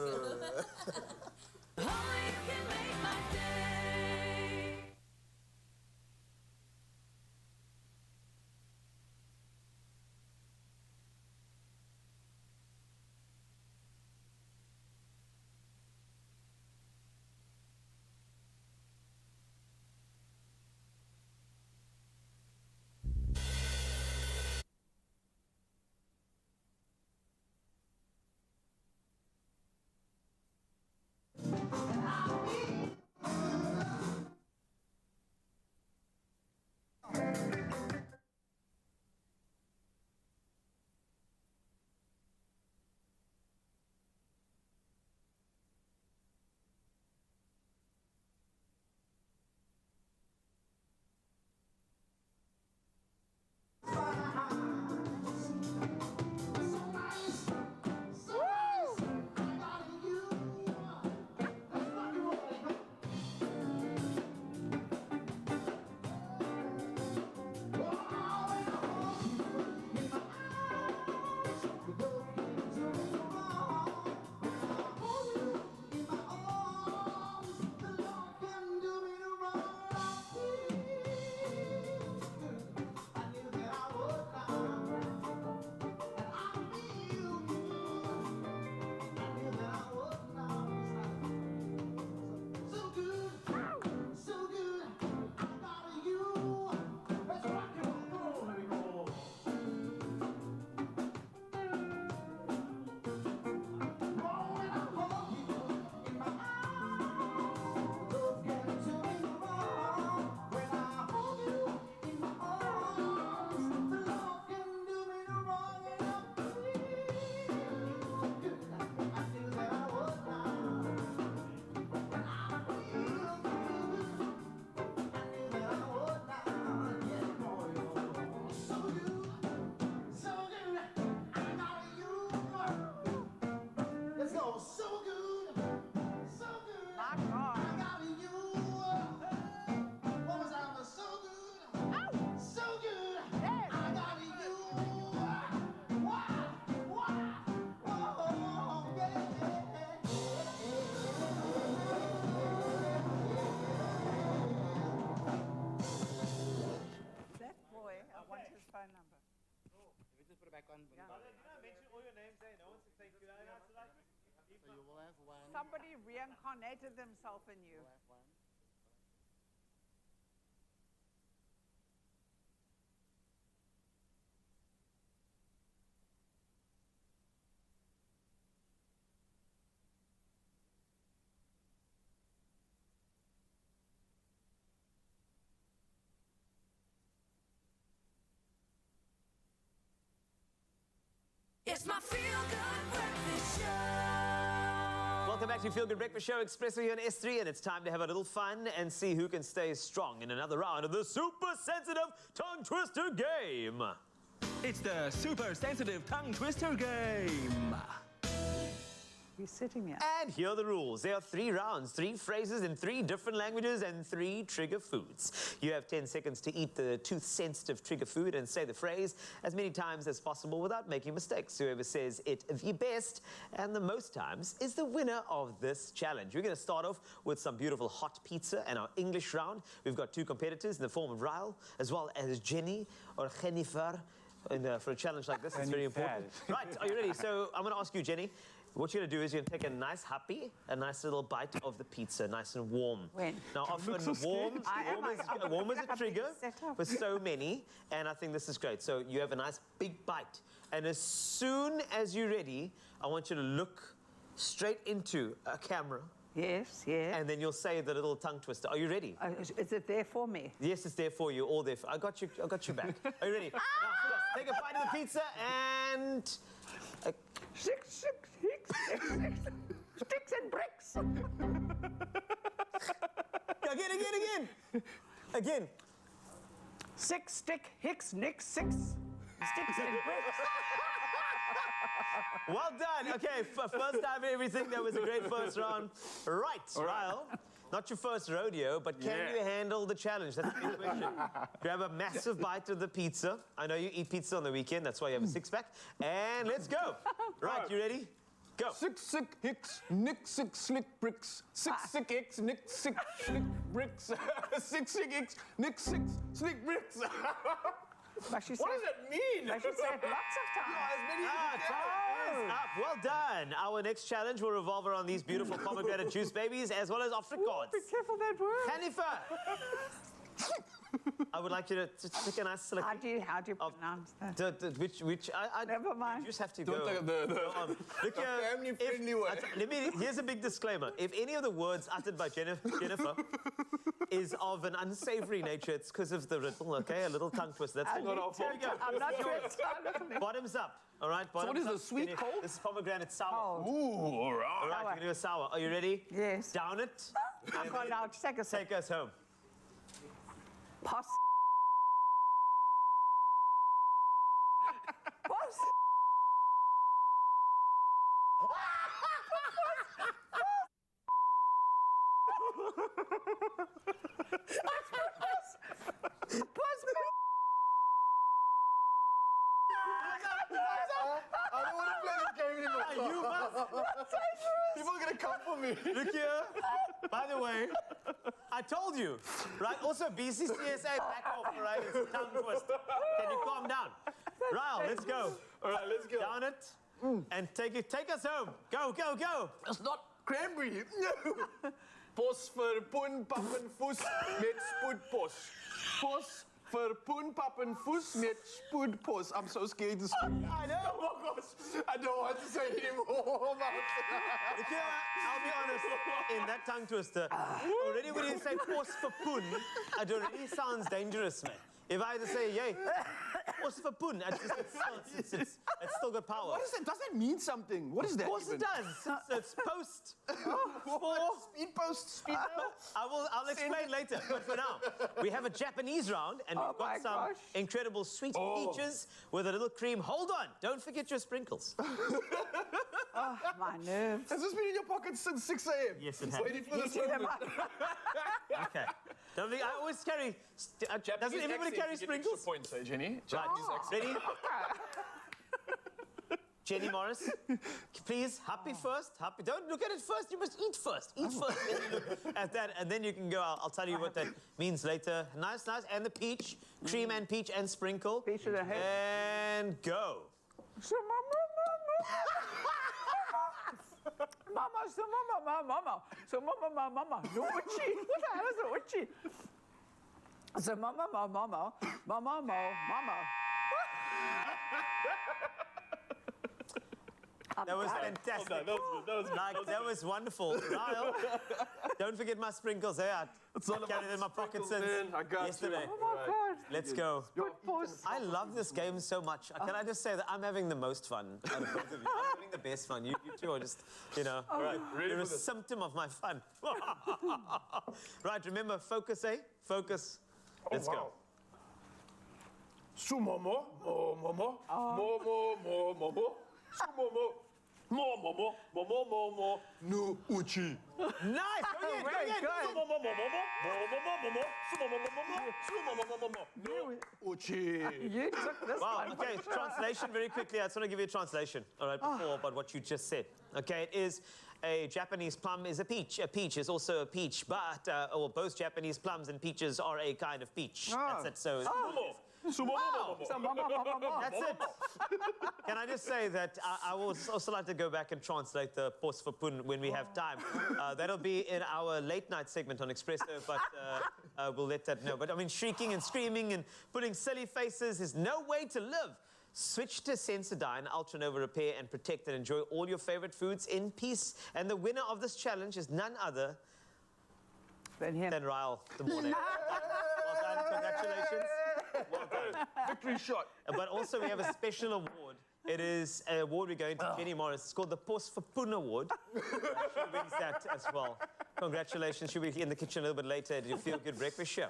Somebody reincarnated themselves in you. It's my feel-good breakfast show. Welcome back to Feel Good Breakfast Show. Expresso here on S3, and it's time to have a little fun and see who can stay strong in another round of the Super Sensitive Tongue Twister Game. It's the Super Sensitive Tongue Twister Game. He's sitting here. And here are the rules. There are 3 rounds, 3 phrases in 3 different languages, and 3 trigger foods. You have 10 seconds to eat the tooth-sensitive trigger food and say the phrase as many times as possible without making mistakes. Whoever says it the best and the most times is the winner of this challenge. We're going to start off with some beautiful hot pizza and our English round. We've got 2 competitors in the form of Ryle as well as Jenny or Jennifer. And for a challenge like this, it's very important. Right, are you ready? So I'm going to ask you, Jenny. What you're going to do is you're going to take a nice happy, a nice little bite of the pizza, nice and warm. When? Now, often warm is a trigger for so many, and I think this is great. So you have a nice big bite, and as soon as you're ready, I want you to look straight into a camera. Yes, yes. And then you'll say the little tongue twister. Are you ready? Is it there for me? Yes, it's there for you, all there. I got you back. Are you ready? Now, first, take a bite of the pizza and... Sticks and bricks. Again. Six, stick, hicks, nick, six. Sticks and bricks. Well done. Okay, first time everything. That was a great first round. Right, Ryle. Not your first rodeo, but can you handle the challenge? That's the big question. Grab a massive bite of the pizza. I know you eat pizza on the weekend. That's why you have a six-pack. And let's go. Right, you ready? Go. Six, sick, hicks, nick, six, slick, bricks. Six, sick, hicks, nick, six, slick, bricks. Six, sick, hicks, nick, six, slick, bricks. What does that mean? She said lots of times. Time is up. Well done. Our next challenge will revolve around these beautiful pomegranate juice babies as well as Afrikaans. Be careful that word. Jennifer! I would like you to take a nice select. How do you pronounce that? Which I Never mind. You just have to Don't go. take the Look here, family-friendly way. Here's a big disclaimer. If any of the words uttered by Jennifer is of an unsavory nature, it's because of the riddle, okay? A little tongue twist. That's all. Here we go. I'm not sure. Bottoms up. All right, bottoms what is up. the sweet cold? This is pomegranate sour. Ooh, all right. All right, we're going to do a sour. Are you ready? Yes. Down it. I'm going out. Take us home. Pos. Pos. I don't want to play this game anymore. You must. People are going to come for me. Look here. By the way, I told you, right? Also, BCCSA, back off, all right? It's a tongue twist. Can you calm down? Ryle, let's go. All right, let's go. Down it and take us home. Go, go, go. It's not cranberry. Pos vir poen, pap en voes met spoedpos. Pos vir poen, pap en voes met spoedpos. I'm so scared to speak. I know. Oh my gosh. I don't want to say anymore. Look here, I'll be honest, in that tongue twister, already when you say pos for poen, it already sounds dangerous, man. If I had to say, yay, pos for poen, it's still got power. What is it? Does that mean something? What is that? Of course it does. It's post. Speed post, speed post. I'll explain later. But for now, we have a Japanese round, and we've got some incredible sweet peaches with a little cream. Hold on, don't forget your sprinkles. Oh, my nerves. Has this been in your pocket since 6 a.m.? Yes, it has. Waiting for this moment. Okay. Don't think I always carry. Doesn't everybody carry sprinkles? Points, eh, Jenny? Ready? Jenny Morris, please, happy first. Happy. Don't look at it first. You must eat first. Eat first. Then you look at that, and then you can go. I'll tell you what that means later. Nice, nice. And the peach, cream and peach and sprinkle. Peach in the head. And go. Mama, so mama. So mama. No uchi. What the hell is a uchi? So mama. That was fantastic. That was wonderful. Ryle, don't forget my sprinkles. Hey, I carried them in my pocket since yesterday. Oh my God. Let's go. I love this game so much. Can I just say that I'm having the most fun out of both of you. I'm having the best fun. You two are just, right. You're a symptom of my fun. Right, remember, focus, eh? Focus. Let's go. Sumomo, momo. Sumomo. Mo, no uchi. Nice! Go again. No uchi. You took this Wow, one. okay, translation very quickly. I just want to give you a translation, all right, before about what you just said. Okay, it is a Japanese plum is a peach. A peach is also a peach, but both Japanese plums and peaches are a kind of peach. That's it. So. Wow. So mama. That's it. Can I just say that I would also like to go back and translate the pos for poen when we have time. That'll be in our late night segment on Expresso, but we'll let that know. But I mean, shrieking and screaming and putting silly faces is no way to live. Switch to Sensodyne Ultra Nova Repair and protect and enjoy all your favorite foods in peace. And the winner of this challenge is none other than Ryle the Morning. Well done, congratulations. Well done. Victory shot. But also we have a special award. It is an award we're going to Jenny Morris. It's called the Pos for Poen Award. She wins that as well. Congratulations. She'll be in the kitchen a little bit later at your Feel Good Breakfast Show.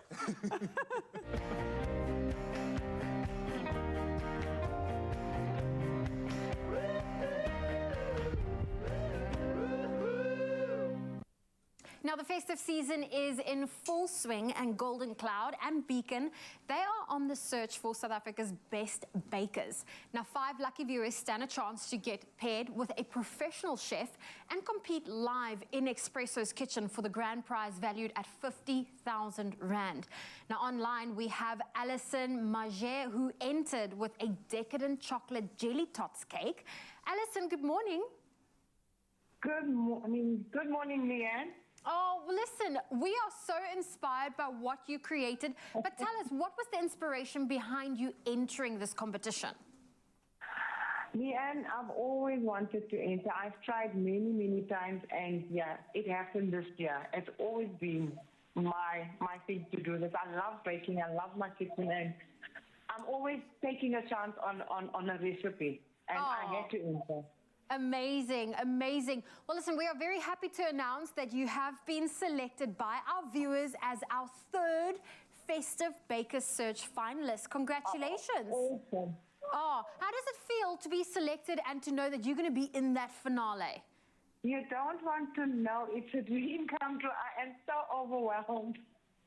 Now, the festive season is in full swing, and Golden Cloud and Beacon, they are on the search for South Africa's best bakers. Now, 5 lucky viewers stand a chance to get paired with a professional chef and compete live in Expresso's kitchen for the grand prize valued at 50,000 Rand. Now, online, we have Alison Mager, who entered with a decadent chocolate jelly tots cake. Alison, good morning. Good morning, Leanne. Oh, well, listen, we are so inspired by what you created. But tell us, what was the inspiration behind you entering this competition? Leanne, I've always wanted to enter. I've tried many, many times, and yeah, it happened this year. It's always been my thing to do this. I love baking. I love my kitchen, and I'm always taking a chance on a recipe, and I had to enter. Amazing, amazing. Well, listen, we are very happy to announce that you have been selected by our viewers as our 3rd Festive Bakers Search finalist. Congratulations. Awesome. Oh, how does it feel to be selected and to know that you're going to be in that finale? You don't want to know. It's a dream come true. I am so overwhelmed.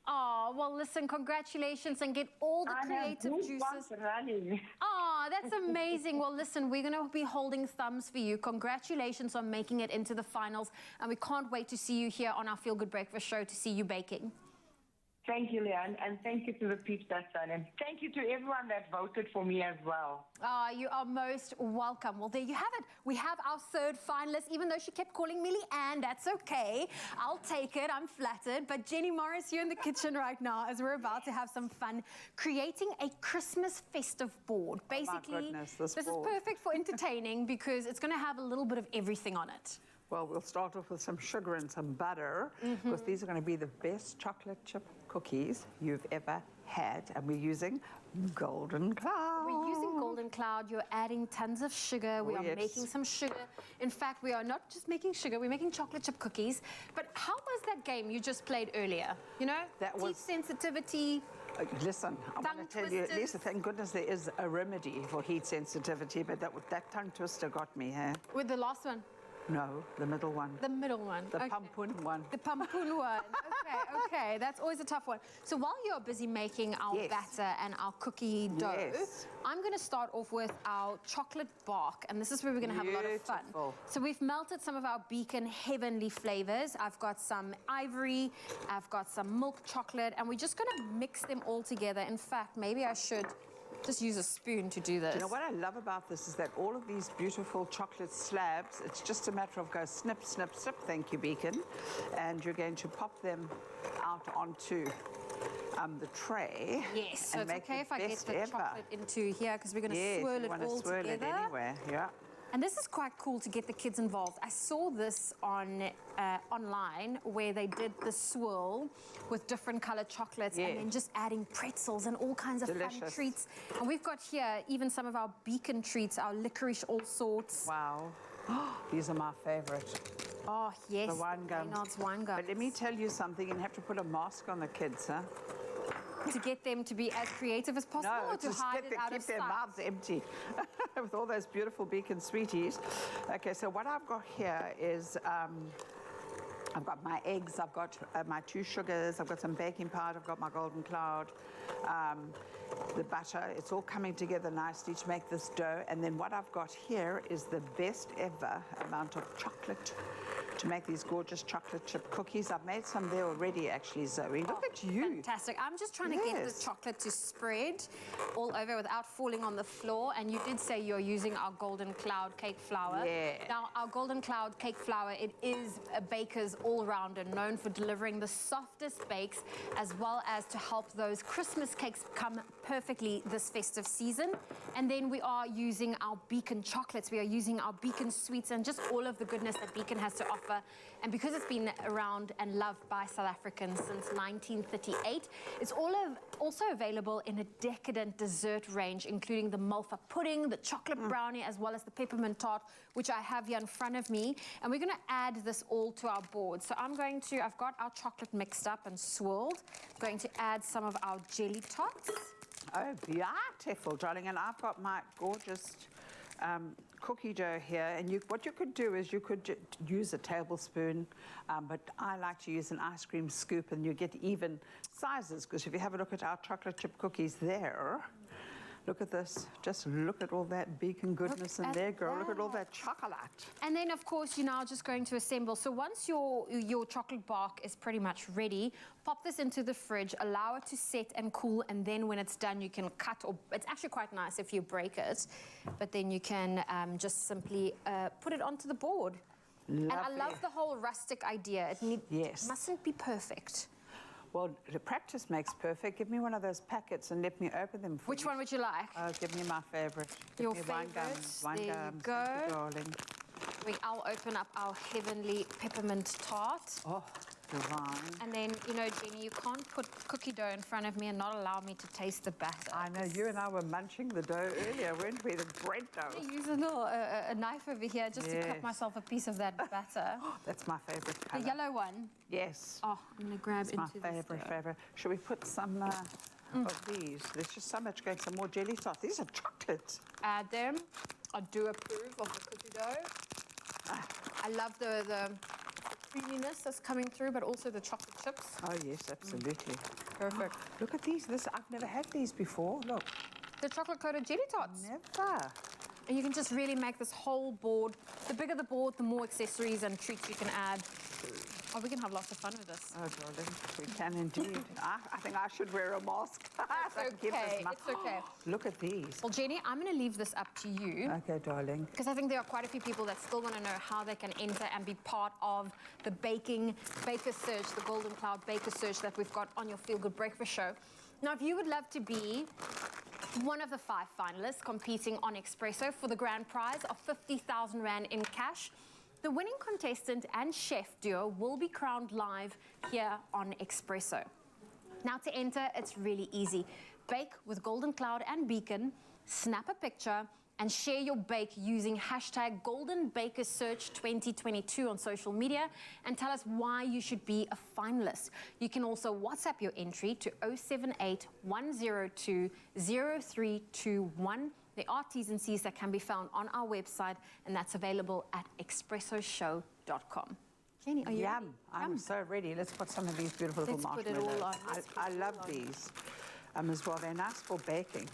Oh, well, listen, congratulations, and get all the creative juices. Oh, that's amazing. Well, listen, we're going to be holding thumbs for you. Congratulations on making it into the finals, and we can't wait to see you here on our Feel Good Breakfast show to see you baking. Thank you, Leanne, and thank you to the peeps that done, and thank you to everyone that voted for me as well. You are most welcome. Well, there you have it. We have our 3rd finalist, even though she kept calling me Leanne. That's okay. I'll take it. I'm flattered. But Jenny Morris, you're in the kitchen right now as we're about to have some fun creating a Christmas festive board. Basically, my goodness, this is board. perfect for entertaining because it's going to have a little bit of everything on it. Well, we'll start off with some sugar and some butter, because these are going to be the best chocolate chip cookies you've ever had. And we're using Golden Cloud. We're using Golden Cloud. You're adding tons of sugar. We are making some sugar. In fact, we are not just making sugar, we're making chocolate chip cookies. But how was that game you just played earlier? You know, that was teeth sensitivity. Listen, I want to tell you, Lisa, thank goodness there is a remedy for heat sensitivity, but that tongue twister got me, huh? With the last one? No, the middle one. The middle one. The pampoen one. The pampoen one. Okay. That's always a tough one. So while you're busy making our batter and our cookie dough, I'm going to start off with our chocolate bark, and this is where we're going to have a lot of fun. So we've melted some of our Beacon heavenly flavors. I've got some ivory, I've got some milk chocolate, and we're just going to mix them all together. In fact, maybe I should just use a spoon to do this. You know what I love about this is that all of these beautiful chocolate slabs, it's just a matter of go snip, snip, snip, thank you, Beacon, and you're going to pop them out onto the tray. Yes, so it's okay if I get the chocolate into here because we're going to swirl it all swirl together. It anywhere, yeah. And this is quite cool to get the kids involved. I saw this on online where they did the swirl with different colored chocolates and then just adding pretzels and all kinds of fun treats. And we've got here even some of our Beacon treats, our licorice all sorts. Wow. These are my favorite. Oh, yes. The wine gums. Maynard's wine gums. But let me tell you something, you have to put a mask on the kids, huh? To get them to be as creative as possible, or to hide it out of sight? Keep their mouths empty with all those beautiful Beacon sweeties. Okay, so what I've got here is I've got my eggs, I've got my 2 sugars, I've got some baking powder, I've got my Golden Cloud, the butter. It's all coming together nicely to make this dough. And then what I've got here is the best ever amount of chocolate to make these gorgeous chocolate chip cookies. I've made some there already, actually, Zoe. Look at you. Fantastic. I'm just trying to get the chocolate to spread all over without falling on the floor. And you did say you're using our Golden Cloud cake flour. Yeah. Now, our Golden Cloud cake flour, it is a baker's all-rounder, known for delivering the softest bakes, as well as to help those Christmas cakes come perfectly this festive season. And then we are using our Beacon chocolates. We are using our Beacon sweets and just all of the goodness that Beacon has to offer. And because it's been around and loved by South Africans since 1938, it's also available in a decadent dessert range, including the Malva pudding, the chocolate brownie, as well as the peppermint tart, which I have here in front of me. And we're going to add this all to our board. So I've got our chocolate mixed up and swirled. I'm going to add some of our jelly tots. Oh, beautiful, darling. And I've got my gorgeous cookie dough here, and what you could do is you could use a tablespoon, but I like to use an ice cream scoop, and you get even sizes, because if you have a look at our chocolate chip cookies there, look at this. Just look at all that beacon goodness in there, girl. Look at all that chocolate. And then, of course, you're now just going to assemble. So once your chocolate bark is pretty much ready, pop this into the fridge, allow it to set and cool, and then when it's done, you can cut, or it's actually quite nice if you break it, but then you can just simply put it onto the board. Lovely. And I love the whole rustic idea. It mustn't be perfect. Well, the practice makes perfect. Give me one of those packets and let me open them for Which you. one would you like? Give me my favorite. Your Give me wine favorite? gums. Wine There you gums. go. Thank you, darling. I'll open up our heavenly peppermint tart. Oh, divine. And then, you know, Jenny, you can't put cookie dough in front of me and not allow me to taste the batter. I know, you and I were munching the dough earlier, weren't we? The bread dough. I use a little a knife over here just to cut myself a piece of that batter. That's my favorite colour. The yellow one? Yes. Oh, I'm going to grab It's into my this favorite. Should we put some of these? There's just so much going, some more jelly sauce. These are chocolates. Add them. I do approve of the cookie dough. I love the creaminess that's coming through, but also the chocolate chips. Oh, yes, absolutely. Perfect. Look at these. I've never had these before. Look. The chocolate-coated jelly tots. Never. And you can just really make this whole board. The bigger the board, the more accessories and treats you can add. Oh, we can have lots of fun with this. Oh, darling, we can indeed. I think I should wear a mask. It's okay. It's okay. Look at these. Well, Jenny, I'm going to leave this up to you. Okay, darling. Because I think there are quite a few people that still want to know how they can enter and be part of the baker search, the Golden Cloud Baker Search that we've got on your Feel Good Breakfast show. Now, if you would love to be one of the 5 finalists competing on Expresso for the grand prize of 50,000 Rand in cash, the winning contestant and chef duo will be crowned live here on Expresso. Now, to enter, it's really easy. Bake with Golden Cloud and Beacon, snap a picture, and share your bake using hashtag GoldenBakerSearch2022 on social media, and tell us why you should be a finalist. You can also WhatsApp your entry to 078 102 0321. There are T's and C's that can be found on our website, and that's available at expressoshow.com. Jenny, are you ready? I'm so ready. Let's put some of these beautiful little Let's put it marshmallows. all on. I love these as well. They're nice for baking.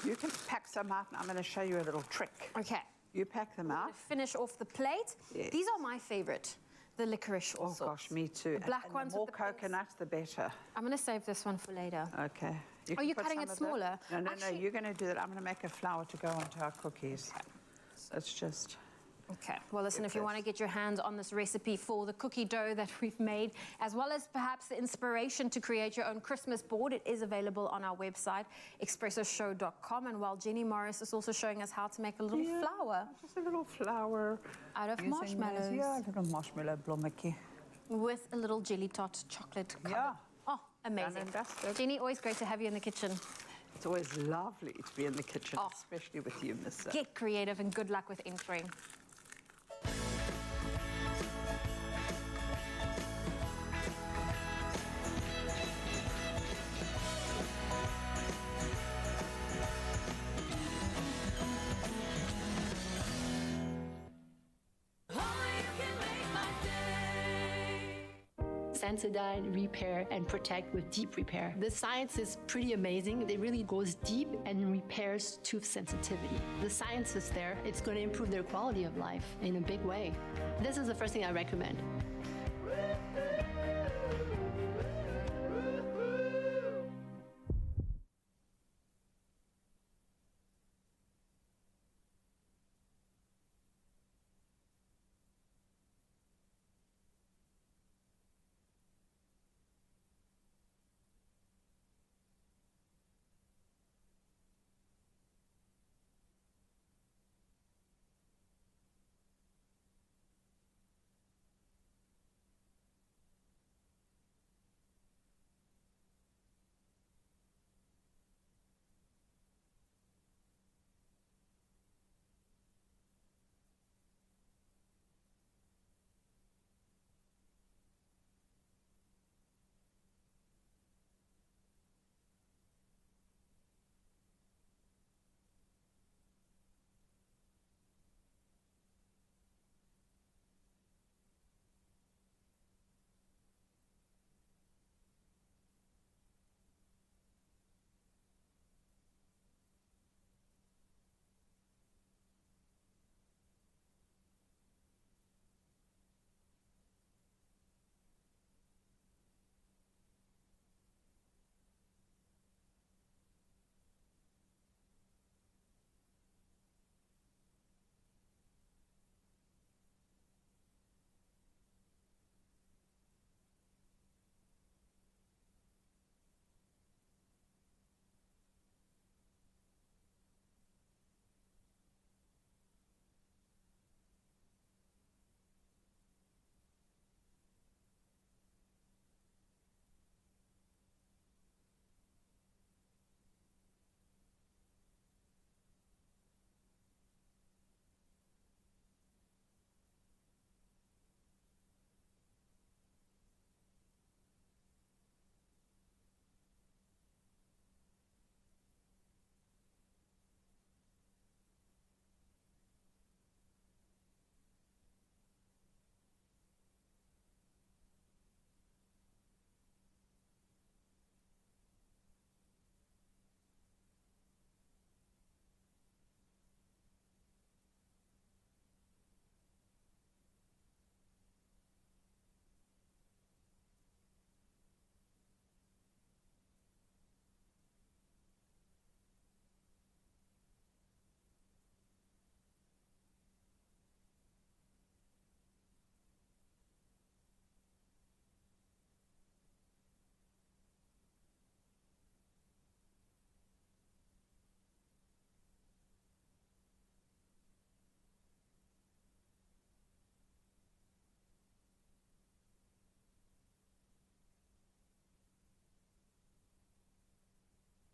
You can pack some out, and I'm going to show you a little trick. Okay. You pack them out. Finish off the plate. Yes. These are my favorite. The licorice Oh, gosh, me too. The black and ones the more with the coconut, the better. I'm going to save this one for later. Okay. Are you put cutting some it of the- smaller? No, Actually- you're going to do that. I'm going to make a flour to go onto our cookies. So it's just... Okay. Well, listen, if you want to get your hands on this recipe for the cookie dough that we've made, as well as perhaps the inspiration to create your own Christmas board, it is available on our website, expressoshow.com. And while Jenny Morris is also showing us how to make a little flour. Just a little flour. Out of using marshmallows. those- Yeah, a little marshmallow blommetjie. With a little jelly tot chocolate cover. Yeah. Oh, amazing. Done and dusted. Jenny, always great to have you in the kitchen. It's always lovely to be in the kitchen, especially with you, Miss. Get creative and good luck with entering. Sensodyne repair and protect with deep repair. The science is pretty amazing. It really goes deep and repairs tooth sensitivity. The science is there. It's going to improve their quality of life in a big way. This is the first thing I recommend.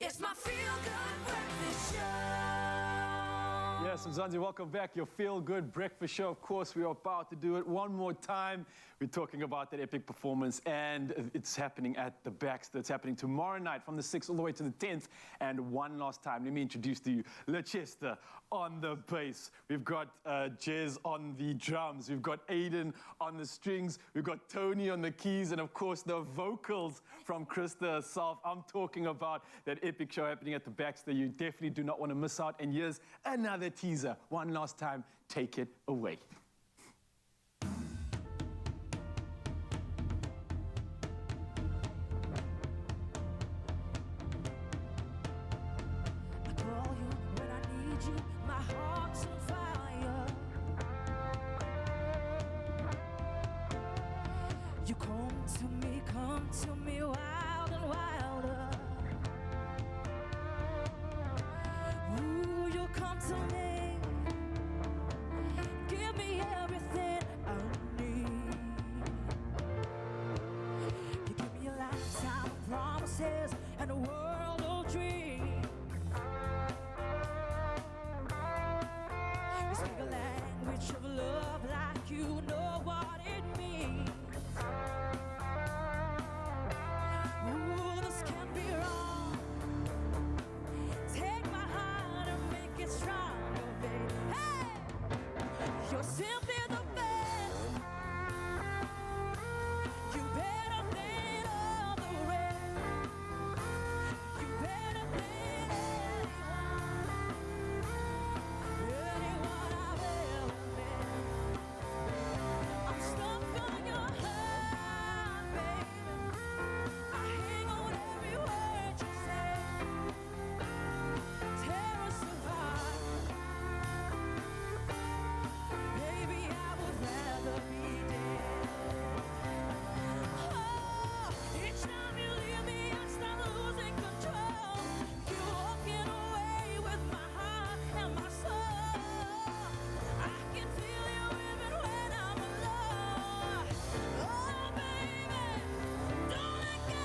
It's my feel-good breakfast show. Yes, Mzansi, welcome back. Your feel-good breakfast show. Of course, we are about to do it one more time. We're talking about that epic performance, and it's happening at the Baxter. It's happening tomorrow night from the 6th all the way to the 10th. And one last time, let me introduce to you Leicester on the bass. We've got Jez on the drums. We've got Aiden on the strings. We've got Tony on the keys. And, of course, the vocals from Krista herself. I'm talking about that epic show happening at the Baxter. You definitely do not want to miss out. And here's another teaser. One last time, take it away. You come to me wild and wilder. Ooh, you come to me, give me everything I need. You give me a lifetime of promises and a world of dreams. You speak a language of love like you know what it means. Ooh, this can't be wrong. Take my heart and make it stronger, baby. Hey, you're simply the best. You better than all the rest. You better than anyone I've ever met. I'm stuck on your heart, baby. I hang on every word you say. Tear us apart. Baby, I would rather be dead. Oh, each time you leave me, I start losing control. You're walking away with my heart and my soul. I can feel you even when I'm alone. Oh, baby, don't let go.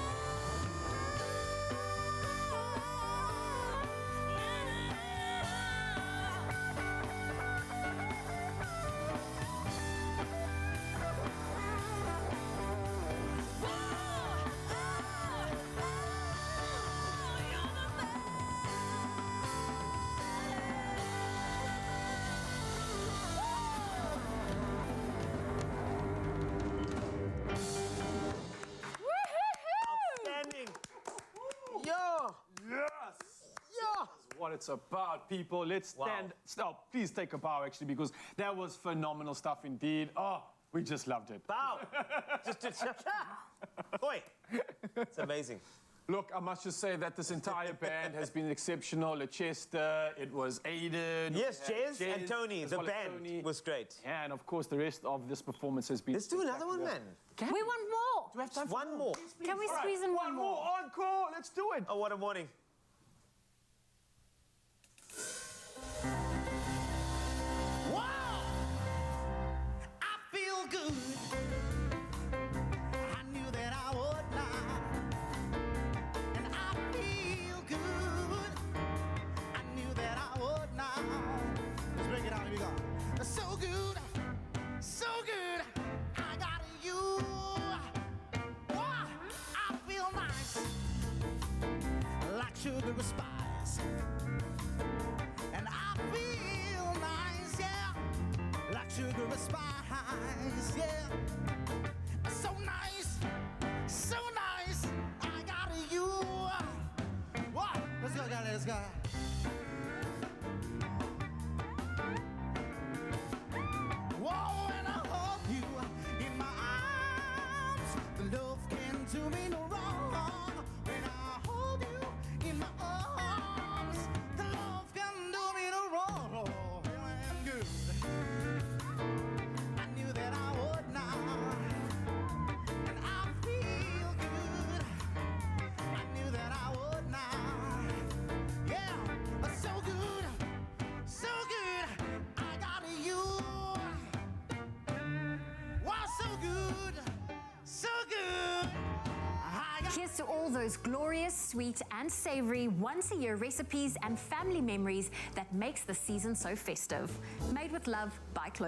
Outstanding. Yeah. Yes. Yeah. That's what it's about, people. Let's stand. Stop. Please take a bow, actually, because that was phenomenal stuff indeed. Oh, we just loved it. Bow. Oi. It's amazing. Look, I must just say that this entire band has been exceptional. Leicester, it was Aiden. Yes, we had Jez and Tony. as The well as band Tony. was great. Yeah, and of course, the rest of this performance has been. Let's do another one, man. We want more. Do we have time for One more. Can we All right, squeeze in one more? Encore. Let's do it. Oh, what a morning. Wow! I feel good. I knew that I would not. And I feel good. I knew that I would not. Let's break it out. Here we go. So good. So good. I got you. Wow! I feel nice. Like sugar with spice. And I feel nice, yeah, like sugar with spice, yeah. So nice, so nice. I got you. What? Let's go, guys. Let's go. Whoa, and I hold you in my arms. The love can do me no wrong. When I hold you in my arms. Here's to all those glorious, sweet and savory once-a-year recipes and family memories that makes the season so festive. Made with love by Clover.